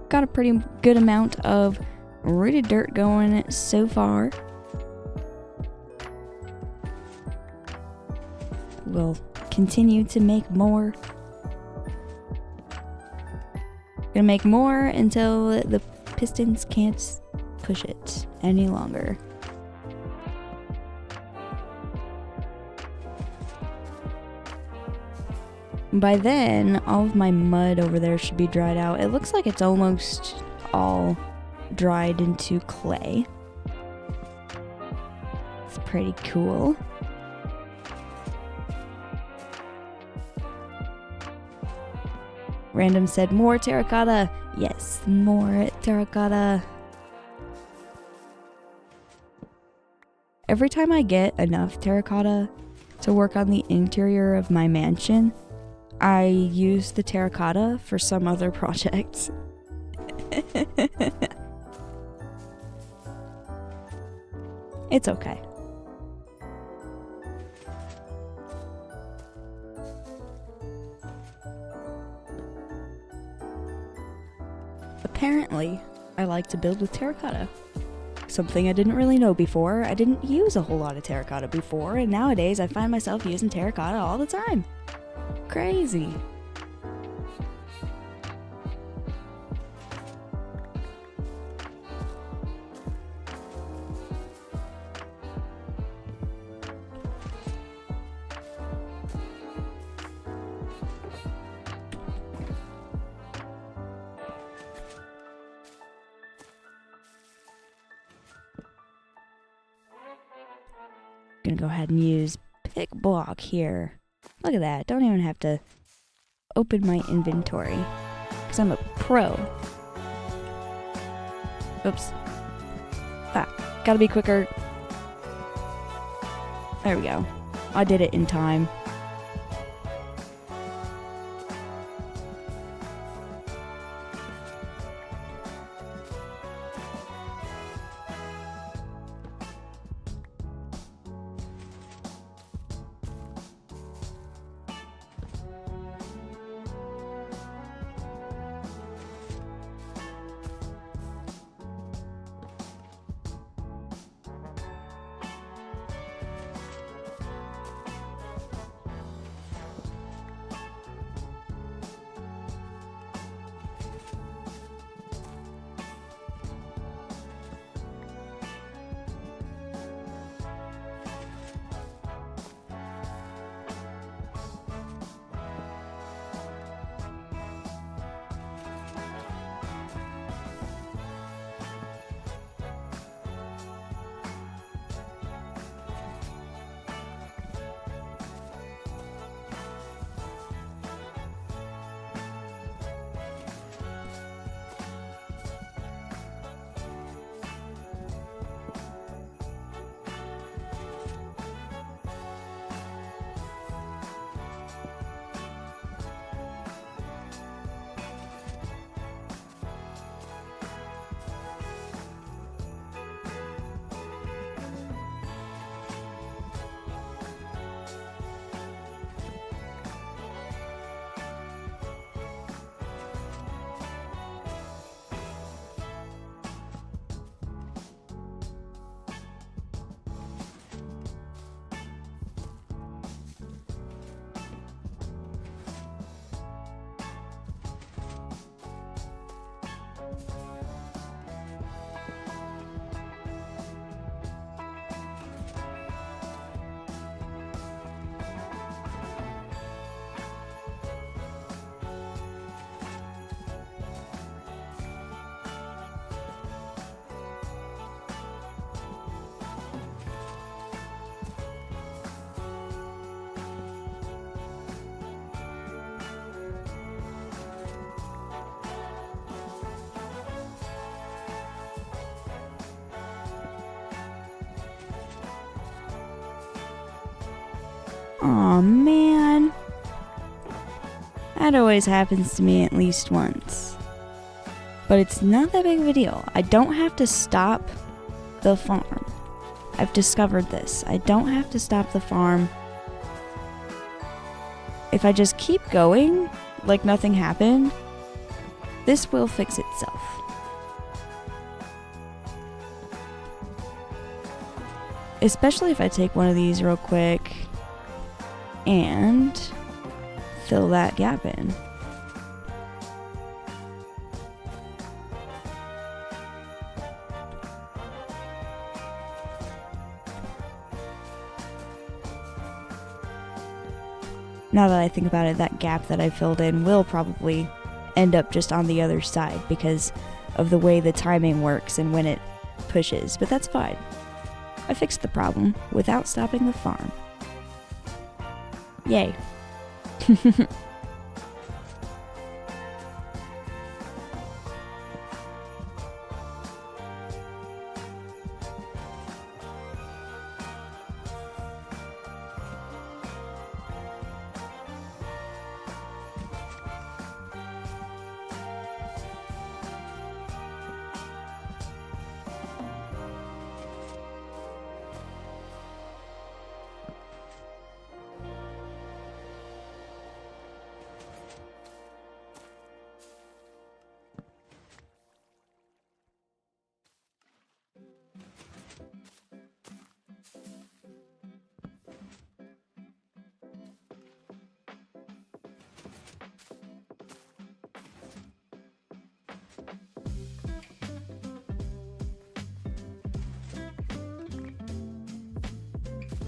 got a pretty good amount of rooted dirt going so far. We'll continue to make more. Gonna make more until the pistons can't push it any longer. By then, all of my mud over there should be dried out. It looks like it's almost all dried into clay. It's pretty cool. Random said more terracotta. Yes, more terracotta. Every time I get enough terracotta to work on the interior of my mansion, I use the terracotta for some other projects. It's okay. Apparently, I like to build with terracotta. Something I didn't really know before. I didn't use a whole lot of terracotta before, and nowadays I find myself using terracotta all the time. Crazy. Gonna go ahead and use pick block here. Look at that. Don't even have to open my inventory because I'm a pro. Oops. Gotta be quicker. There we go. I did it in time. Aw, man. That always happens to me at least once. But it's not that big of a deal. I don't have to stop the farm. I've discovered this. I don't have to stop the farm. If I just keep going, like nothing happened, This will fix itself. Especially if I take one of these real quick and fill that gap in. Now that I think about it, that gap that I filled in will probably end up just on the other side because of the way the timing works and when it pushes, but that's fine. I fixed the problem without stopping the farm. Yay.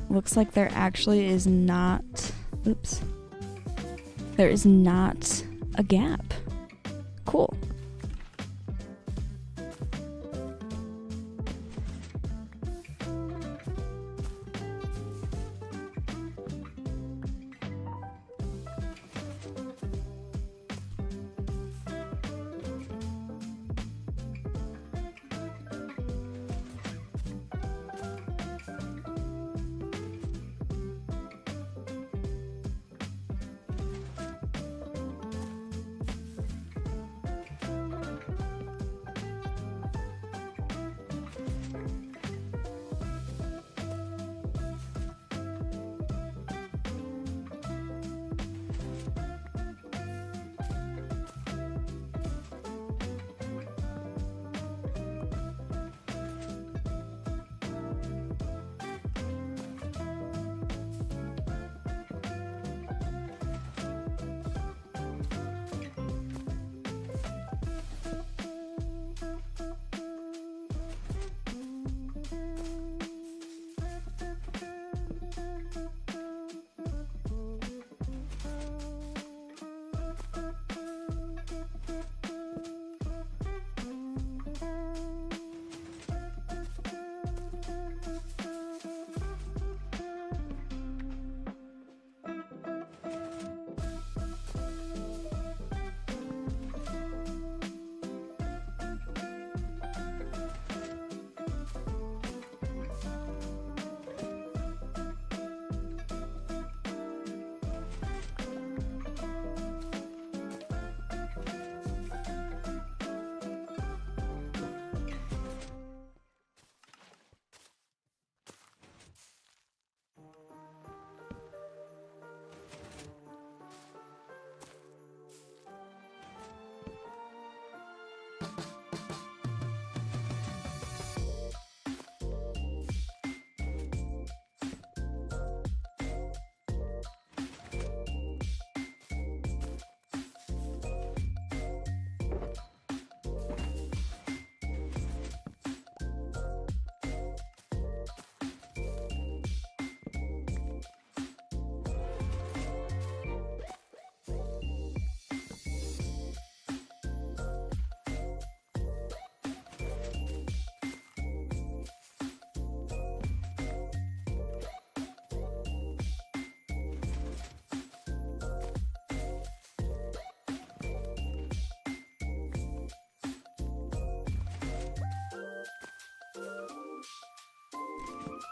Looks like there actually is not, oops, there is not a gap. Cool.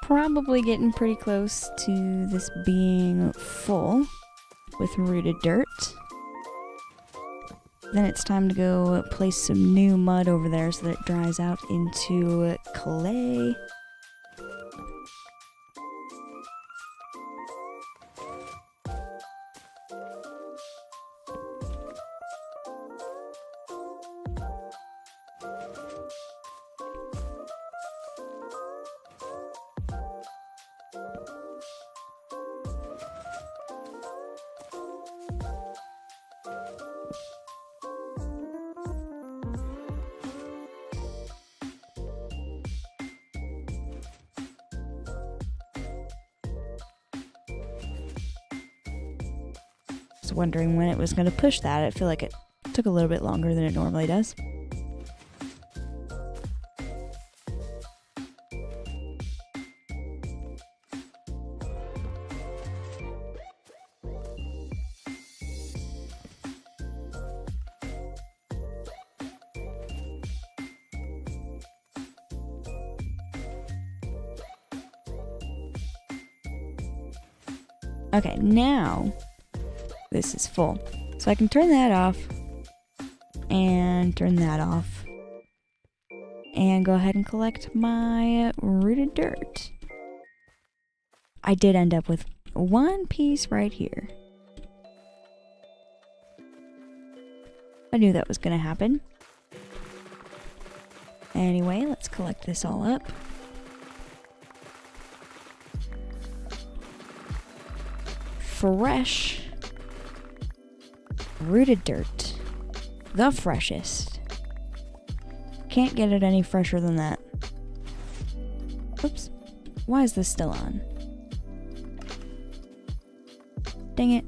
Probably getting pretty close to this being full with rooted dirt. Then it's time to go place some new mud over there so that it dries out into clay. was wondering when it was going to push that. I feel like it took a little bit longer than it normally does. Okay, now this is full. So I can turn that off and turn that off and go ahead and collect my rooted dirt. I did end up with one piece right here. I knew that was going to happen. Anyway, let's collect this all up. Fresh rooted dirt, the freshest. Can't get it any fresher than that. Oops, why is this still on? Dang it.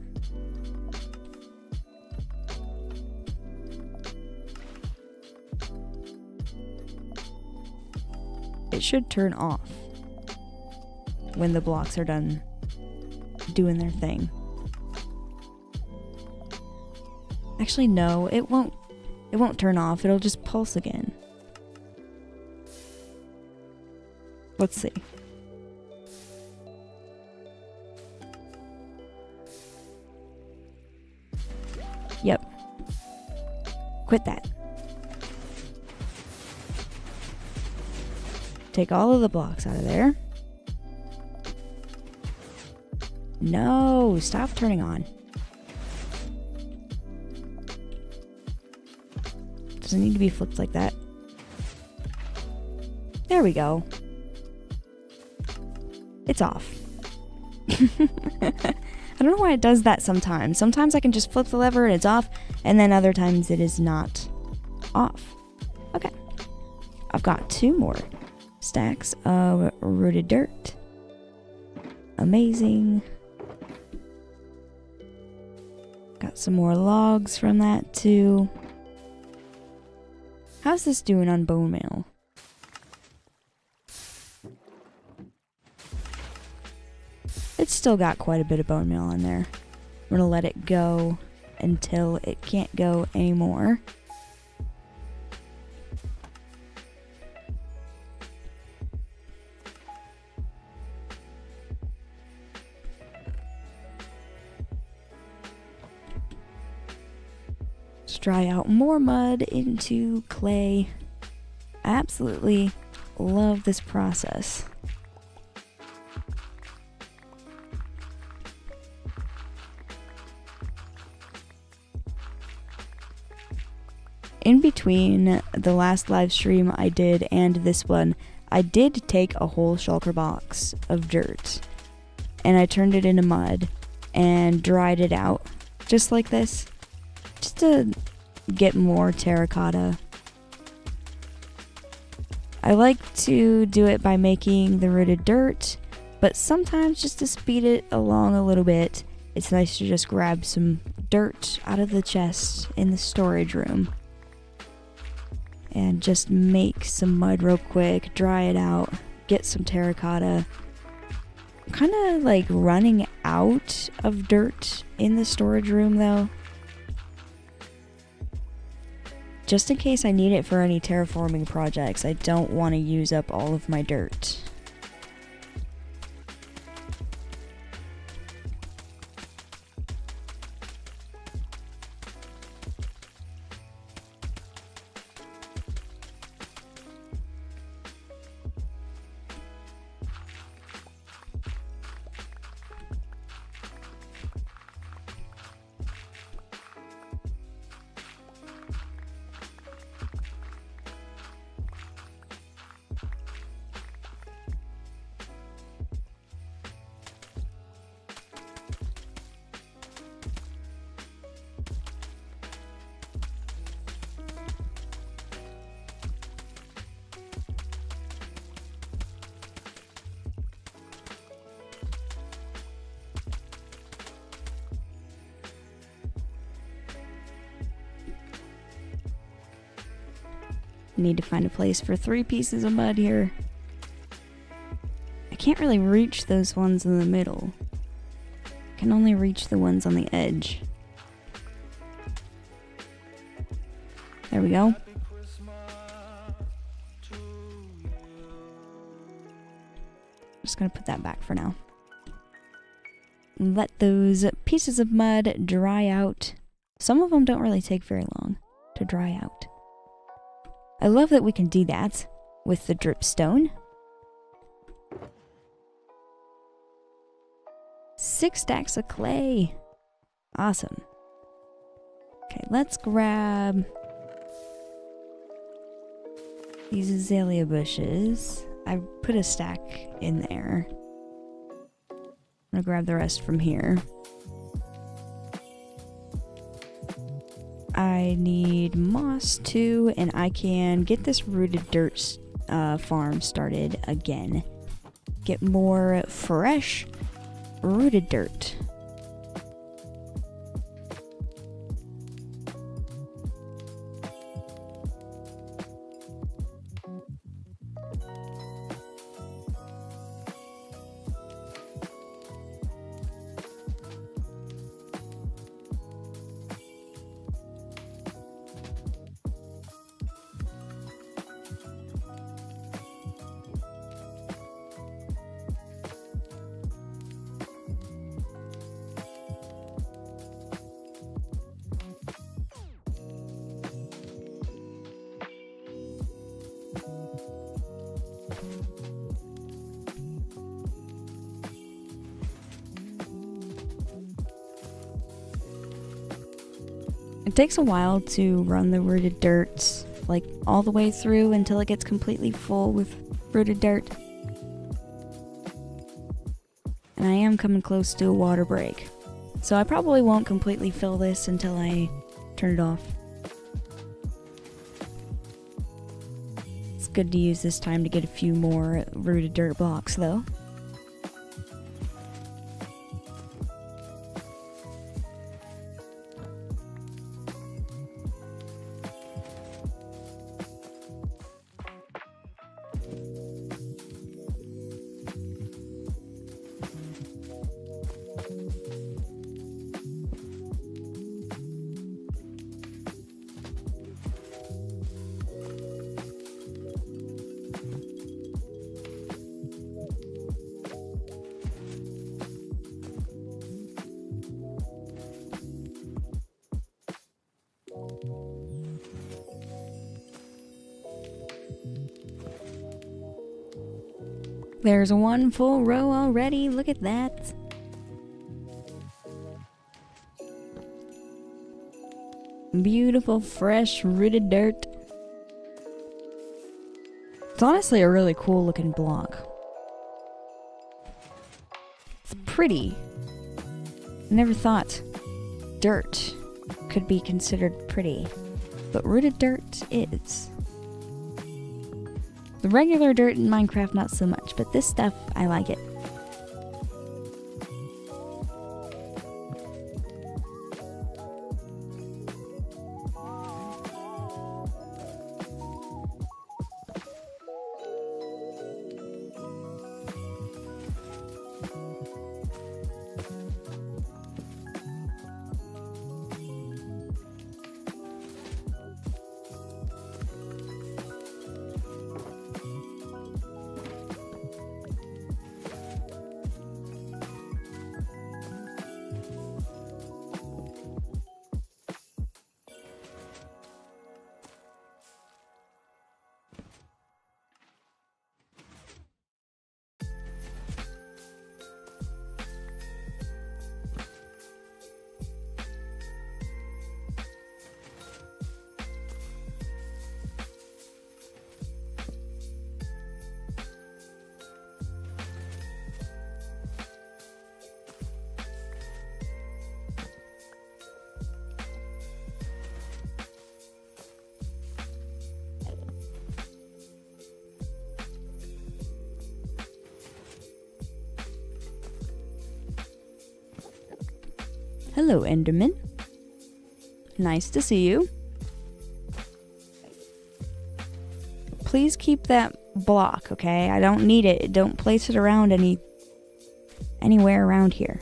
It should turn off when the blocks are done doing their thing. Actually, no, it won't turn off. It'll just pulse again. Let's see. Yep. Quit that. Take all of the blocks out of there. No, stop turning on. Doesn't need to be flipped like that. There we go. It's off. I don't know why it does that sometimes. Sometimes I can just flip the lever and it's off, and then other times it is not off. Okay. I've got 2 more stacks of rooted dirt. Amazing. Got some more logs from that too. How's this doing on bone meal? It's still got quite a bit of bone meal on there. I'm gonna let it go until it can't go anymore. Let's dry out more mud into clay. I absolutely love this process. In between the last live stream I did and this one, I did take a whole shulker box of dirt and I turned it into mud and dried it out just like this, just to get more terracotta. I like to do it by making the rooted dirt, but sometimes just to speed it along a little bit, it's nice to just grab some dirt out of the chest in the storage room and just make some mud real quick, dry it out, get some terracotta. I'm kind of like running out of dirt in the storage room though. Just in case I need it for any terraforming projects, I don't want to use up all of my dirt. Need to find a place for 3 pieces of mud here. I can't really reach those ones in the middle. I can only reach the ones on the edge. There we go. Just gonna put that back for now. Let those pieces of mud dry out. Some of them don't really take very long to dry out. I love that we can do that with the dripstone. 6 stacks of clay. Awesome. Okay, let's grab these azalea bushes. I put a stack in there. I'm gonna grab the rest from here. I need moss too, and I can get this rooted dirt farm started again. Get more fresh rooted dirt. It takes a while to run the rooted dirt, like all the way through until it gets completely full with rooted dirt. And I am coming close to a water break, so I probably won't completely fill this until I turn it off. It's good to use this time to get a few more rooted dirt blocks though. There's one full row already, look at that. Beautiful, fresh, rooted dirt. It's honestly a really cool looking block. It's pretty. I never thought dirt could be considered pretty, but rooted dirt is. The regular dirt in Minecraft, not so much, but this stuff, I like it. Hello, Enderman. Nice to see you. please keep that block, okay? I don't need it. Don't place it around anywhere around here.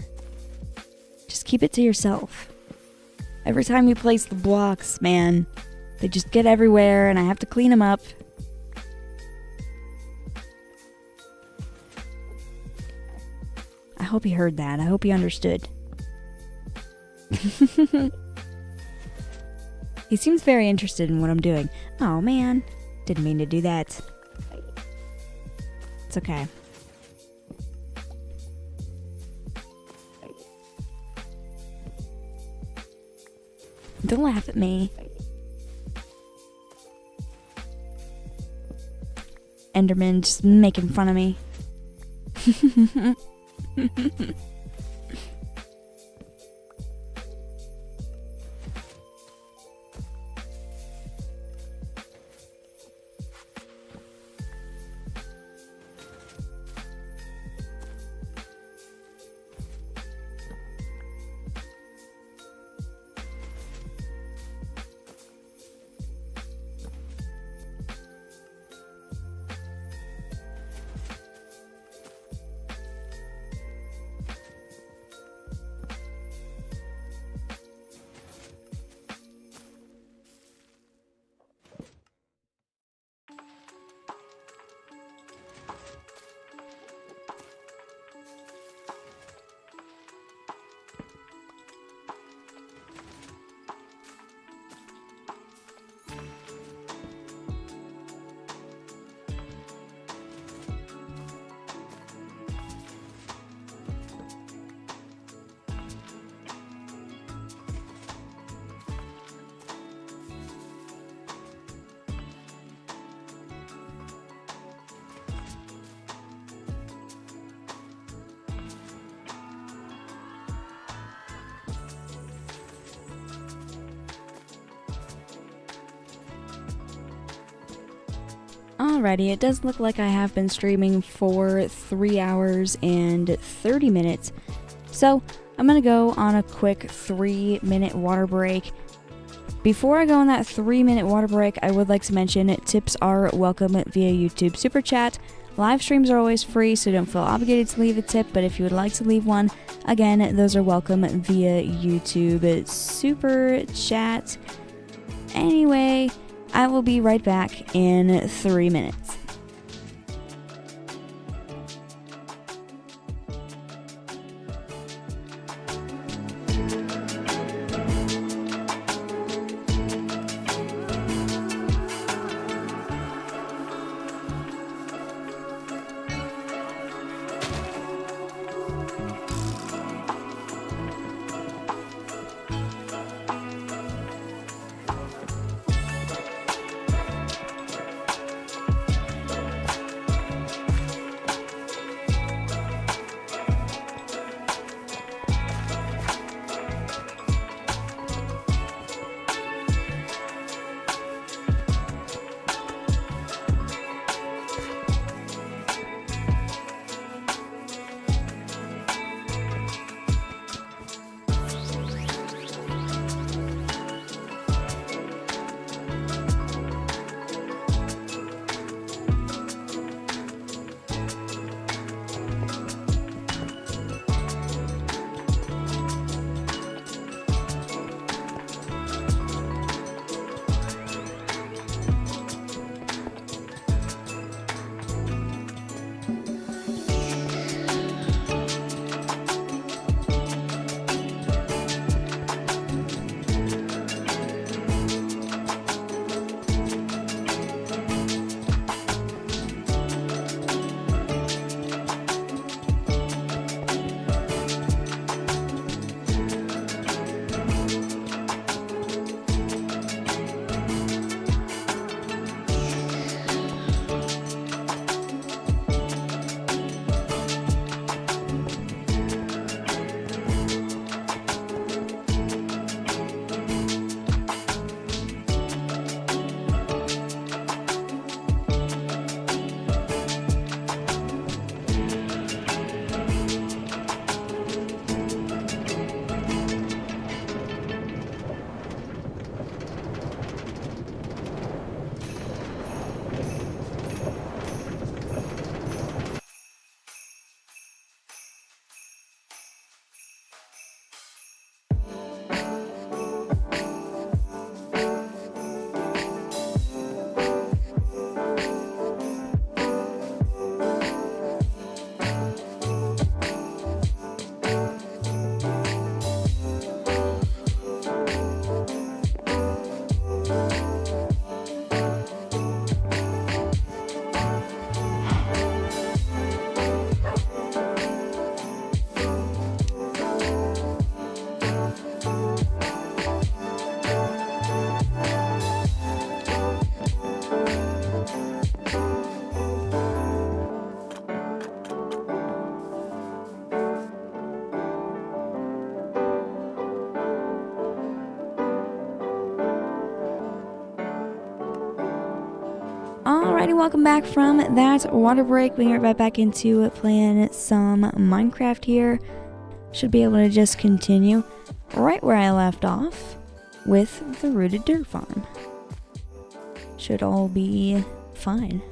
Just keep it to yourself. Every time you place the blocks, man, they just get everywhere and I have to clean them up. I hope he heard that. I hope he understood. He seems very interested in what I'm doing. Oh man, didn't mean to do that. It's okay. Don't laugh at me. Enderman just making fun of me. Alrighty, it does look like I have been streaming for 3 hours and 30 minutes. So, I'm gonna go on a quick 3-minute water break. Before I go on that 3-minute water break, I would like to mention tips are welcome via YouTube Super Chat. Live streams are always free, so don't feel obligated to leave a tip, but if you would like to leave one, again, those are welcome via YouTube Super Chat. Anyway, I will be right back in 3 minutes. Alrighty, welcome back from that water break. We get right back into playing some Minecraft here. Should be able to just continue right where I left off with the rooted dirt farm. Should all be fine.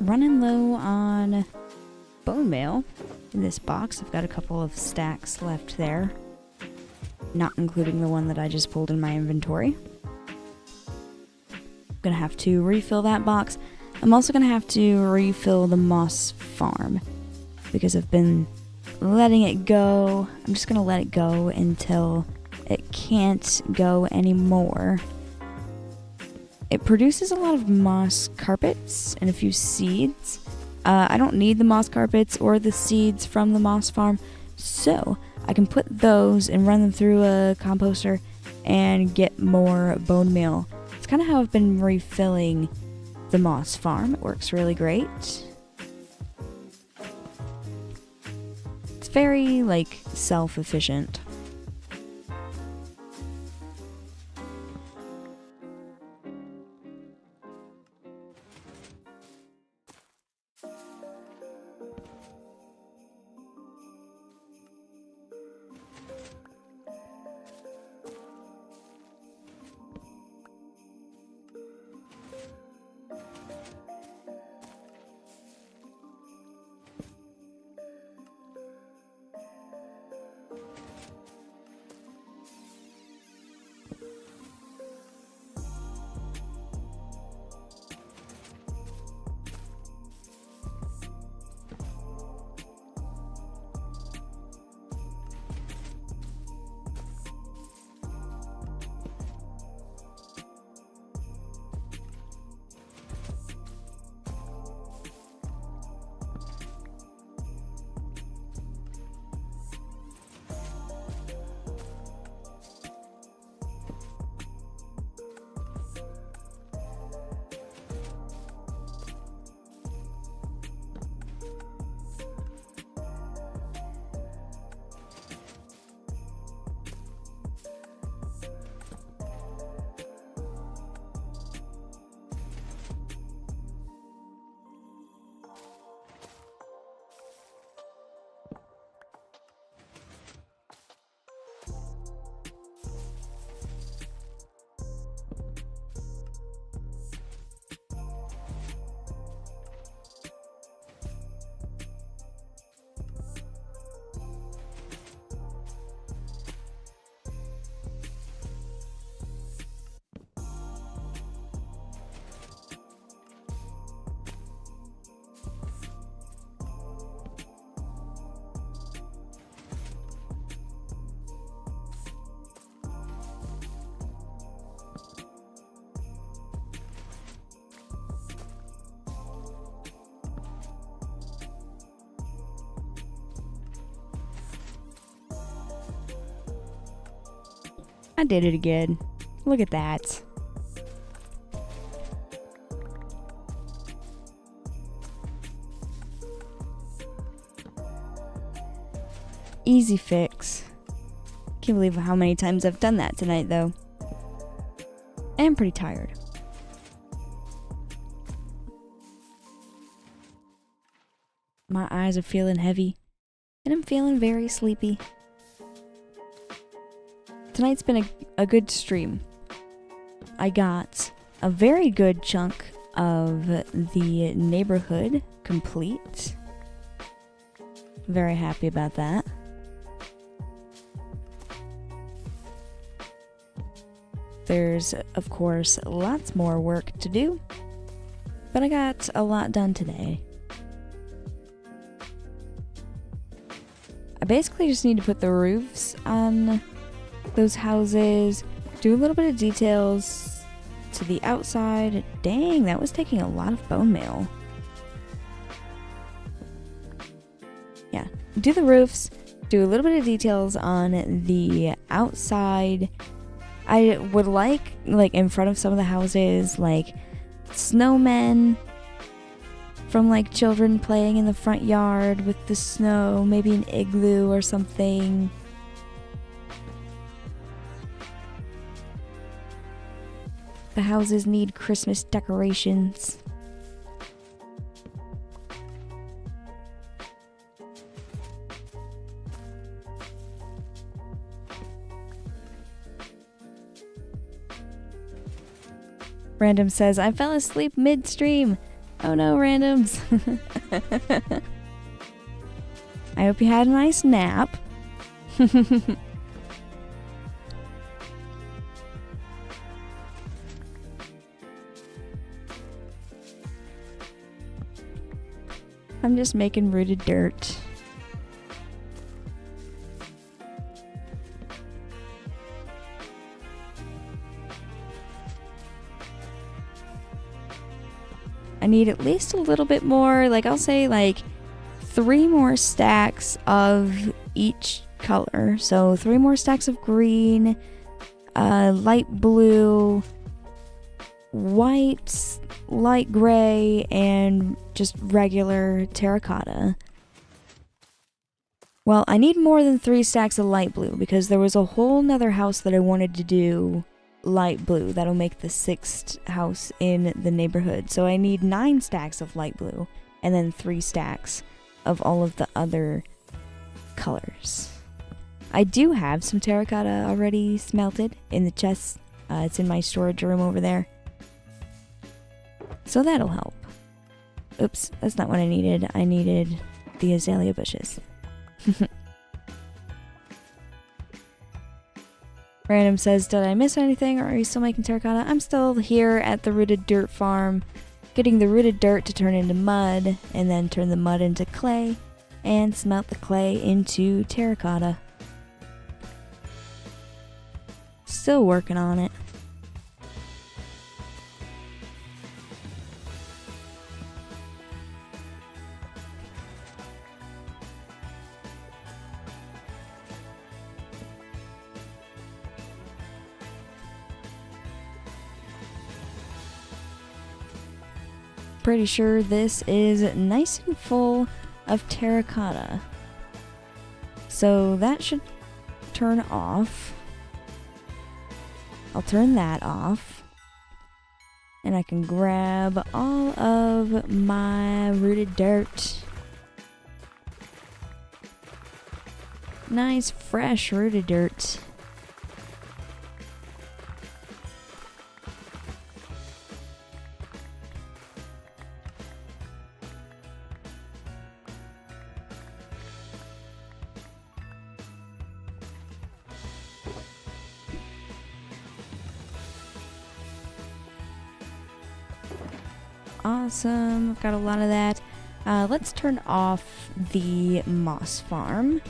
Running low on bone meal in this box. I've got a couple of stacks left there, not including the one that I just pulled in my inventory. I'm gonna have to refill that box. I'm also gonna have to refill the moss farm because I've been letting it go. I'm just gonna let it go until it can't go anymore. It produces a lot of moss carpets and a few seeds. I don't need the moss carpets or the seeds from the moss farm, so I can put those and run them through a composter and get more bone meal. It's kind of how I've been refilling the moss farm. It works really great. It's very, self-efficient. I did it again. Look at that. Easy fix. Can't believe how many times I've done that tonight, though. I'm pretty tired. My eyes are feeling heavy, and I'm feeling very sleepy. Tonight's been a good stream. I got a very good chunk of the neighborhood complete. Very happy about that. There's, of course, lots more work to do, but I got a lot done today. I basically just need to put the roofs on those houses, do a little bit of details to the outside. Dang, that was taking a lot of bone meal. Yeah, do the roofs, do a little bit of details on the outside. I would like in front of some of the houses, like snowmen from like children playing in the front yard with the snow, maybe an igloo or something. The houses need Christmas decorations. Random says, I fell asleep midstream. Oh no, Randoms. I hope you had a nice nap. I'm just making rooted dirt. I need at least a little bit more, like I'll say like 3 more stacks of each color. So 3 more stacks of green, light blue, white, light gray, and just regular terracotta. Well, I need more than 3 stacks of light blue because there was a whole nother house that I wanted to do light blue. That'll make the 6th house in the neighborhood. So I need 9 stacks of light blue and then 3 stacks of all of the other colors. I do have some terracotta already smelted in the chest. It's in my storage room over there. So that'll help. Oops, that's not what I needed. I needed the azalea bushes. Random says, did I miss anything or are you still making terracotta? I'm still here at the rooted dirt farm, getting the rooted dirt to turn into mud, and then turn the mud into clay, and smelt the clay into terracotta. Still working on it. Pretty sure this is nice and full of terracotta. So that should turn off. I'll turn that off. And I can grab all of my rooted dirt. Nice fresh rooted dirt. Awesome, I've got a lot of that. Let's turn off the moss farm.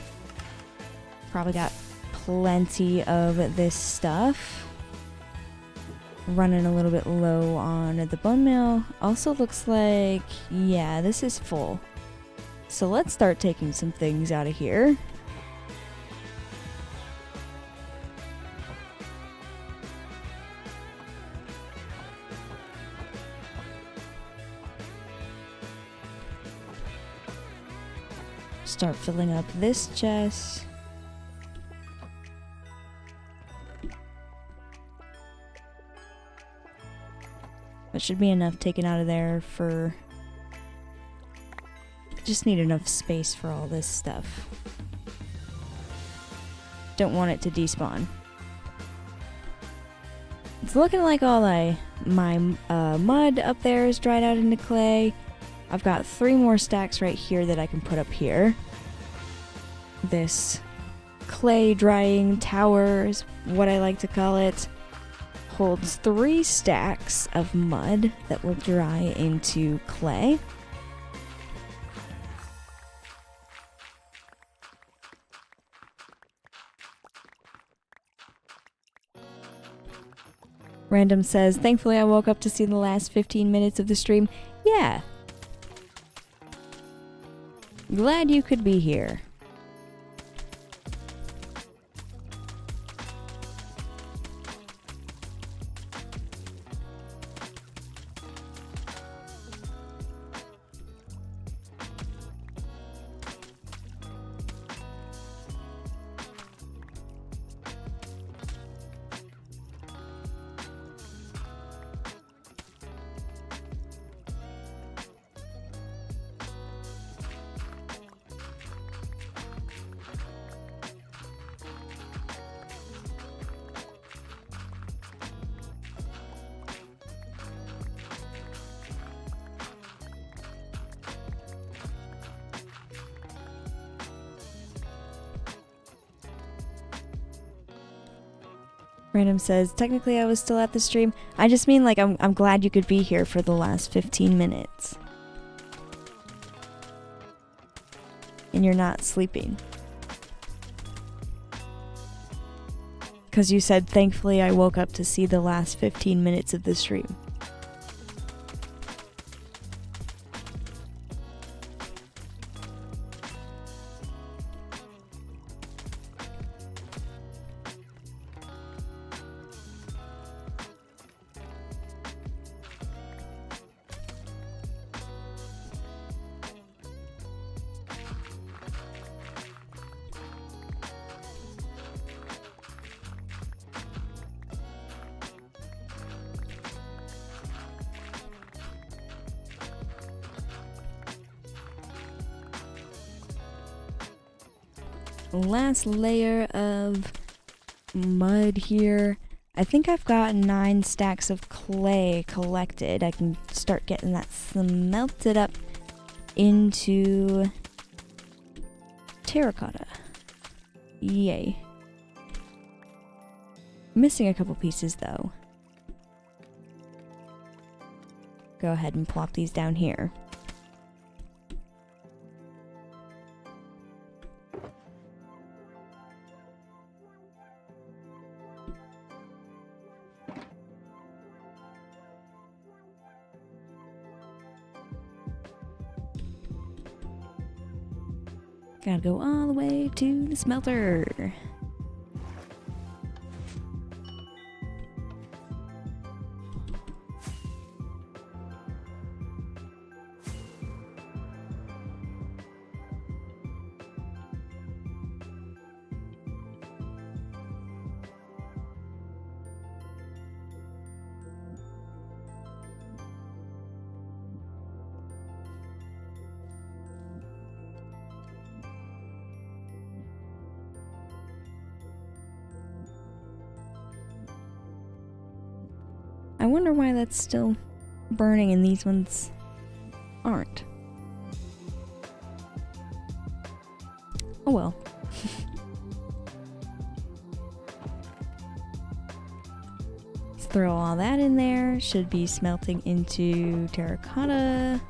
Probably got plenty of this stuff. Running a little bit low on the bone meal. Also looks like, yeah, this is full. So let's start taking some things out of here. Start filling up this chest. That should be enough taken out of there for... Just need enough space for all this stuff. Don't want it to despawn. It's looking like all my mud up there is dried out into clay. I've got 3 more stacks right here that I can put up here. This clay drying tower is what I like to call it. Holds 3 stacks of mud that will dry into clay. Random says, thankfully I woke up to see the last 15 minutes of the stream. Yeah. Glad you could be here. Random says, technically I was still at the stream. I just mean like I'm glad you could be here for the last 15 minutes. And you're not sleeping. Because you said, thankfully I woke up to see the last 15 minutes of the stream. Last layer of mud here. I think I've got 9 stacks of clay collected. I can start getting that smelted up into terracotta. Yay. Missing a couple pieces though. Go ahead and plop these down here. Gotta go all the way to the smelter. I wonder why that's still burning and these ones aren't. Oh well. Let's throw all that in there. Should be smelting into terracotta.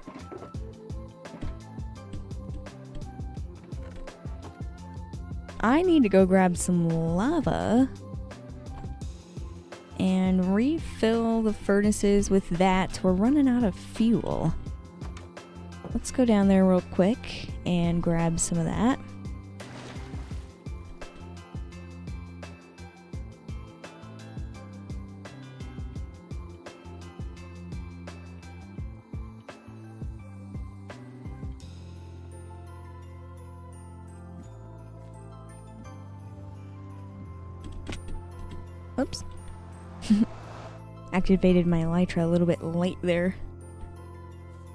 I need to go grab some lava and refill the furnaces with that. We're running out of fuel. Let's go down there real quick and grab some of that. Oops. Activated my elytra a little bit late there.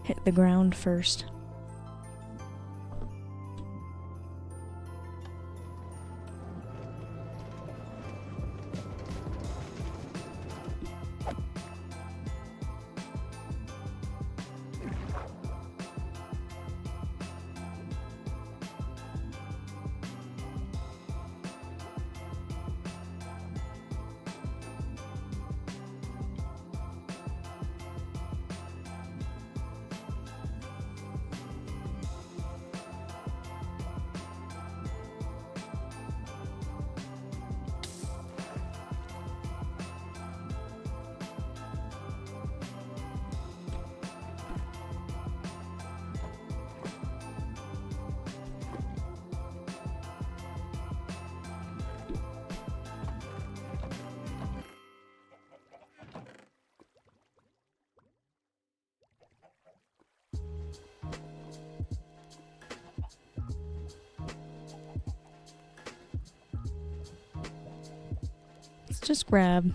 Hit the ground first. Just grab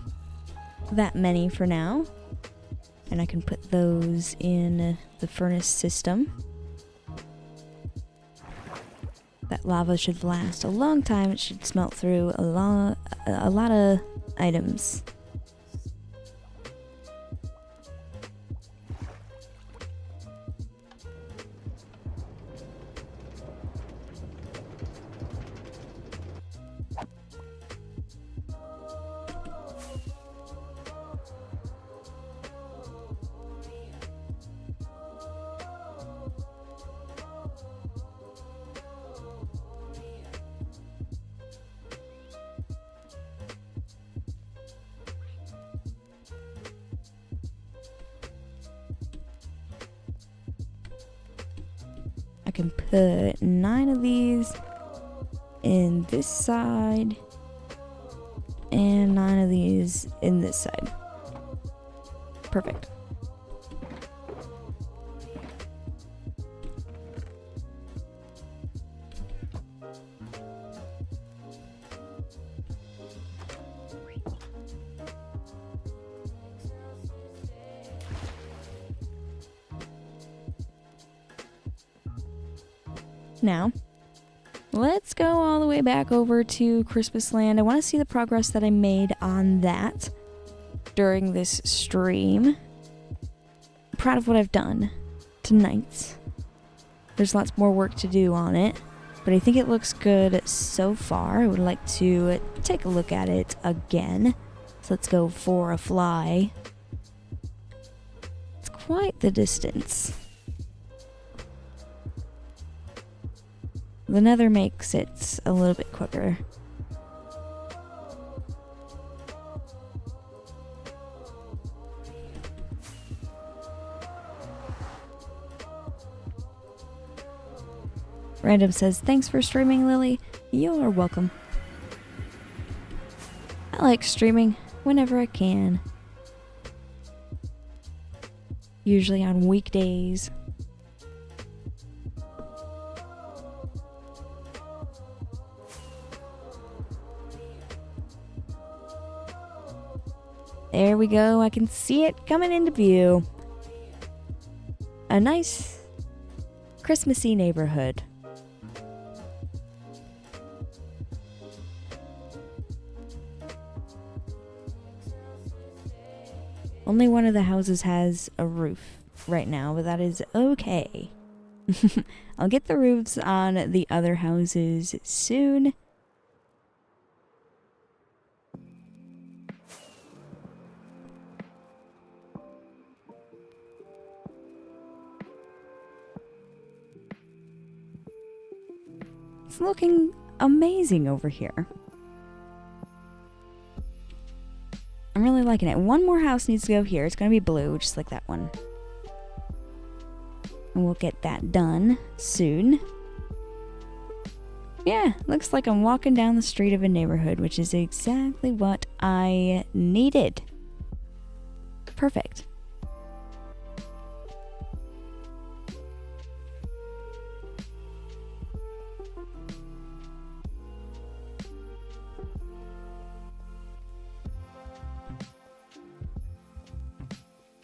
that many for now, and I can put those in the furnace system. That lava should last a long time. It should smelt through a lot of items. I can put 9 of these in this side and 9 of these in this side. Perfect. Now, let's go all the way back over to Christmas Land. I want to see the progress that I made on that during this stream. I'm proud of what I've done tonight. There's lots more work to do on it, but I think it looks good so far. I would like to take a look at it again. So let's go for a fly. It's quite the distance. The nether makes it a little bit quicker. Random says, thanks for streaming, Lily. You're welcome. I like streaming whenever I can. Usually on weekdays. There we go, I can see it coming into view. A nice Christmassy neighborhood. Only one of the houses has a roof right now, but that is okay. I'll get the roofs on the other houses soon. It's looking amazing over here. I'm really liking it. One more house needs to go here. It's going to be blue, just like that one. And we'll get that done soon. Yeah, looks like I'm walking down the street of a neighborhood, which is exactly what I needed. Perfect.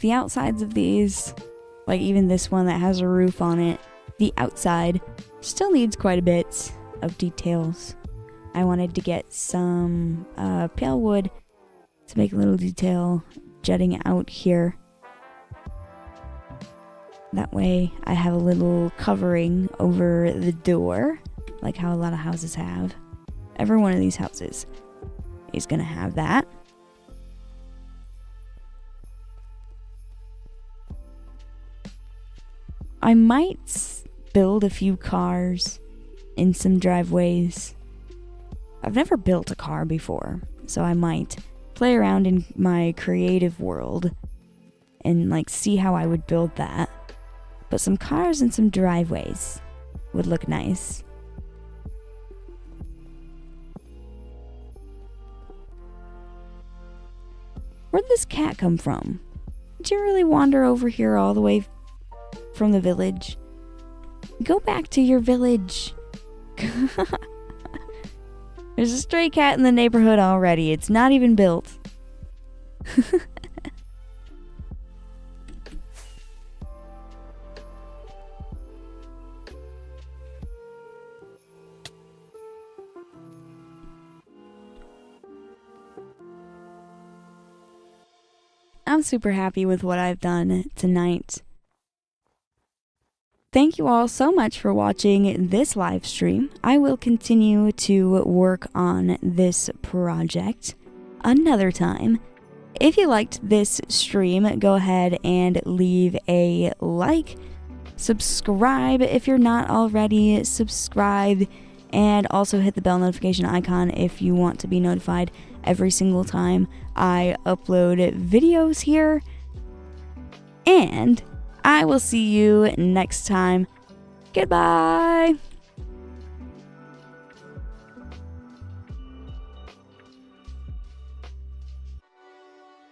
the outsides of these, like even this one that has a roof on it, the outside still needs quite a bit of details. I wanted to get some pale wood to make a little detail jutting out here. That way I have a little covering over the door, like how a lot of houses have. Every one of these houses is gonna have that. I might build a few cars in some driveways. I've never built a car before, so I might play around in my creative world and like see how I would build that. But some cars and some driveways would look nice. Where'd this cat come from? Did you really wander over here all the way from the village? Go back to your village. There's a stray cat in the neighborhood already. It's not even built. I'm super happy with what I've done tonight. Thank you all so much for watching this live stream. I will continue to work on this project another time. If you liked this stream, go ahead and leave a like, subscribe if you're not already subscribed, and also hit the bell notification icon if you want to be notified every single time I upload videos here. And I will see you next time. Goodbye!